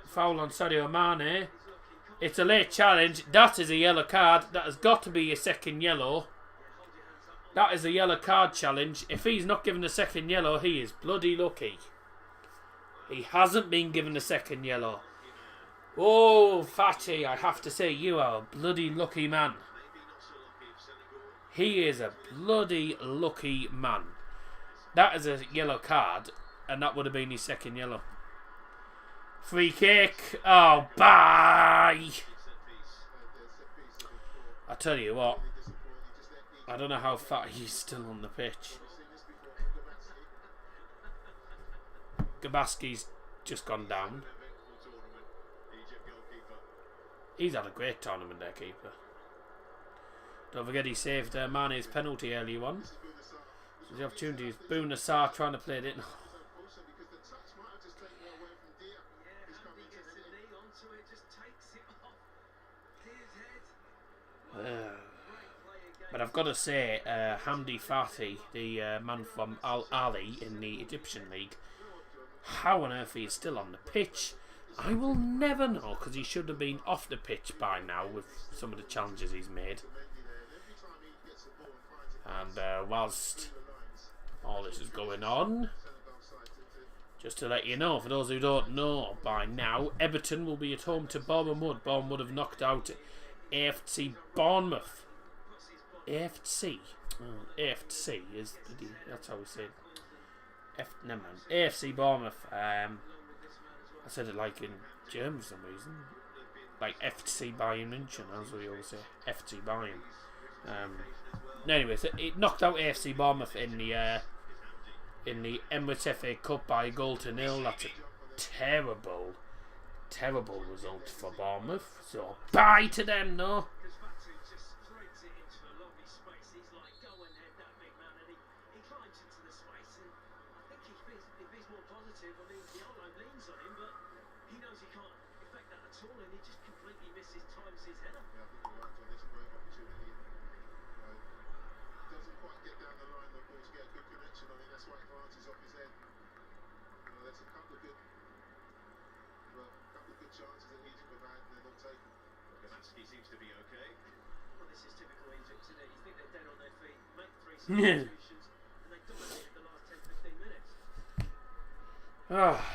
Foul on Sadio Mane. It's a late challenge. That is a yellow card. That has got to be a second yellow. That is a yellow card challenge. If he's not given a second yellow, he is bloody lucky. He hasn't been given a second yellow. Oh, Fatty, I have to say, you are a bloody lucky man. He is a bloody lucky man. That is a yellow card, and that would have been his second yellow. Free kick. Oh, bye. I tell you what, I don't know how far he's still on the pitch. Gabaski's just gone down. He's had a great tournament there, keeper. Don't forget he saved Mane's penalty earlier on. So the opportunity is Bouna Sarr trying to play it in. But I've got to say, Hamdi Fathi, the man from Al Ali in the Egyptian League, how on earth he is still on the pitch, I will never know, because he should have been off the pitch by now with some of the challenges he's made. And whilst all this is going on, just to let you know, for those who don't know by now, Everton will be at home to Bournemouth. Bournemouth have knocked out AFC Bournemouth. AFC. Oh, AFC is that's how we say it. Never mind. AFC Bournemouth. I said it like in German for some reason. Like FC Bayern München, as we always say. FC Bayern. Anyways, it knocked out AFC Bournemouth in the Emirates FA Cup by a goal to nil. That's a terrible result for Bournemouth. So bye to them, no.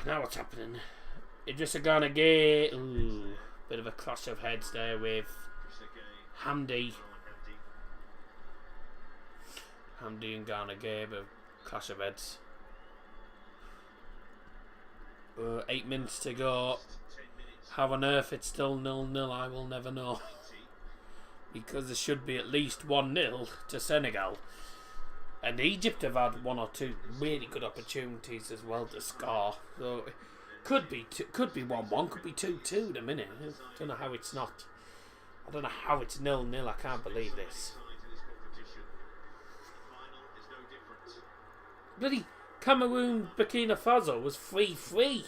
Now what's happening? Idrissa Gana Gueye. Ooh, bit of a clash of heads there with Hamdi and Gana Gueye, but clash of heads. 8 minutes to go. How on earth it's still 0-0, I will never know. Because there should be at least 1-0 to Senegal. And Egypt have had one or two really good opportunities as well to score. So it could be 1-1, could be 2-2 in a minute. I don't know how it's not. I don't know how it's 0-0. I can't believe this. Bloody Cameroon Burkina Faso was 3-3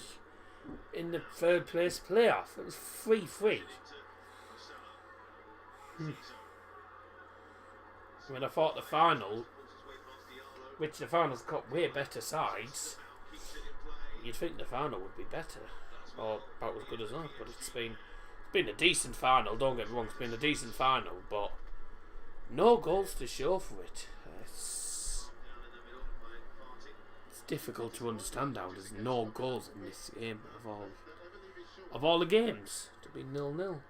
in the third place playoff. It was 3-3. When I thought the final, which the final's got way better sides, you'd think the final would be better, or about as good as that. But it's been a decent final. Don't get me wrong, it's been a decent final, but no goals to show for it. It's difficult to understand how there's no goals in this game of all the games to be 0-0.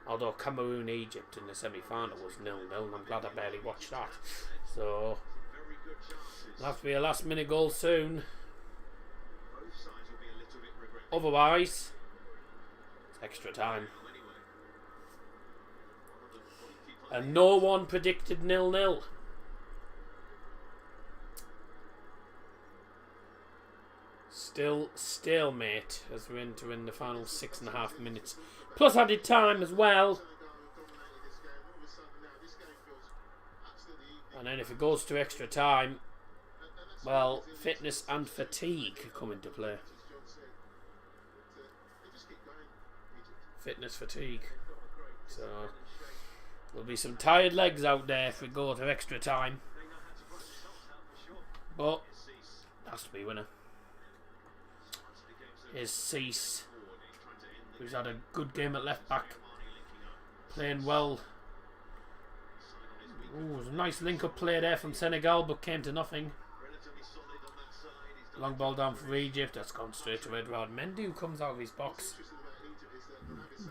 Although Cameroon Egypt in the semi-final was 0-0, I'm glad I barely watched that. So it'll have to be a last minute goal soon. Otherwise, it's extra time. And no one predicted 0-0. Still stalemate as we enter in the final 6.5 minutes. Plus added time as well. And then if it goes to extra time, well, fitness and fatigue come into play. Fitness fatigue. So there'll be some tired legs out there if we go to extra time. But has to be winner. is Cease, who's had a good game at left back, playing well. Ooh, there's a nice link-up play there from Senegal, but came to nothing. Long ball down for Egypt. That's gone straight to Edouard Mendy, who comes out of his box.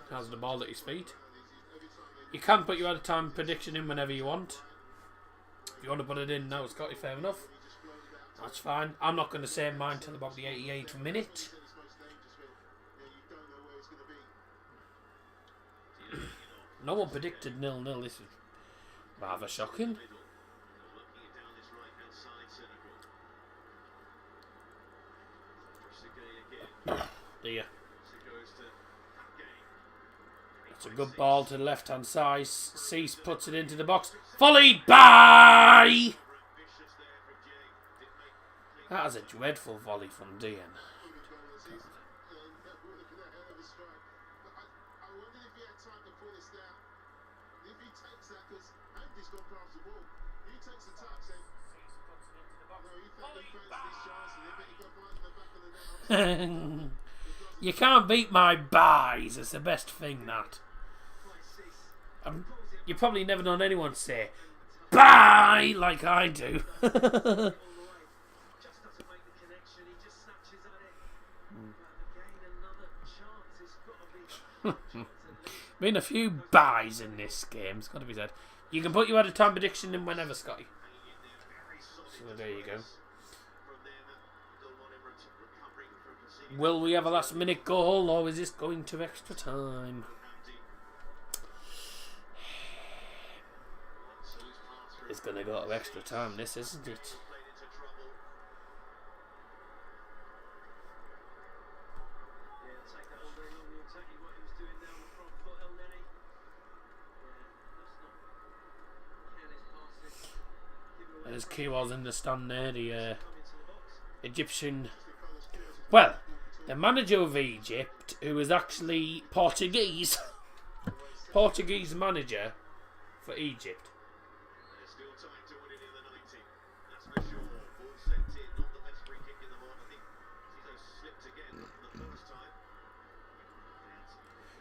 Has the ball at his feet. You can put your out of time prediction in whenever you want. If you want to put it in now, Scotty, fair enough. That's fine. I'm not going to say mine till about the 88th minute. No one predicted 0-0. This is rather shocking. Dear. It's a good ball to the left hand side. Cease puts it into the box. Volleyed by. That is a dreadful volley from Dean. You can't beat my buys. It's the best thing, that. You've probably never known anyone say bye like I do. Been a few buys in this game, it's got to be said. You can put your out of time prediction in whenever, Scotty. So there you go. Will we have a last minute goal, or is this going to extra time? It's going to go to extra time, this, isn't it? There's Kiwas in the stand there, the Egyptian... Well, the manager of Egypt, who is actually Portuguese. Portuguese manager for Egypt.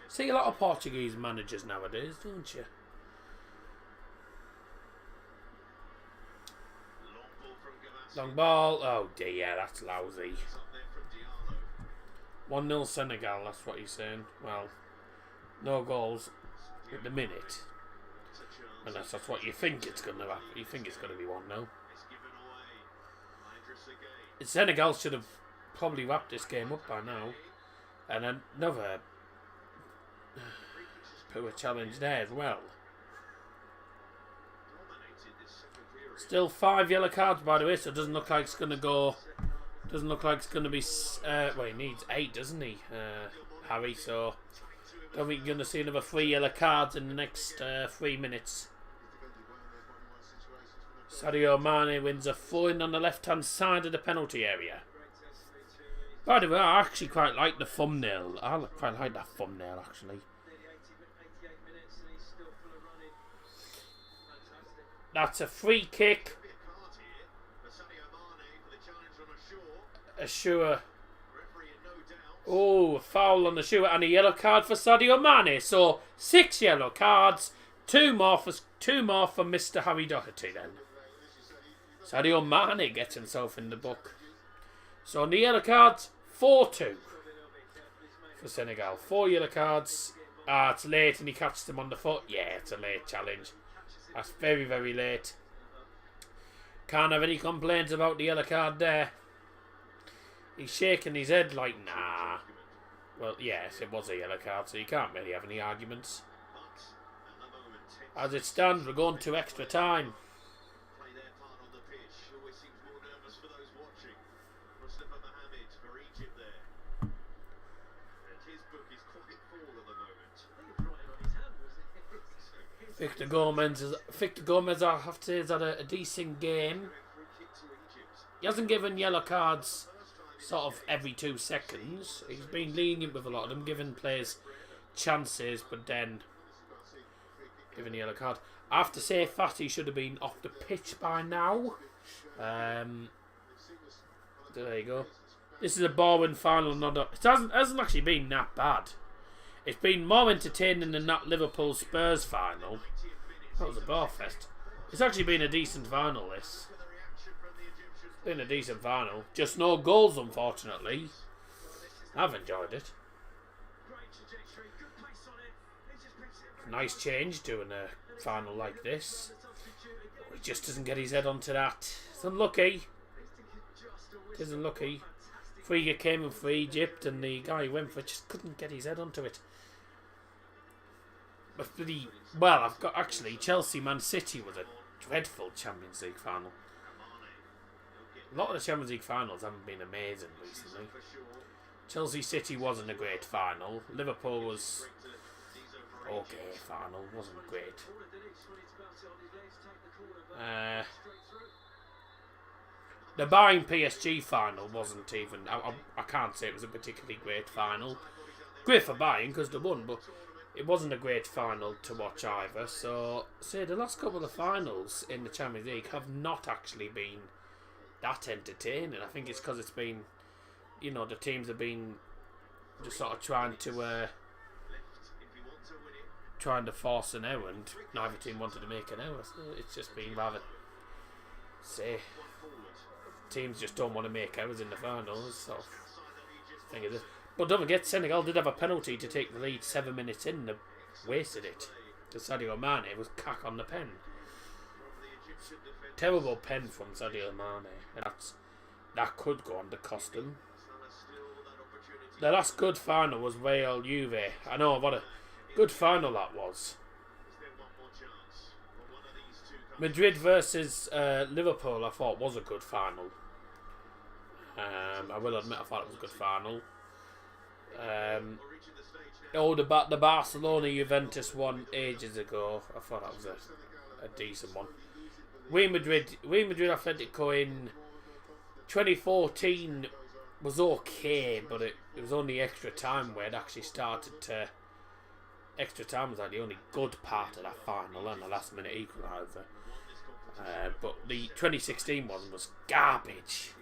See a lot of Portuguese managers nowadays, don't you? Long ball. Oh dear, that's lousy. 1-0 Senegal, that's what he's saying. Well, no goals at the minute. Unless that's what you think it's going to happen. You think it's going to be 1-0. Senegal should have probably wrapped this game up by now. And another poor challenge there as well. Still 5 yellow cards, by the way, so it doesn't look like it's going to go... Doesn't look like it's going to be... well, he needs 8, doesn't he, Harry? So, don't think you're going to see another 3 yellow cards in the next 3 minutes. Sadio Mane wins a throw-in on the left-hand side of the penalty area. By the way, I actually quite like the thumbnail. I quite like that thumbnail, actually. That's a free kick. Ashura. Oh, foul on the Ashura and a yellow card for Sadio Mane. So 6 yellow cards, 2 more for Mr. Harry Doherty then. Sadio Mane gets himself in the book. So on the yellow cards, 4-2 for Senegal. 4 yellow cards. It's late and he catches them on the foot. Yeah, it's a late challenge. That's very, very late. Can't have any complaints about the yellow card there. He's shaking his head like, nah. Well, yes, it was a yellow card, so you can't really have any arguments. As it stands, we're going to extra time. Victor Gomez, I have to say, has had a decent game. He hasn't given yellow cards sort of every 2 seconds. He's been lenient with a lot of them, giving players chances, but then giving a yellow card. I have to say, Fatty should have been off the pitch by now. There you go. This is a boring final. It hasn't actually been that bad. It's been more entertaining than that Liverpool Spurs final. That was a bar fest. It's actually been a decent final, this. It's been a decent final. Just no goals, unfortunately. I've enjoyed it. Nice change doing a final like this. He just doesn't get his head onto that. It's unlucky. It is unlucky. Free kick came in for Egypt and the guy who went for it just couldn't get his head onto it. But well, I've got actually Chelsea Man City was a dreadful Champions League final. A lot of the Champions League finals haven't been amazing recently. Chelsea City wasn't a great final. Liverpool was okay final, wasn't great. The Bayern PSG final wasn't even. I can't say it was a particularly great final. Great for Bayern because they won, but it wasn't a great final to watch either. So, say the last couple of finals in the Champions League have not actually been that entertaining. I think it's because it's been, you know, the teams have been just sort of trying to force an error, and neither team wanted to make an error. So it's just been rather, say, teams just don't want to make errors in the finals. Sort of thing of this. But don't forget, Senegal did have a penalty to take the lead 7 minutes in. They wasted it. Because Sadio Mane was cack on the pen. Terrible pen from Sadio Mane. And that could go on to cost them. The last good final was Real Juve. I know what a good final that was. Madrid versus Liverpool, I thought was a good final. I will admit I thought it was a good final. The Barcelona Juventus one ages ago. I thought that was a decent one. Real Madrid Atletico in 2014 was okay, but it was only extra time where it actually started to. Extra time was like the only good part of that final and the last minute equaliser. But the 2016 one was garbage.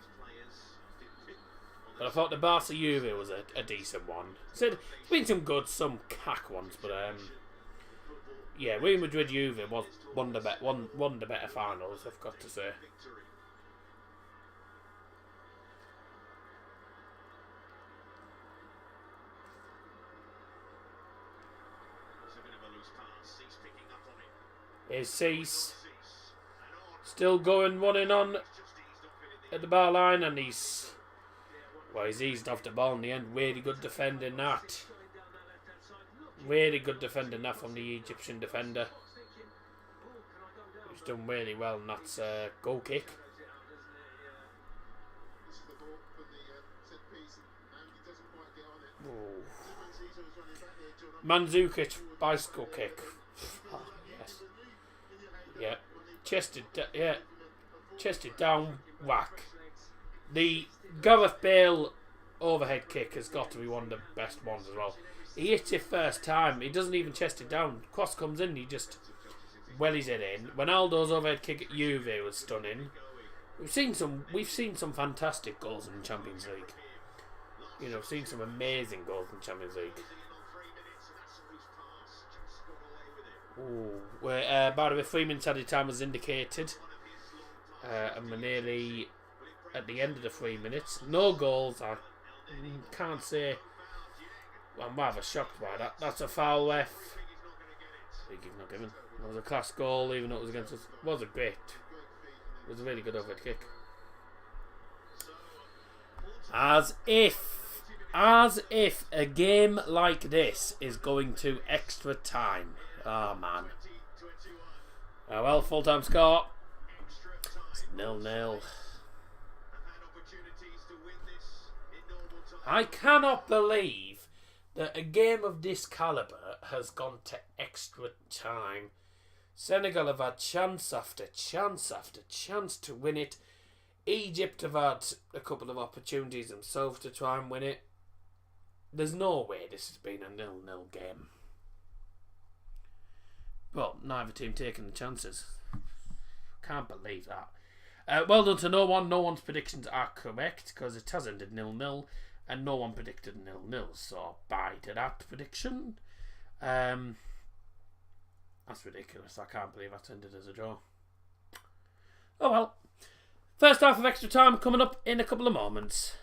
But I thought the Barca Juve was a decent one. So there's been some good, some cack ones, but yeah, Real Madrid Juve was one of the better finals, I've got to say. Here's Cease. Still going, running on at the bar line, and he's eased off the ball in the end. Really good defending that. Really good defending that from the Egyptian defender. He's done really well, and that's a goal kick. Ooh. Mandzukic bicycle kick. Oh, yes. Yeah. Chested down, whack. The Gareth Bale overhead kick has got to be one of the best ones as well. He hits it first time. He doesn't even chest it down. Cross comes in. He just wellies it in. Ronaldo's overhead kick at Juve was stunning. We've seen some fantastic goals in the Champions League. You know, we've seen some amazing goals in the Champions League. Ooh, by the way, 3 minutes added time was indicated, and we're nearly at the end of the 3 minutes. No goals. I can't say. Well, I'm rather shocked by that. That's a foul, ref. Not given. It was a class goal, even though it was against us. It was It was a really good overhead kick. As if a game like this is going to extra time. Oh man. Well, full time score. It's 0-0. I cannot believe that a game of this calibre has gone to extra time. Senegal have had chance after chance after chance to win it. Egypt have had a couple of opportunities themselves to try and win it. There's no way this has been a 0-0 game. Well, neither team taking the chances. Can't believe that. Well done to no one. No one's predictions are correct because it has ended 0-0 and no one predicted 0-0. So bye to that prediction. That's ridiculous. I can't believe that's ended as a draw. Oh well. First half of extra time coming up in a couple of moments.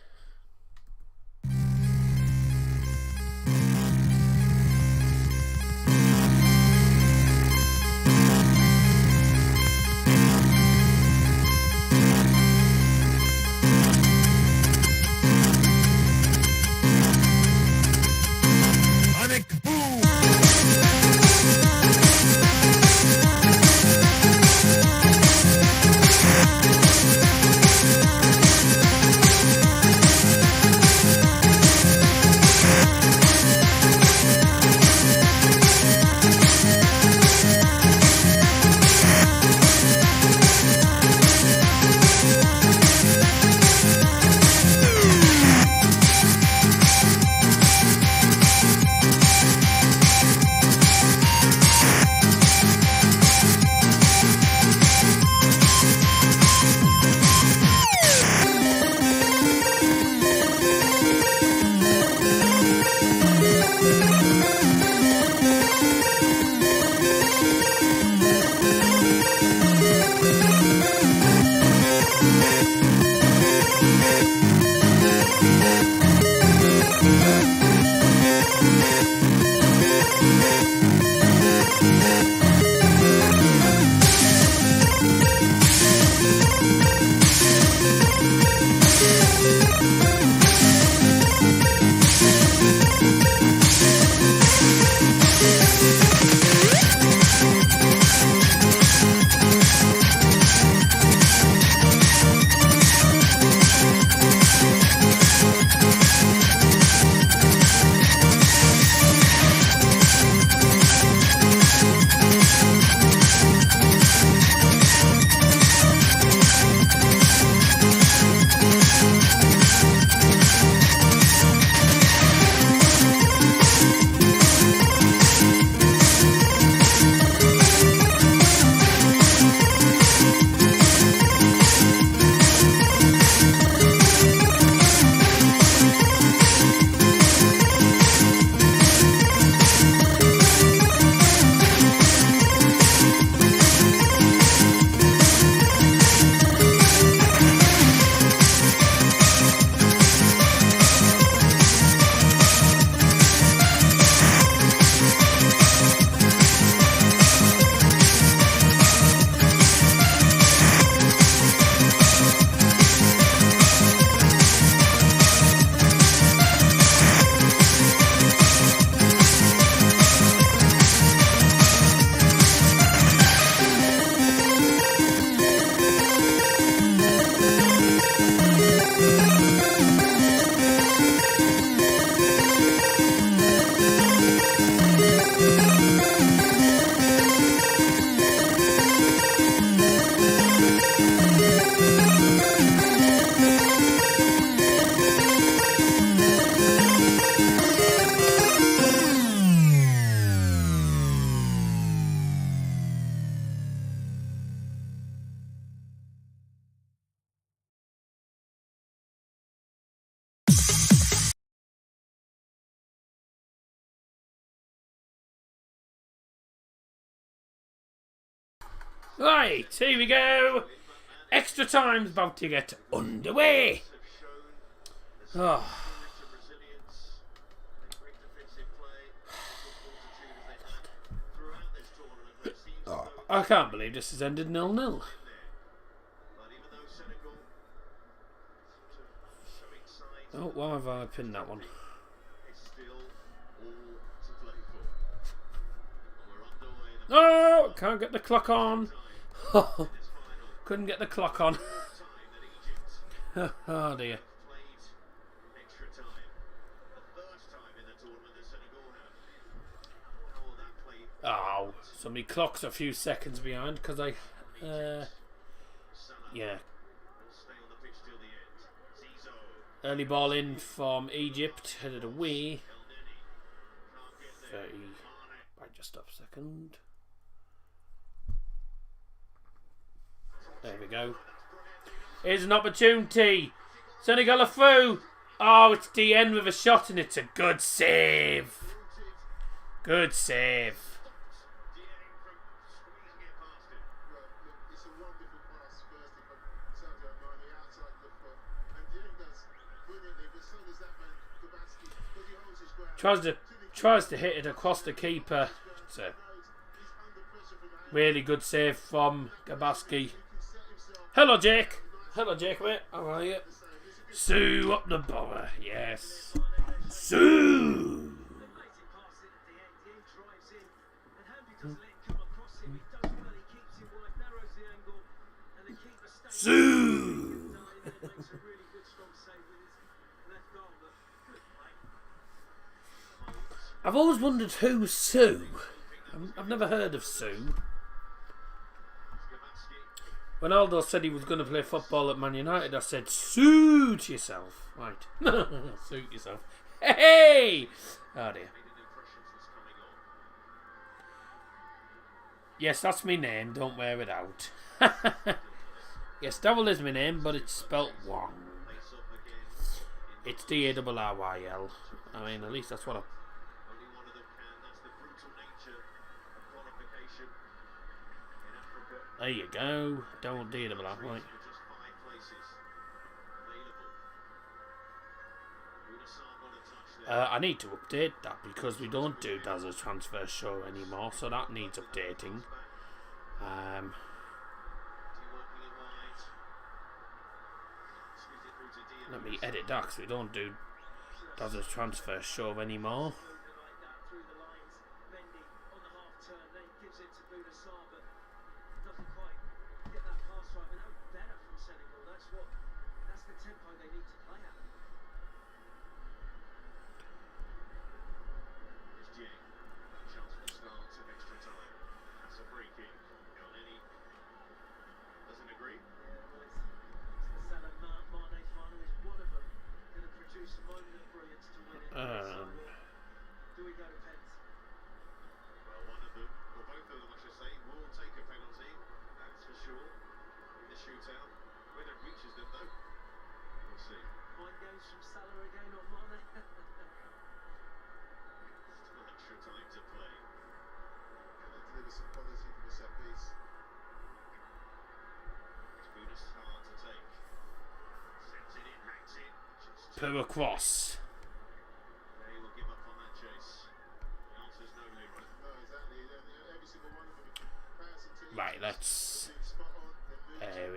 Right, here we go. Extra time's about to get underway. Oh. I can't believe this has ended 0-0. Oh, why have I pinned that one? Oh, can't get the clock on. Couldn't get the clock on. Oh dear. Oh, so my clock's a few seconds behind because I, yeah. Early ball in from Egypt, headed away. 30. Right, just stop a second. There we go. Here's an opportunity. Senegal are through. Oh, it's DN with a shot and it's a good save. Good save. Well, look, it's a wonderful pass firstly from Sadio Mane outside the foot, and Dieng does brilliantly, but so does that man Gabaski, because he holds his ground. Tries to hit it across the keeper. It's a really good save from Gabaski. Hello, Jake. Hello, Jake, mate. How are you? Sue up the borough. Yes. Sue. Sue. I've always wondered who's Sue. I've never heard of Sue. When Aldo said he was going to play football at Man United, I said, suit yourself. Right. Suit yourself. Hey! Oh dear. Yes, that's my name. Don't wear it out. Yes, Darryl is my name, but it's spelt wrong. It's D-A-R-R-Y-L. I mean, at least that's what I... There you go. Don't D-A-R-R, right. I need to update that because we don't do Dazzle's Transfer Show anymore, so that needs updating. Let me edit that because we don't do Dazzle's Transfer Show anymore. Per across. Right, let's. There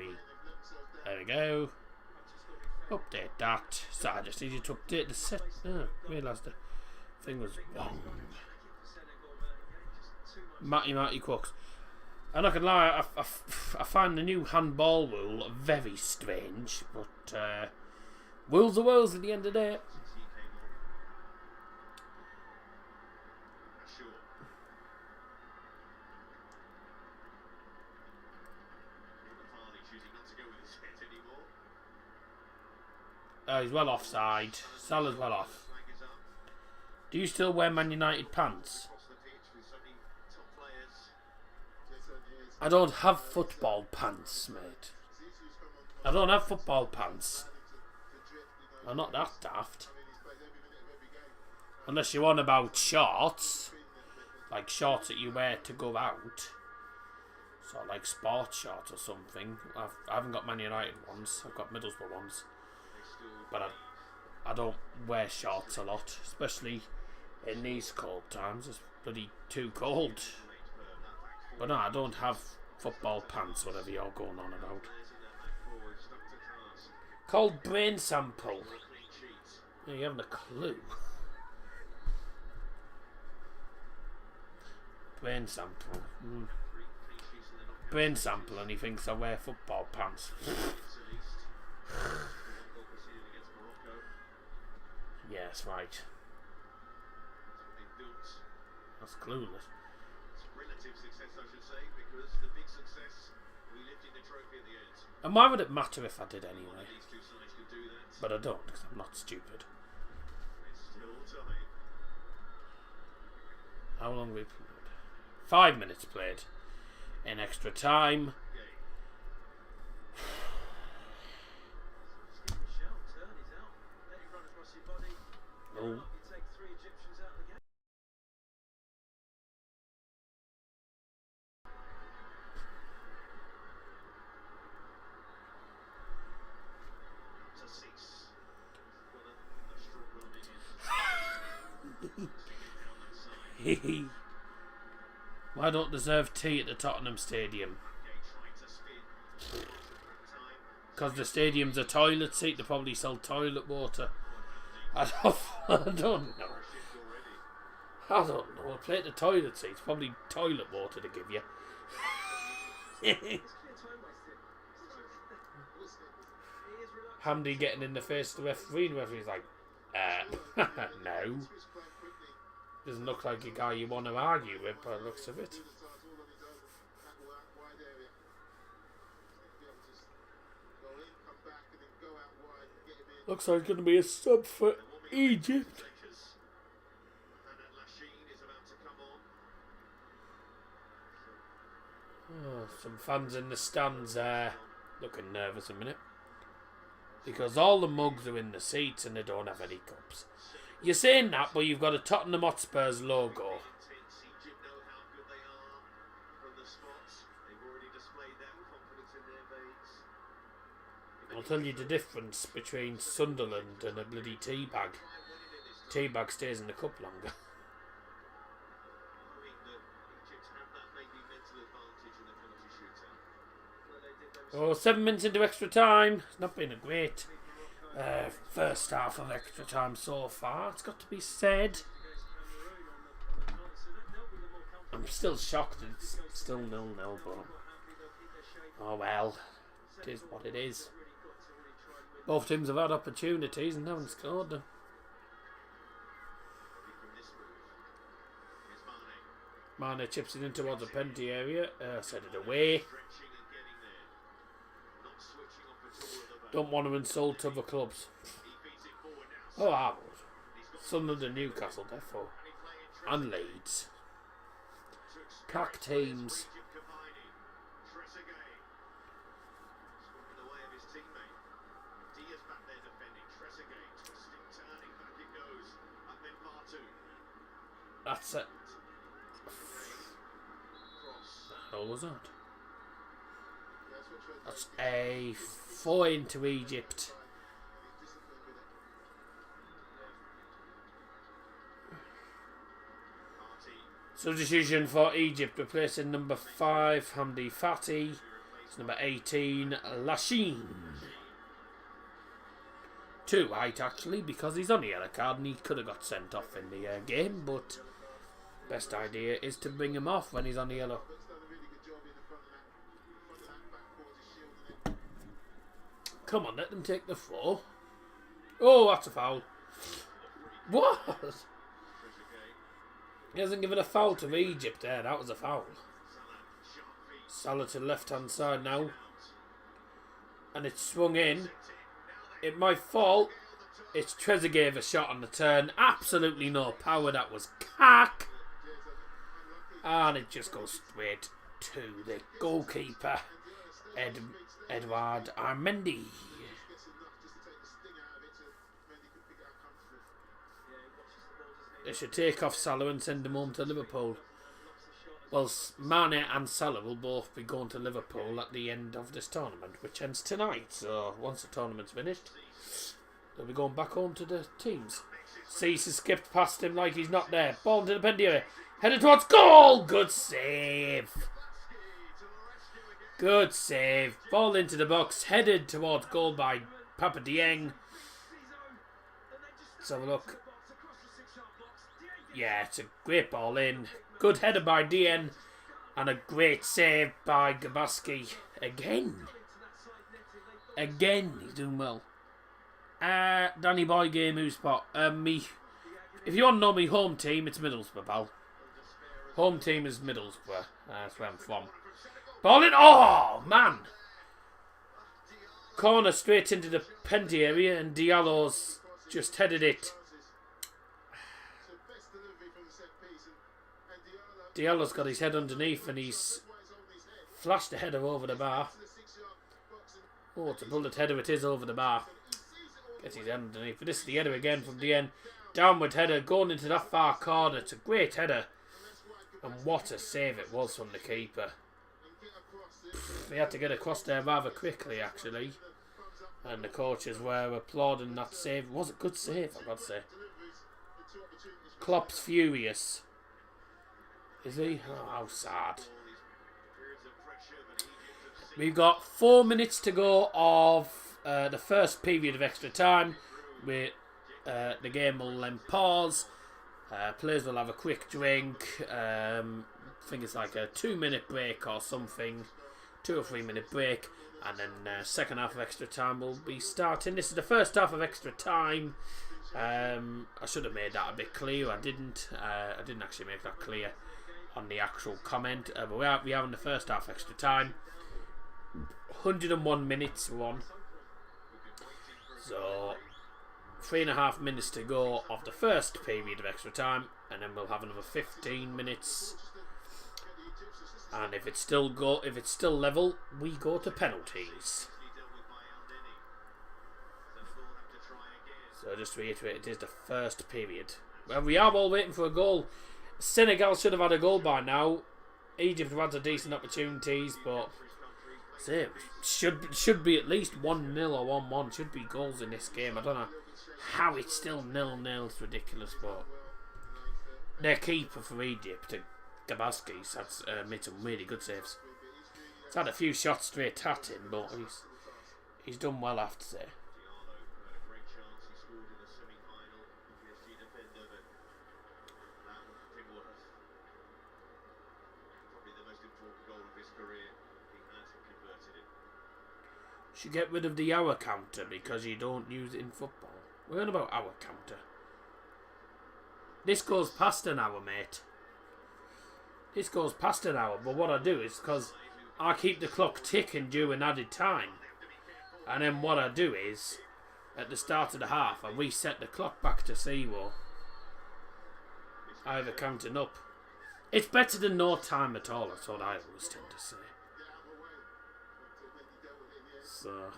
we go. Update that. So I just needed to update the set. Oh, realised the thing was wrong. Matty Cooks. I'm not gonna lie, I find the new handball rule very strange, but rules are rules at the end of the day. He's well offside. Salah's well off. Do you still wear Man United pants? I don't have football pants, mate. I don't have football pants. I'm not that daft. Unless you're on about shorts. Like shorts that you wear to go out. Sort of like sports shorts or something. I haven't got Man United ones. I've got Middlesbrough ones. But I don't wear shorts a lot. Especially in these cold times. It's bloody too cold. But no, I don't have football pants, whatever you're going on about. Called brain sample. Yeah, you haven't a clue. Brain sample. Brain sample, and he thinks I wear football pants. Yes, right. That's clueless. And why would it matter if I did anyway? But I don't, because I'm not stupid. How long have we played? 5 minutes played. In extra time. Oh. You take 3 Egyptians out of the game. To cease. Got a strong run in. Down that side. Why don't they serve tea at the Tottenham Stadium? Okay, trying to spin. Time. Because the stadium's a toilet seat, they probably sell toilet water. I don't know. I don't know. A plate of toilet seats, probably toilet water to give you. It's clear time wasted. Hamdi getting in the face of the referee, and the referee's like, no. Doesn't look like a guy you want to argue with by the looks of it. Looks like it's going to be a sub for Egypt. Oh, some fans in the stands there looking nervous a minute. Because all the mugs are in the seats and they don't have any cups. You're saying that, but you've got a Tottenham Hotspur's logo. I'll tell you the difference between Sunderland and a bloody tea bag. Tea bag stays in the cup longer. Oh, 7 minutes into extra time. It's not been a great first half of extra time so far. It's got to be said. I'm still shocked it's still 0-0, but oh well. It is what it is. Both teams have had opportunities and haven't scored them. Mane chips it in towards the penalty area. Set it away. Don't want to insult other clubs. Oh, I would. Sunderland and Newcastle, therefore. And Leeds. Pack teams. That's it. How was that? That's a 4 into Egypt. Substitution for Egypt, replacing number 5 Hamdi Fati. It's number 18 Lachine. 2 white actually, because he's on the yellow card and he could have got sent off in the game, but best idea is to bring him off when he's on the yellow. Come on, let them take the 4. Oh, that's a foul. What? He hasn't given a foul to Egypt there. That was a foul. Salah to the left-hand side now. And it's swung in. It might fall. It's Trezeguet gave a shot on the turn. Absolutely no power. That was cack. And it just goes straight to the goalkeeper, Edouard Armendi. They should take off Salah and send him home to Liverpool. Well, Mane and Salah will both be going to Liverpool at the end of this tournament, which ends tonight. So once the tournament's finished, they'll be going back home to the teams. Cease has skipped past him like he's not there. Ball into the penalty area. Headed towards goal. Good save. Good save. Ball into the box. Headed towards goal by Papa Dieng. Let's have a look. Yeah, it's a great ball in. Good header by Dieng. And a great save by Gabaski. Again. He's doing well. Danny Boy game, who's spot? If you want to know me home team, it's Middlesbrough, pal. Home team is Middlesbrough. That's where I'm from. Ball in. Oh, man. Corner straight into the penalty area, and Diallo's just headed it. Diallo's got his head underneath, and he's flashed the header over the bar. Oh, it's a bullet header it is over the bar. Gets his head underneath. But this is the header again from Dieng. Downward header going into that far corner. It's a great header. And what a save it was from the keeper. He had to get across there rather quickly, actually. And the coaches were applauding that save. It was a good save, I've got to say. Klopp's furious. Is he? Oh, how sad. We've got 4 minutes to go of the first period of extra time. The game will then pause. Players will have a quick drink. I think it's like a 2-minute break or something. 2 or 3 minute break. And then second half of extra time will be starting. This is the first half of extra time. I should have made that a bit clear. I didn't actually make that clear on the actual comment. But we are in the first half extra time. 101 minutes we're on. So 3.5 minutes to go of the first period of extra time, and then we'll have another 15 minutes. And if it's still level, we go to penalties. So just to reiterate, it is the first period. Well, we are all waiting for a goal. Senegal should have had a goal by now. Egypt have had some decent opportunities, but it should be at least 1-0 or 1-1. Should be goals in this game. I don't know how it's still 0-0. It's ridiculous, but their keeper for Egypt, Gabaski's, has made some really good saves. He's had a few shots straight at him, but he's done well, I have to say. Should get rid of the hour counter because you don't use it in football. We're on about hour counter. This goes past an hour, mate. This goes past an hour, but what I do is, because I keep the clock ticking during added time, and then what I do is, at the start of the half, I reset the clock back to 0. Either counting up. It's better than no time at all, that's what I always tend to say. So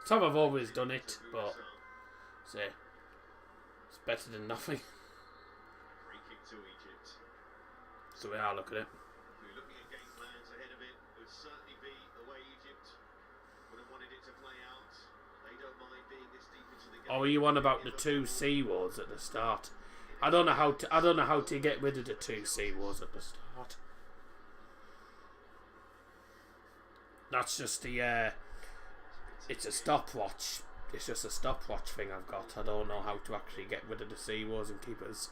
how I've always done it, but it's better than nothing. So we are looking at it. Oh, are you on about the 2 C wars at the start? I don't know how to get rid of the 2 C wars at the start. That's just the it's a stopwatch. It's just a stopwatch thing I've got. I don't know how to actually get rid of the C wars and keep it as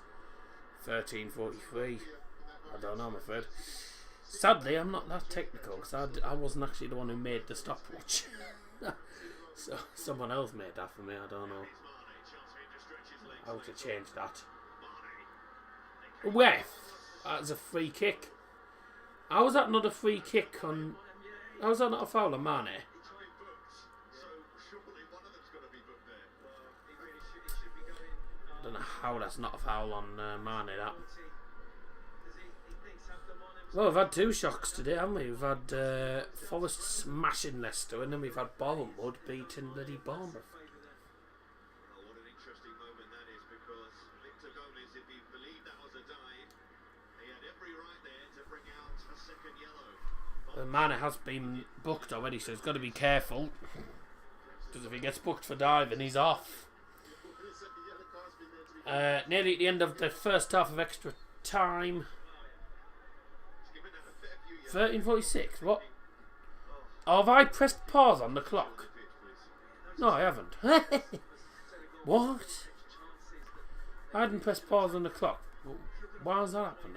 1343. I don't know, I'm afraid. Sadly, I'm not that technical because I wasn't actually the one who made the stopwatch. So someone else made that for me. I don't know how to change that. Ref, that's a free kick. How was that not a free kick on? How was that not a foul on Mane? I don't know how that's not a foul on Mane. That. Well, we've had 2 shocks today, haven't we? We've had Forest smashing Leicester, and then we've had Bournemouth beating bloody Bournemouth. Mane has been booked already, so he's got to be careful. Because if he gets booked for diving, he's off. Nearly at the end of the first half of extra time. 13:46. What? Oh, have I pressed pause on the clock? No, I haven't. What? I hadn't pressed pause on the clock. Why has that happened?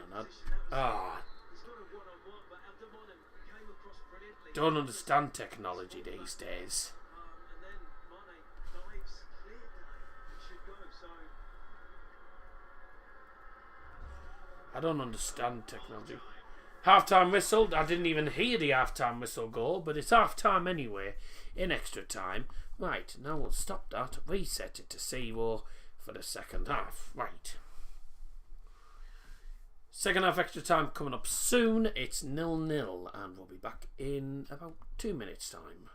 Don't understand technology these days. I don't understand technology. Half-time whistle. I didn't even hear the half-time whistle go, but it's half-time anyway, in extra time. Right, now we'll stop that, reset it to 0 for the second half. Right. Second half extra time coming up soon. It's 0-0, and we'll be back in about 2 minutes' time.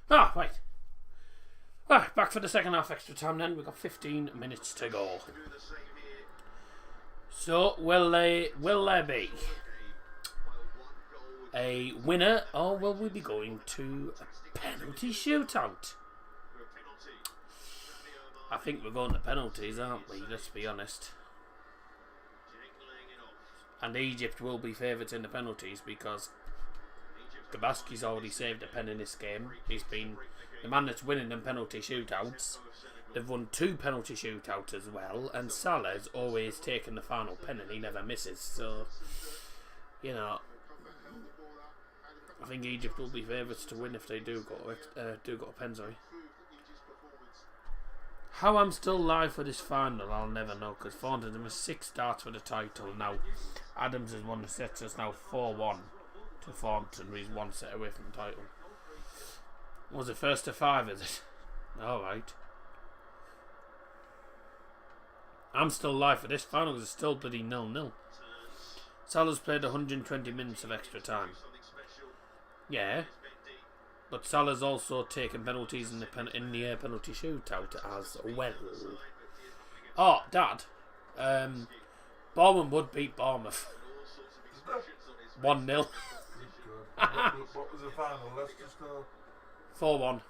Ah, right. Right, back for the second half extra time then. We've got 15 minutes to go. So, will there be a winner, or will we be going to a penalty shootout? I think we're going to penalties, aren't we? Let's be honest. And Egypt will be favourites in the penalties because Gabaski's already saved a pen in this game. He's been the man that's winning them penalty shootouts. They've won 2 penalty shootouts as well, and Salah's always taken the final pen and he never misses. So, you know, I think Egypt will be favourites to win if they do go to pen. Sorry. How I'm still live for this final, I'll never know, because Thornton has 6 starts for the title now. Adams has won the sets, it's now 4-1 to Thornton, he's 1 set away from the title. Was it first to 5, is it? Alright. I'm still live for this final because it's still bloody 0-0. Salah's played 120 minutes of extra time. Yeah. But Salah's also taken penalties in the penalty shootout as well. Oh, Dad. Bournemouth would beat Bournemouth. 1-0. What was the final? Leicester score? 4-1.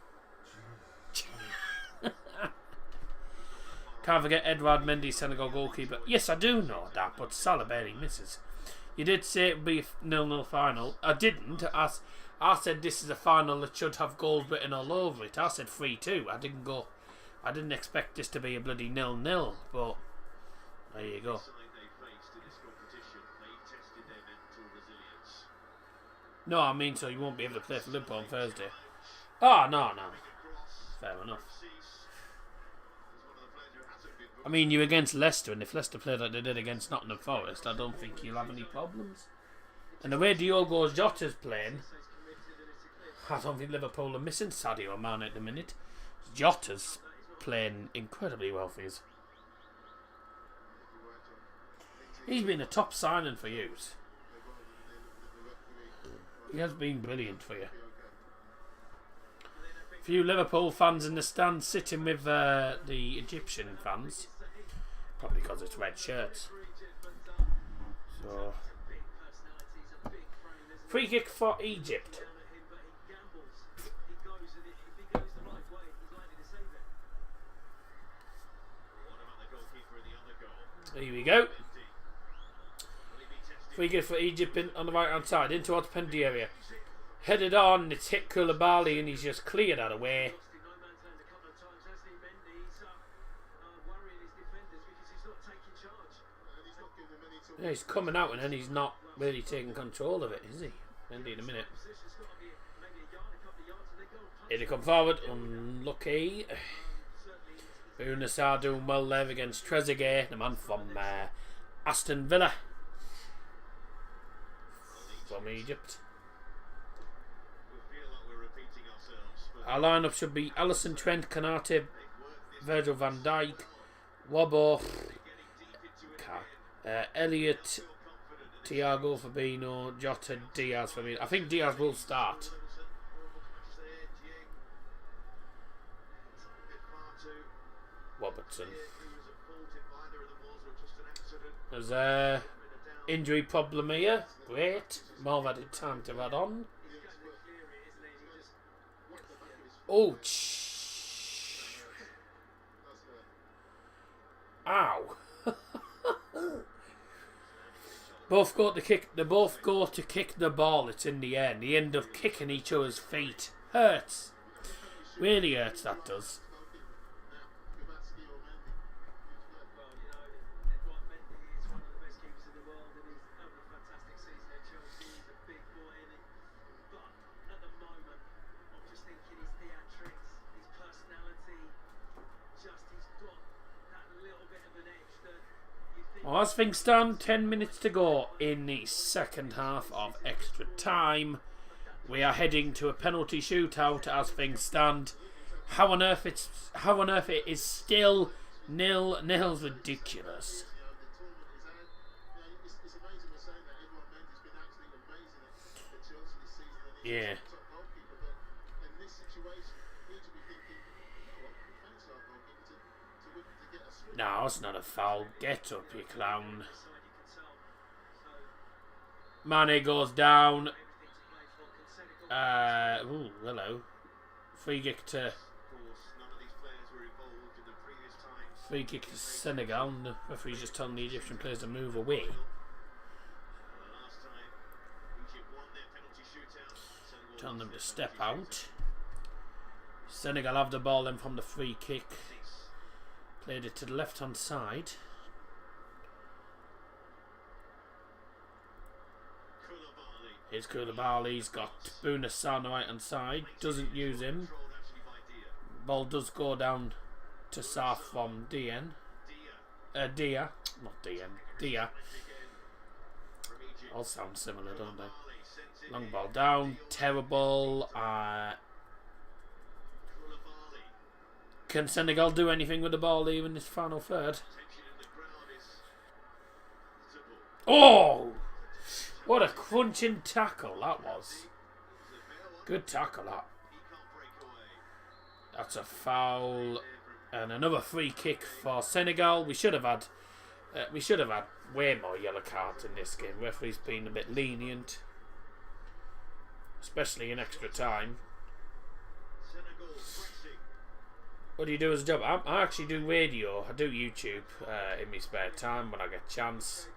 Can't forget Edouard Mendy, Senegal goalkeeper. Yes, I do know that, but Salah barely misses. You did say it would be a 0-0 final. I didn't. I said this is a final that should have goals written all over it. I said 3-2. I didn't expect this to be a bloody 0-0, but there you go. No, I mean, so you won't be able to play for Liverpool on Thursday. Oh, no. Fair enough. I mean, you're against Leicester, and if Leicester play like they did against Nottingham Forest, I don't think you'll have any problems. And the way Diogo Jota's playing, I don't think Liverpool are missing Sadio Mane at the minute. Jota's playing incredibly well for you. He's been a top signing for you. He has been brilliant for you. Few Liverpool fans in the stand sitting with the Egyptian fans. Probably because it's red shirts. So, free kick for Egypt. Here we go. Free kick for Egypt on the right hand side, in towards penalty area. Headed on, it's hit Koulibaly and he's just cleared out of the way. Yeah, he's coming out and then he's not really taking control of it, is he? Mendy in a minute. Here they come forward, unlucky. Bounissar doing well there against Trezeguet, the man from Aston Villa. From Egypt. Our lineup should be Alisson, Trent, Konate, Virgil van Dijk, Wobbo, Elliott, Thiago Fabinho, Jota, Diaz for me. I think Diaz will start. Robertson. There's a injury problem here. Great. More added time to add on. Oh, ow. Both go to kick. They both go to kick the ball. It's in the air. And they end up kicking each other's feet. Hurts. Really hurts. That does. Well, as things stand, 10 minutes to go in the second half of extra time. We are heading to a penalty shootout as things stand. How on earth it is still 0-0 ridiculous. Yeah. situation, we need to be thinking, you know what, we fancy our goalkeeper to get us through. No, it's not a foul. Get up, you clown. Mane goes down. Ooh, hello. Free kick to Senegal. And the referee's just telling the Egyptian players to move away. Telling them to step out. Senegal have the ball then from the free kick. Played it to the left hand side. Here's Koulibaly's got Bouna on the right hand side. Doesn't use him. Ball does go down to South from Dia. Not Dia. Dia. All sound similar, don't they? Long ball down. Terrible. Can Senegal do anything with the ball even in this final third? Oh! What a crunching tackle that was. Good tackle that. That's a foul. And another free kick for Senegal. We should have had way more yellow cards in this game. Referee's been a bit lenient, especially in extra time. What do you do as a job? I actually do radio. I do YouTube in my spare time when I get a chance.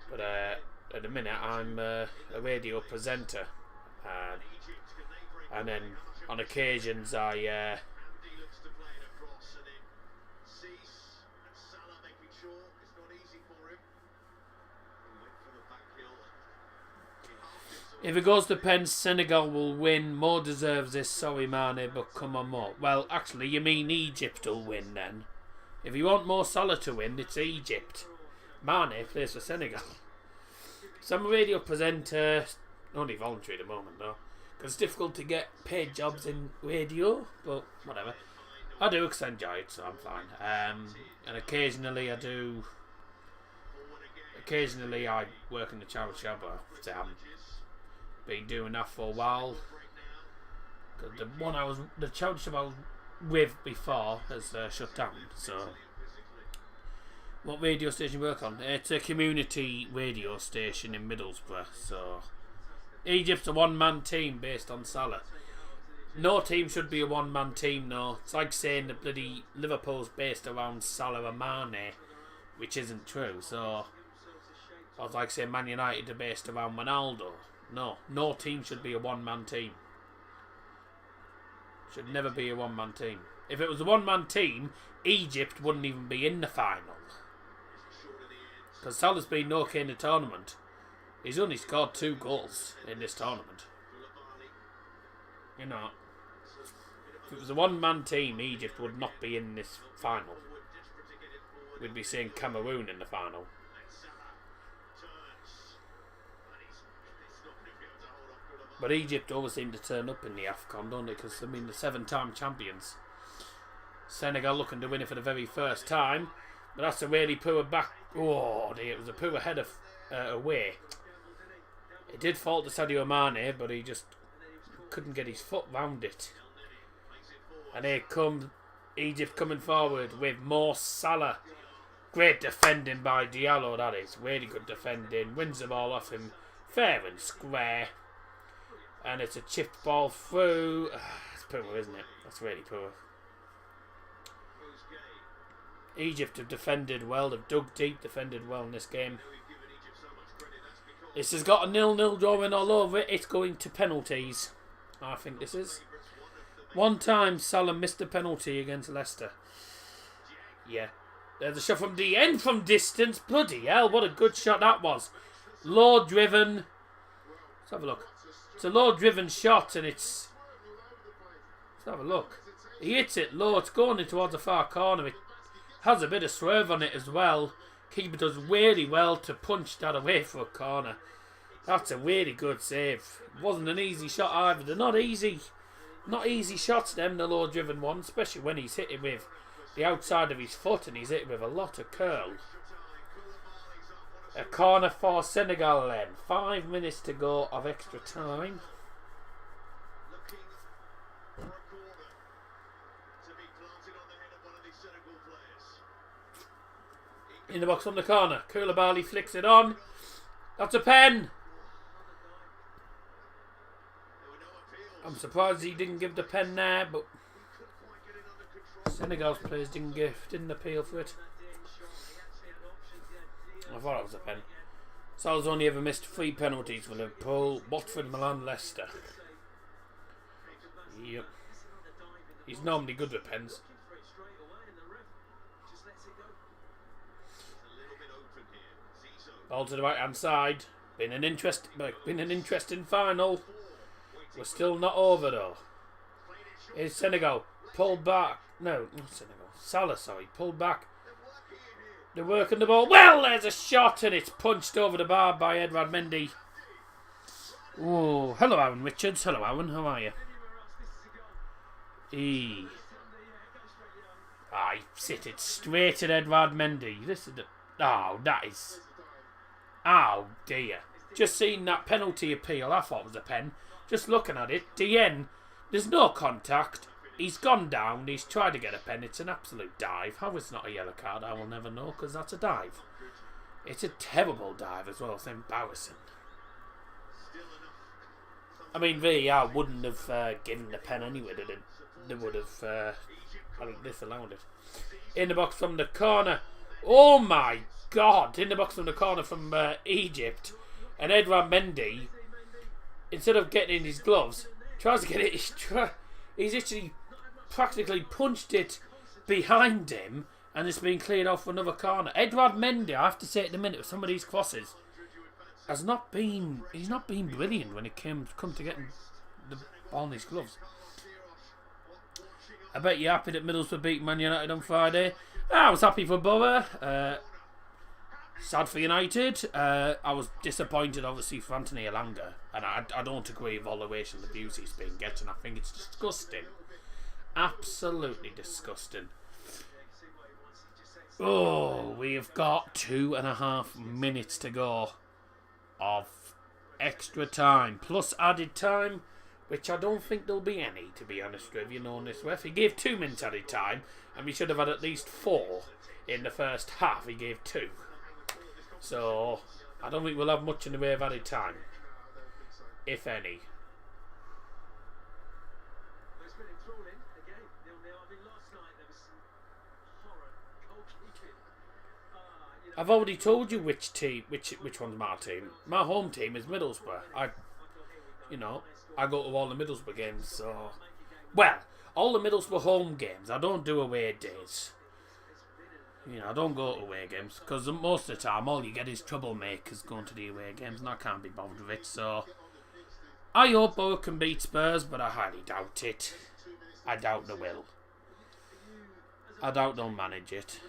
But at the minute I'm a radio presenter, and then on occasions I if it goes to pens, Senegal will win. Mo deserves this, sorry Mane, but come on Mo. Well, actually, you mean Egypt will win then. If you want Mo Salah to win, it's Egypt. Mane plays for Senegal. So I'm a radio presenter, only voluntary at the moment though, because it's difficult to get paid jobs in radio, but whatever. I do because I enjoy it, so I'm fine. And occasionally I work in the charity shop, but I haven't been doing that for a while. Because the charity shop I was with before has shut down, so. What radio station you work on? It's a community radio station in Middlesbrough. So Egypt's a one-man team based on Salah. No team should be a one-man team, no. It's like saying that bloody Liverpool's based around Salah and Mane, which isn't true. So I was like saying Man United are based around Ronaldo. No team should be a one-man team. Should never be a one-man team. If it was a one-man team, Egypt wouldn't even be in the final. Because Salah's been okay in the tournament. He's only scored 2 goals in this tournament. You know, if it was a one-man team, Egypt would not be in this final. We'd be seeing Cameroon in the final. But Egypt always seem to turn up in the Afcon, don't they? Because, I mean, the 7-time champions. Senegal looking to win it for the very first time. But that's a really poor back. Oh dear, it was a poor header away. It did fall to Sadio Mane, but he just couldn't get his foot round it. And here comes Egypt coming forward with Mo Salah. Great defending by Diallo, that is. Really good defending. Wins the ball off him fair and square. And it's a chipped ball through. It's poor, isn't it? That's really poor. Egypt have defended well. They've dug deep, defended well in this game. This has got a 0-0 drawing all over it. It's going to penalties. I think this is. One time Salah missed a penalty against Leicester. Yeah. There's a shot from the end from distance. Bloody hell, what a good shot that was. Low driven. Let's have a look. It's a low driven shot and it's... Let's have a look. He hits it low. It's going in towards the far corner. It has a bit of swerve on it as well. Keeper does really well to punch that away for a corner. That's a really good save. It wasn't an easy shot either. They're not easy. Not easy shots, them, the low driven ones, especially when he's hitting with the outside of his foot and he's hitting with a lot of curl. A corner for Senegal then. 5 minutes to go of extra time. In the box from the corner. Koulibaly flicks it on. That's a pen. I'm surprised he didn't give the pen there, but Senegal's players didn't appeal for it. I thought it was a pen. Salah's only ever missed 3 penalties for Liverpool, Watford, Milan, Leicester. Yep. He's normally good with pens. Ball to the right hand side. Been an interesting final. We're still not over though. Here's Senegal. Pulled back. No, not Senegal. Salah, sorry. Pulled back. They're working the ball. Well, there's a shot and it's punched over the bar by Edouard Mendy. Oh, hello Aaron Richards. Hello Aaron, how are you? He sit it straight at Edouard Mendy. This is the... Oh, that is... Oh, dear. Just seen that penalty appeal. I thought it was a pen. Just looking at it. DN, there's no contact. He's gone down. He's tried to get a pen. It's an absolute dive. How it's not a yellow card, I will never know, because that's a dive. It's a terrible dive as well. It's embarrassing. I mean, VAR wouldn't have given the pen anyway, did it? They would have disallowed it. In the box from the corner. Oh my God! In the box from the corner from Egypt. And Edouard Mendy, instead of getting in his gloves, tries to get it. He's actually practically punched it behind him, and it's been cleared off for another corner. Edouard Mendy, I have to say at the minute, with some of these crosses, he's not been brilliant when it come to getting the ball in his gloves. I bet you're happy that Middlesbrough beat Man United on Friday. I was happy for Borough. Sad for United. I was disappointed, obviously, for Anthony Elanga. And I don't agree with all the racial abuse he's been getting. I think it's disgusting. Absolutely disgusting. Oh, we've got 2.5 minutes to go of extra time. Plus added time, which I don't think there'll be any, to be honest with you, knowing this ref. He gave 2 minutes added time, and we should have had at least 4 in the first half. He gave 2. So, I don't think we'll have much in the way of added time, if any. I've already told you which one's my team. My home team is Middlesbrough. I go to all the Middlesbrough games, so... Well, all the Middlesbrough home games, I don't do away days. I don't go to away games, because most of the time, all you get is troublemakers going to the away games, and I can't be bothered with it, so... I hope Borough can beat Spurs, but I highly doubt it. I doubt they will. I doubt they'll manage it,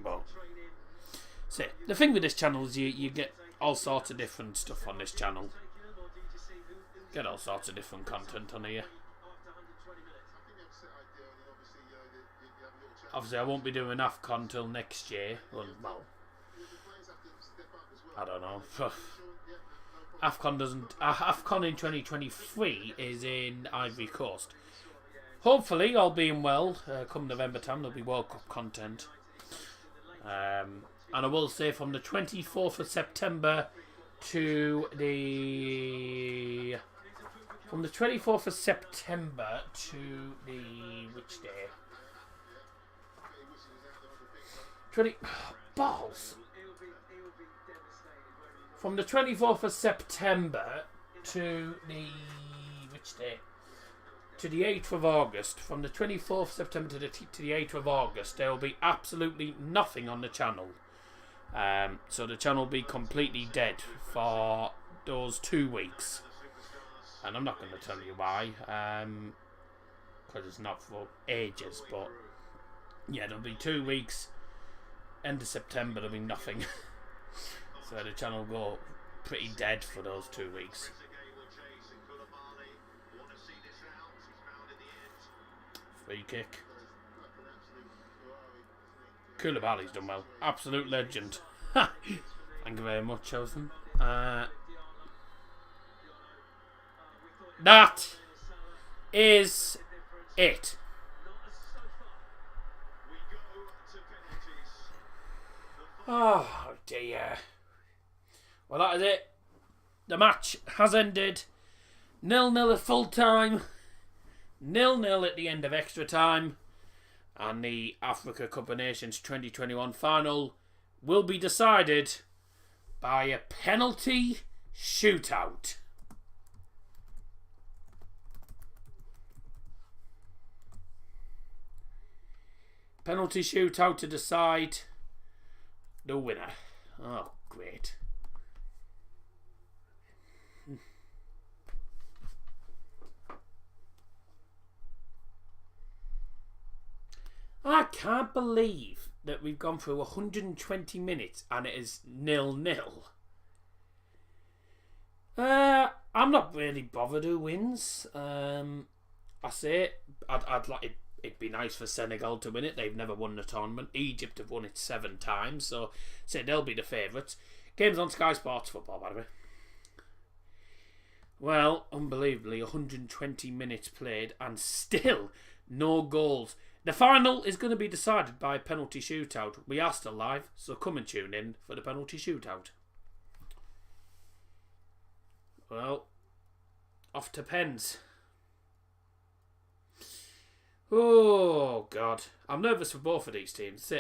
but... See, the thing with this channel is you get all sorts of different stuff on this channel. Get all sorts of different content on here. Obviously, I won't be doing Afcon till next year. Well, I don't know. Afcon in 2023 is in Ivory Coast. Hopefully, all being well, come November time, there'll be World Cup content. And I will say from the 24th of September to the... From the 24th of September to the... Which day? Balls! From the 24th of September to the... Which day? To the 8th of August. From the 24th of September to the 8th of August, there will be absolutely nothing on the channel. So the channel will be completely dead for those 2 weeks. And I'm not going to tell you why. Because it's not for ages. But yeah, there'll be 2 weeks. End of September, there'll be nothing. So the channel will go pretty dead for those 2 weeks. Free kick. Koulibaly's done well. Absolute legend. Thank you very much, Chosen. That is it. Oh dear. Well, that is it. The match has ended. 0-0 at full time. 0-0 at the end of extra time. And the Africa Cup of Nations 2021 final will be decided by a penalty shootout. Penalty shootout to decide the winner. Oh, great. I can't believe that we've gone through 120 minutes and it is 0-0. I'm not really bothered who wins. I say I'd like it. It'd be nice for Senegal to win it. They've never won the tournament. Egypt have won it 7 times, so say they'll be the favourites. Game's on Sky Sports Football, by the way. Well, unbelievably, 120 minutes played and still no goals. The final is going to be decided by penalty shootout. We are still live, so come and tune in for the penalty shootout. Well, off to pens. Oh, God. I'm nervous for both of these teams.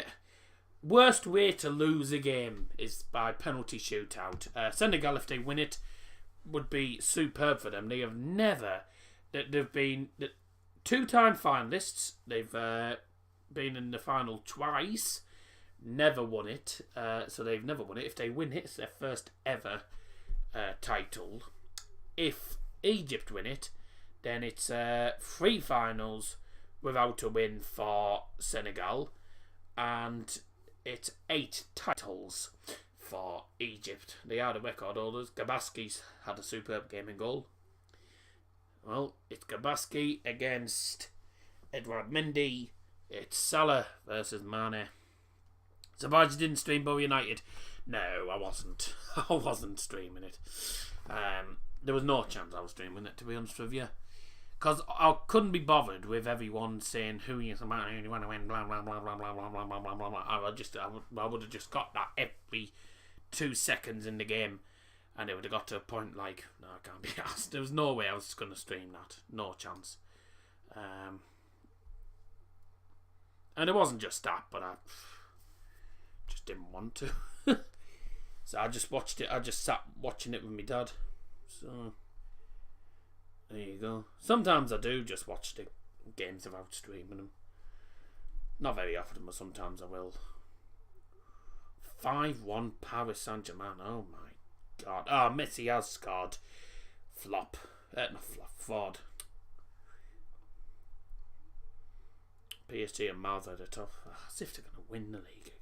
Worst way to lose a game is by penalty shootout. Senegal, if they win it, would be superb for them. They have never... They've been 2-time finalists. They've been in the final twice. Never won it. So they've never won it. If they win it, it's their first ever title. If Egypt win it, then it's 3 finals without a win for Senegal, and it's 8 titles for Egypt. They are the record holders. Gabaski's had a superb game in goal. Well, it's Gabaski against Edouard Mendy. It's Salah versus Mane. Surprised you didn't stream Bo United? No, I wasn't. I wasn't streaming it. There was no chance I was streaming it, to be honest with you. Because I couldn't be bothered with everyone saying who you want to win, blah, blah, blah, blah, blah, blah, blah, blah, blah, blah. I would have just got that every 2 seconds in the game. And it would have got to a point like, no, I can't be asked. There was no way I was going to stream that. No chance. And it wasn't just that, but I just didn't want to. So I just watched it. I just sat watching it with my dad. So... there you go. Sometimes I do just watch the games without streaming them. Not very often, but sometimes I will. 5-1 Paris Saint-Germain. Oh my God. Oh, Messi has scored. Flop. Not flop. Fraud. PSG and Mouth at the top. As if they're going to win the league again.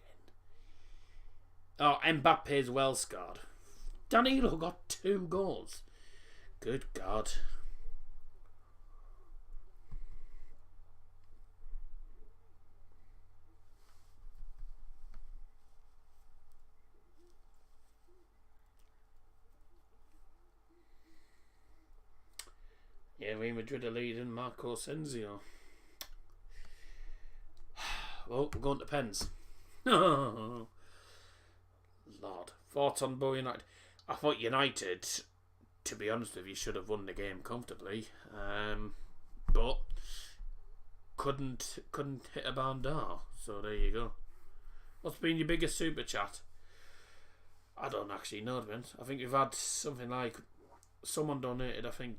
Oh, Mbappe's well scored. Danilo got 2 goals. Good God. Yeah, Real Madrid are leading. Marco Asensio. Well, we're going to pens. Lord. Thoughts on Bo United? I thought United, to be honest with you, should have won the game comfortably. But couldn't hit a barn door. So there you go. What's been your biggest super chat? I don't actually know, Vince. I think we've had something like... someone donated, I think,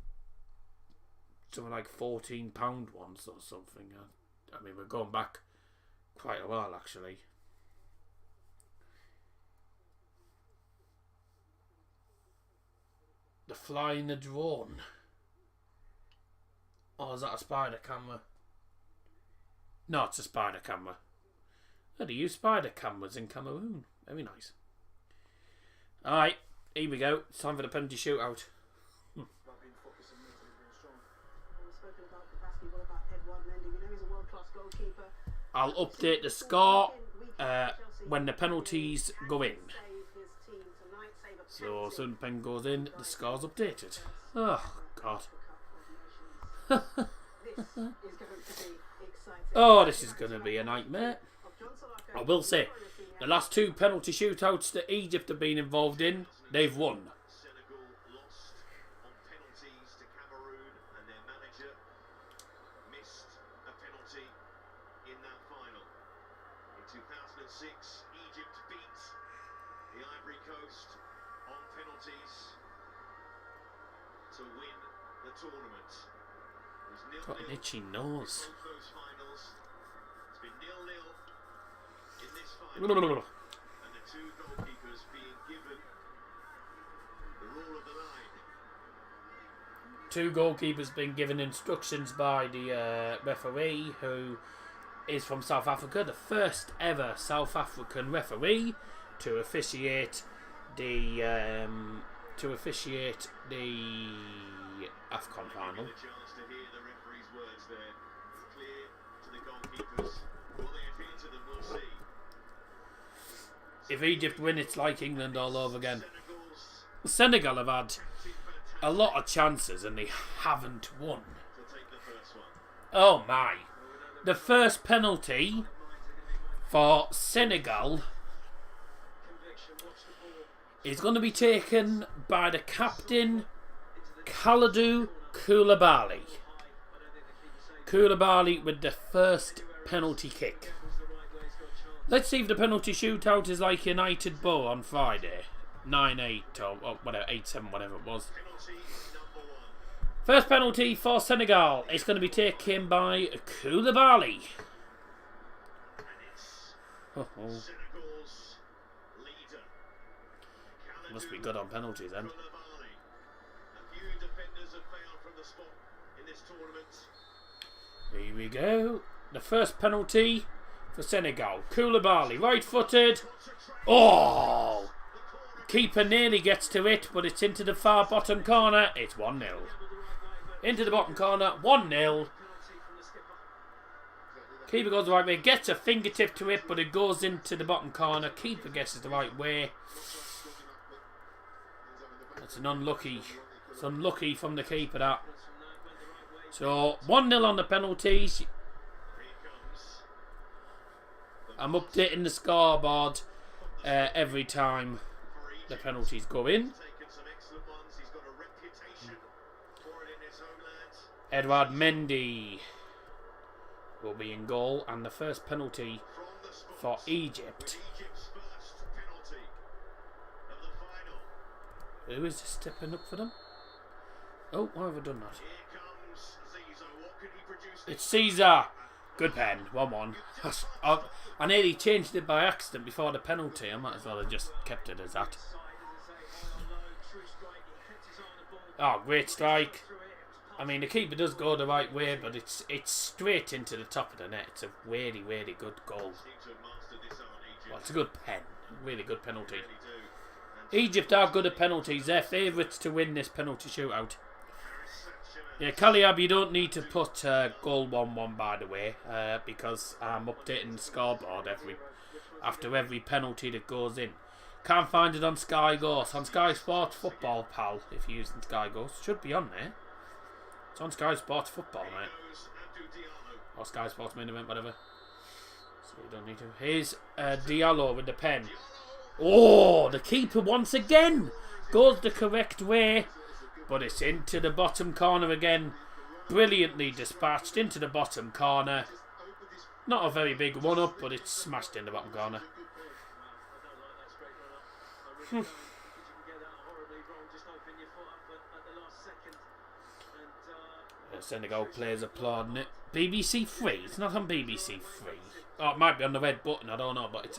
something like £14 once or something. I mean, we're going back quite a while, actually. The flying a drone. Oh, is that a spider camera? No, it's a spider camera. Oh, they use spider cameras in Cameroon. Very nice. Alright, here we go. It's time for the penalty shootout. I'll update the score when the penalties go in. So as soon as the pen goes in, the score's updated. Oh, God. Oh, this is going to be a nightmare. I will say, The last 2 penalty shootouts that Egypt have been involved in, they've won. Senegal lost on penalties to Cameroon, and their manager missed a penalty in that final. In 2006, Egypt beat the Ivory Coast on penalties to win the tournament. It was 0-0 Got an itchy nose. in both those finals. It's been 0-0 in this final. Blah, blah, blah, blah. And the 2 goalkeepers being given the rule of the line. 2 goalkeepers being given instructions by the referee, who is from South Africa, the first ever South African referee to officiate the Afcon final. The chance to hear the referee's words there. Clear to the goalkeepers. Will they adhere to them? We'll see. If Egypt win, it's like England all over again. Senegal's Senegal have had a lot of chances and they haven't won. to take the first one. Oh my. The first penalty for Senegal is going to be taken by the captain, Kalidou Koulibaly. Koulibaly with the first penalty kick. Let's see if the penalty shootout is like United Bow on Friday. 9-8 or whatever, 8-7, whatever it was. Penalty number 1. First penalty for Senegal. It's going to be taken by Koulibaly. And it's Oh, Senegal's leader. must be good on penalties then. Koulibaly. A few defenders have failed from the spot in this tournament. Here we go. The first penalty for Senegal. Koulibaly, right-footed. Oh! Keeper nearly gets to it, but it's into the far bottom corner. It's 1-0. Into the bottom corner, 1-0. Keeper goes the right way, gets a fingertip to it, but it goes into the bottom corner. Keeper guesses the right way. That's an unlucky. It's unlucky from the keeper, that. So 1-0 on the penalties. Here comes I'm updating the scoreboard every time the penalties go in. taken some excellent ones. He's got a reputation for it in his homeland. Edouard Mendy will be in goal, and the first penalty From the spot. for Egypt. Egypt's first penalty of the final. Who is stepping up for them? Oh, why have I done that? Here comes Zizo. What can he produce? It's Caesar. Good pen, 1-1. I nearly changed it by accident before the penalty. I might as well have just kept it as that. Oh, great strike. I mean, the keeper does go the right way, but it's straight into the top of the net. It's a really, really good goal. Seem to have mastered this art, Egypt. Well, it's a good pen. Really good penalty. Really do. And Egypt are good at penalties. They're favourites to win this penalty shootout. reception Yeah, Caliab, you don't need to put goal 1-1, by the way, because I'm updating the scoreboard after every penalty that goes in. Can't find it on Sky Go. It's on Sky Sports Football, pal, if you're using Sky Go. It should be on there. It's on Sky Sports Football, mate. goes Abdou Diallo. Or Sky Sports Main Event, whatever. So you don't need to. Here's Diallo with the pen. Oh, the keeper once again goes the correct way, but it's into the bottom corner again. Brilliantly dispatched into the bottom corner. Not a very big one-up, but it's smashed in the bottom corner. Senegal players applauding it. BBC Free. It's not on BBC Free. Oh, it might be on the red button. I don't know, but it's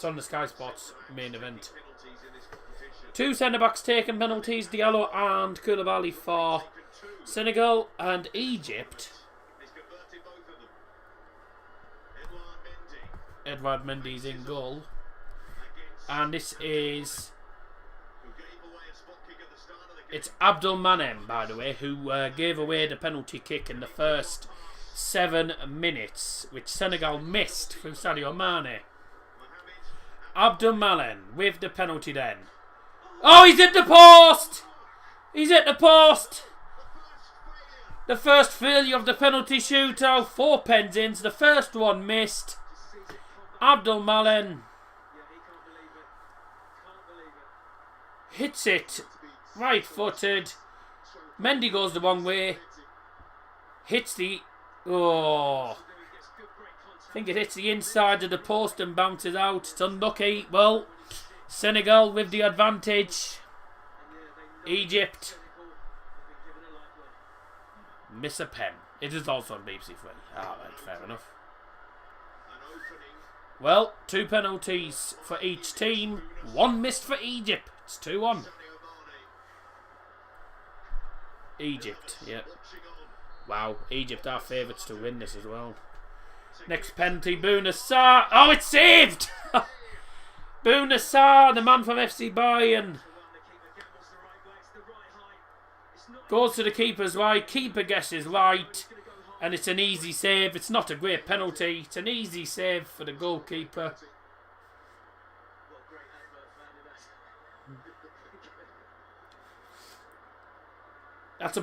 on the Sky Sports Main Event. Penalties in this competition. 2 centre-backs taking penalties. Diallo and Koulibaly for Senegal, and Egypt. He's converted both of them. Edouard Mendy Edouard Mendy's in goal. against And this is... who gave away a spot kick at the start of the game. It's Abdul Manem, by the way, who gave away the penalty kick in the first 7 minutes, which Senegal missed through Sadio Mane. Abdul Manem with the penalty then. Oh, he's at the post! He's at the post! The first failure of the penalty shootout. 4 pens in, so the first one missed. Abdul Malen Yeah, he can't believe it. Can't believe it. hits it right-footed. Mendy goes the wrong way. Hits the... Oh... I think it hits the inside of the post and bounces out. It's unlucky. Well, Senegal with the advantage. Egypt miss a pen. It is also on BBC Three. Alright, fair enough. Well, 2 penalties for each team. 1 missed for Egypt. It's 2-1. Egypt, yep. Wow, Egypt are favourites to win this as well. Next penalty, Bouna Sarr. Oh, it's saved! Bouna Sarr, the man from FC Bayern. Goes to the keeper's right. Keeper guesses right. And it's an easy save. It's not a great penalty. It's an easy save for the goalkeeper. That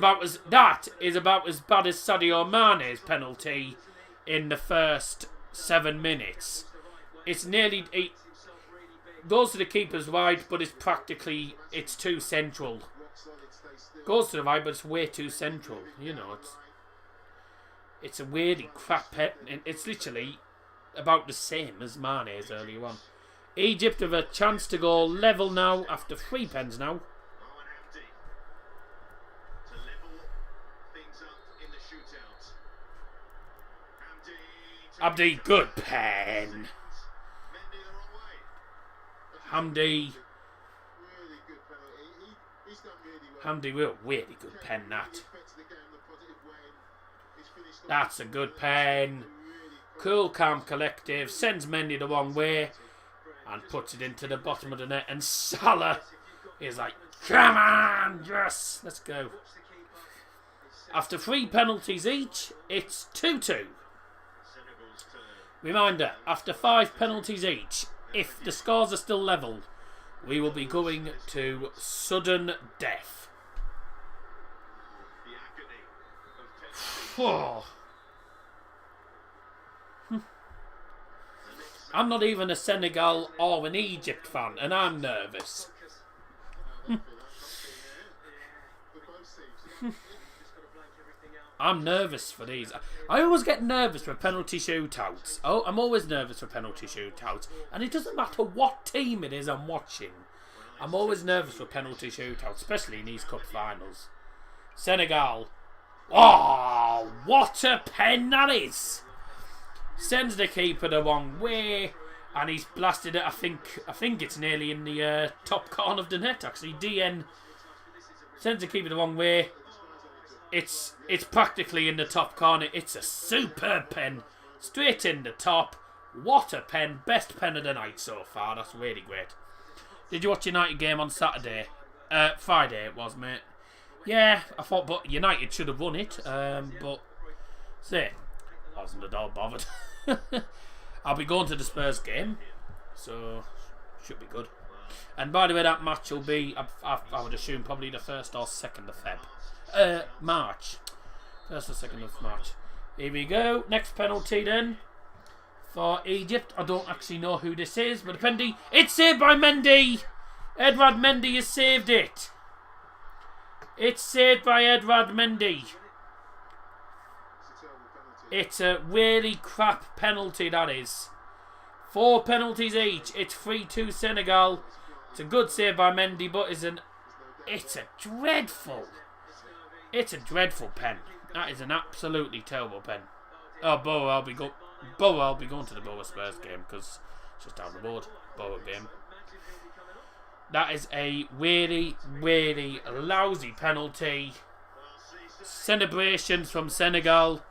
is about as bad as Sadio Mane's penalty in the first 7 minutes. It's nearly... It goes to the keeper's right, but it's too central. Goes to the right, but it's way too central. You know, it's a weirdly crap pet. It's literally about the same as Mane's earlier on. Egypt have a chance to go level now after 3 pens now. Abdi, good pen. Hamdi. Hamdi will really good pen that. That's a good pen. Cool, calm, collective. Sends Mendy the wrong way and puts it into the bottom of the net. And Salah is like, come on, yes, let's go. After 3 penalties each, it's 2-2. Reminder, after 5 penalties each, if the scores are still level, we will be going to sudden death. Oh. I'm not even a Senegal or an Egypt fan, and I'm nervous. I'm nervous for these. I always get nervous for penalty shootouts. Oh, I'm always nervous for penalty shootouts. And it doesn't matter what team it is I'm watching. I'm always nervous for penalty shootouts, especially in these cup finals. Senegal. Oh, what a pen that is. Sends the keeper the wrong way. And he's blasted it. I think it's nearly in the top corner of the net, actually. DN sends the keeper the wrong way. It's practically in the top corner. It's a superb pen. Straight in the top. What a pen. Best pen of the night so far. That's really great. Did you watch United game on Saturday? Friday it was, mate. Yeah, I thought but United should have won it. But say, I wasn't at all bothered. I'll be going to the Spurs game. So, should be good. And by the way, that match will be, I would assume, probably the 1st or 2nd of Feb. March. 1st or 2nd of March. Here we go. Next penalty then. For Egypt. I don't actually know who this is, but a penalty. It's saved by Mendy. Edouard Mendy has saved it. It's saved by Edouard Mendy. It's a really crap penalty, that is. 4 penalties each. It's 3-2 Senegal. It's a good save by Mendy, but it's a dreadful pen. That is an absolutely terrible pen. Oh, Boa, I'll be going to the Boa Spurs game because it's just down the road. Boa game. That is a really, really lousy penalty. Celebrations from Senegal,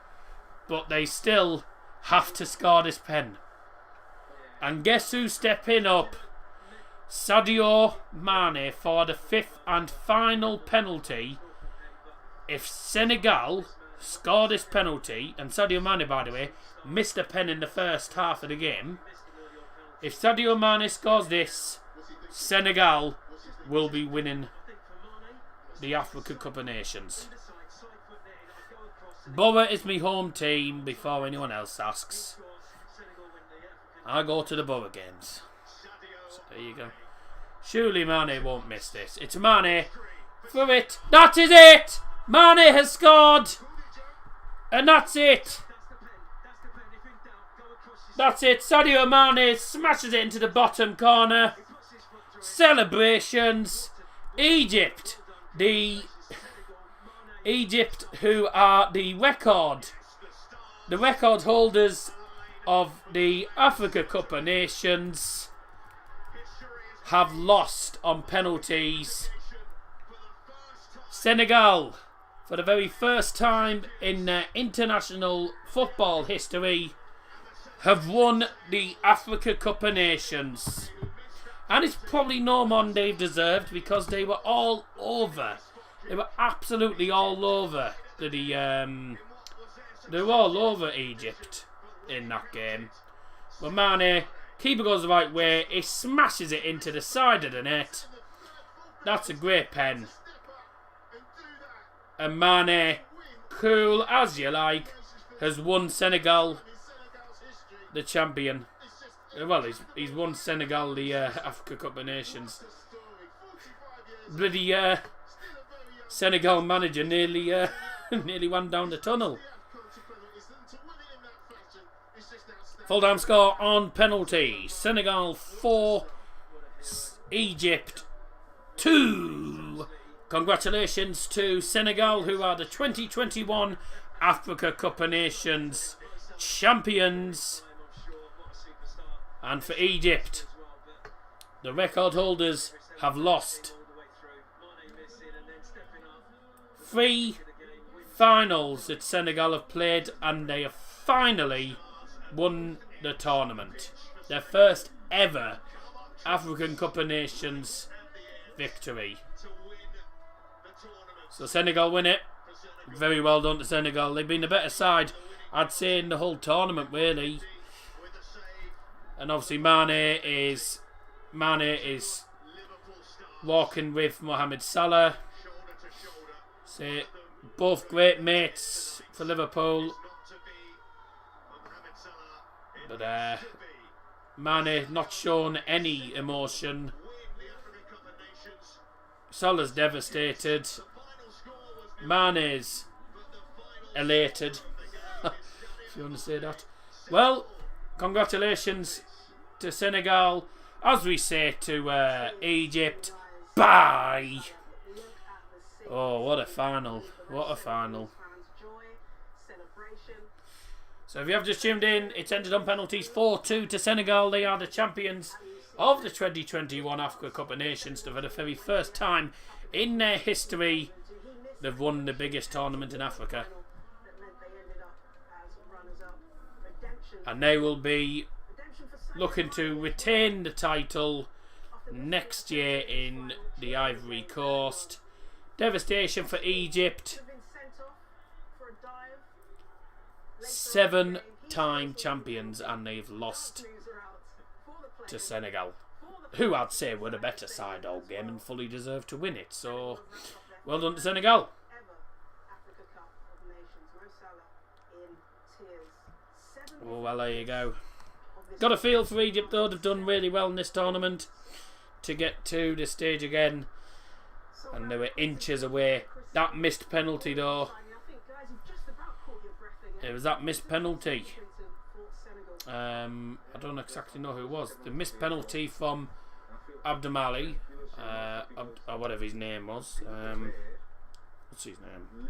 but they still have to score this pen. And guess who's stepping up? Sadio Mane for the 5th and final penalty. If Senegal score this penalty, and Sadio Mane, by the way, missed a pen in the first half of the game. If Sadio Mane scores this, Senegal will be winning the Africa Cup of Nations. Boa is my home team before anyone else asks. I go to the Borough games. So there you go. Surely Mane won't miss this. It's Mane. Through it. That is it! Mane has scored! And that's it! That's it. Sadio Mane smashes it into the bottom corner. Celebrations. Egypt. Egypt, who are the record holders of the Africa Cup of Nations, have lost on penalties. Senegal, for the very first time in their international football history, have won the Africa Cup of Nations. And it's probably no more than they've deserved, because they were all over. They were absolutely all over they were all over Egypt in that game. But Mane, keeper goes the right way. He smashes it into the side of the net. That's a great pen. And Mane, cool as you like, has won Senegal the champion. Well, he's won Senegal the Africa Cup of Nations. Bloody Senegal manager nearly went down the tunnel. Full time score on penalty. Senegal 4, Egypt 2. Congratulations to Senegal, who are the 2021 Africa Cup of Nations champions. And for Egypt, the record holders have lost 3 finals that Senegal have played, and they have finally won the tournament. Their first ever African Cup of Nations victory. So Senegal win it. Very well done to Senegal. They've been the better side, I'd say, in the whole tournament, really. And obviously Mane is walking with Mohamed Salah. So both great mates for Liverpool. But Mane not shown any emotion. Salah's devastated. Mane's elated. If you want to say that. Well, congratulations to Senegal. As we say to Egypt, bye. Oh, what a final. What a final. So if you have just tuned in, it's ended on penalties 4-2 to Senegal. They are the champions of the 2021 Africa Cup of Nations. For the very first time in their history, they've won the biggest tournament in Africa. And they will be looking to retain the title next year in the Ivory Coast. Devastation for Egypt. 7-time champions, and they've lost to Senegal, who I'd say were the better side all game and fully deserved to win it. So, well done to Senegal. Oh, well, there you go. Got a feel for Egypt, though. They've done really well in this tournament to get to this stage again. And they were inches away. That missed penalty, though. It was that missed penalty. I don't exactly know who it was. The missed penalty from Abdelmali, or whatever his name was. What's his name?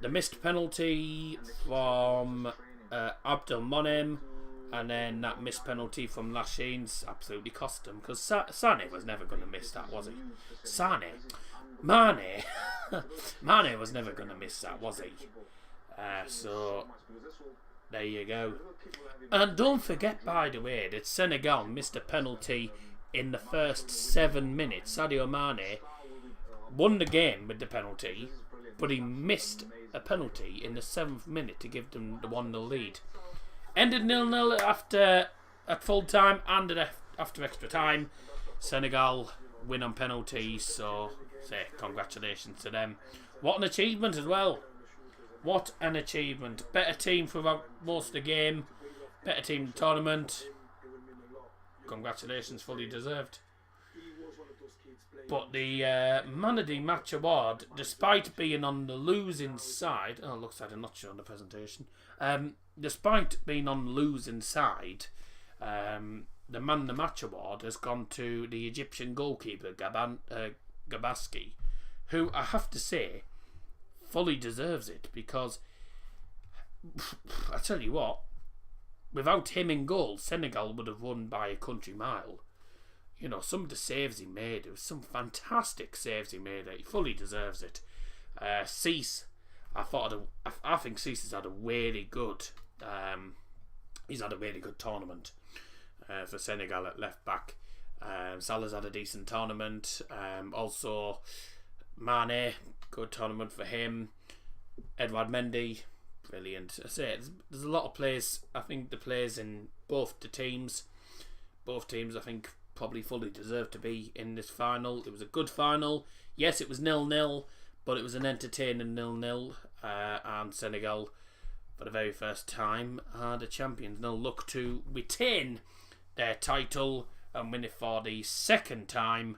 The missed penalty from Abdelmonem, and then that missed penalty from Lachines absolutely cost him, because Sané was never going to miss that, was he? Mane was never going to miss that, was he? So there you go. And don't forget, by the way, that Senegal missed a penalty in the first 7 minutes. Sadio Mane won the game with the penalty, but he missed a penalty in the 7th minute to give them the 1-0 lead. Ended 0-0 at full time and after extra time. Senegal win on penalties, so say congratulations to them. What an achievement as well. What an achievement. Better team throughout most of the game. Better team in the tournament. Congratulations, fully deserved. But the Man of the Match award, despite being on the losing side... Oh, looks like I'm not showing the presentation. Despite being on the losing side, the Man of the Match award has gone to the Egyptian goalkeeper, Gabaski, who, I have to say, fully deserves it, because I tell you what, without him in goal, Senegal would have won by a country mile. You know, some of the saves he made, it was some fantastic saves he made. He fully deserves it. Cease, I think Cease has had a really good tournament for Senegal at left back. Salah's had a decent tournament. Also, Mane, good tournament for him. Edouard Mendy, brilliant. I say there's a lot of players. I think the players in both teams, I think, probably fully deserve to be in this final. It was a good final. Yes, it was 0-0, but it was an entertaining 0-0. And Senegal, for the very first time, are the champions. They'll look to retain their title and win it for the second time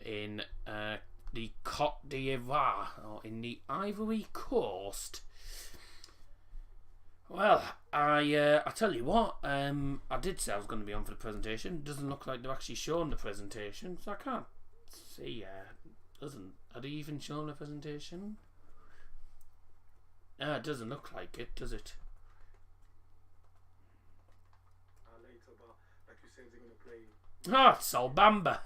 in the Côte d'Ivoire, or in the Ivory Coast. Well, I tell you what, I did say I was going to be on for the presentation. It doesn't look like they've actually shown the presentation, so I can't see. Are they even showing the presentation? It doesn't look like it, does it? It's Sol Bamba.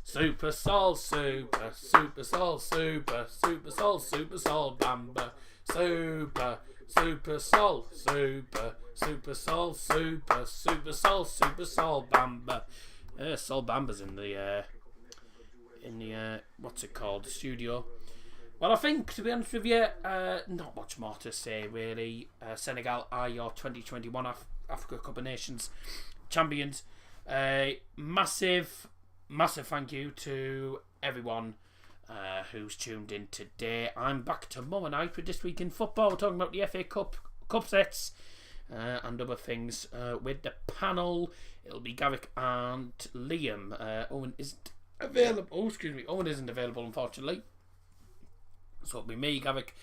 Super Sol, Super Sol, Super Sol, Super Sol Bamba. Super Sol, Super Sol, Super Sol Bamba. Sol Bamba's in the what's it called, the studio. Well, I think, to be honest with you, not much more to say really. Senegal are your 2021 Africa Cup of Nations champions. Massive thank you to everyone who's tuned in today. I'm back tomorrow night with This Week in Football, talking about the FA Cup sets and other things with the panel. It'll be Garrick and Liam. Owen isn't available. Owen isn't available, unfortunately. So it'll be me, Garrick,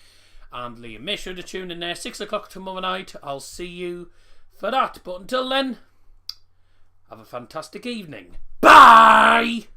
and Liam. Make sure to tune in there 6 o'clock tomorrow night. I'll see you for that. But until then, have a fantastic evening. Bye!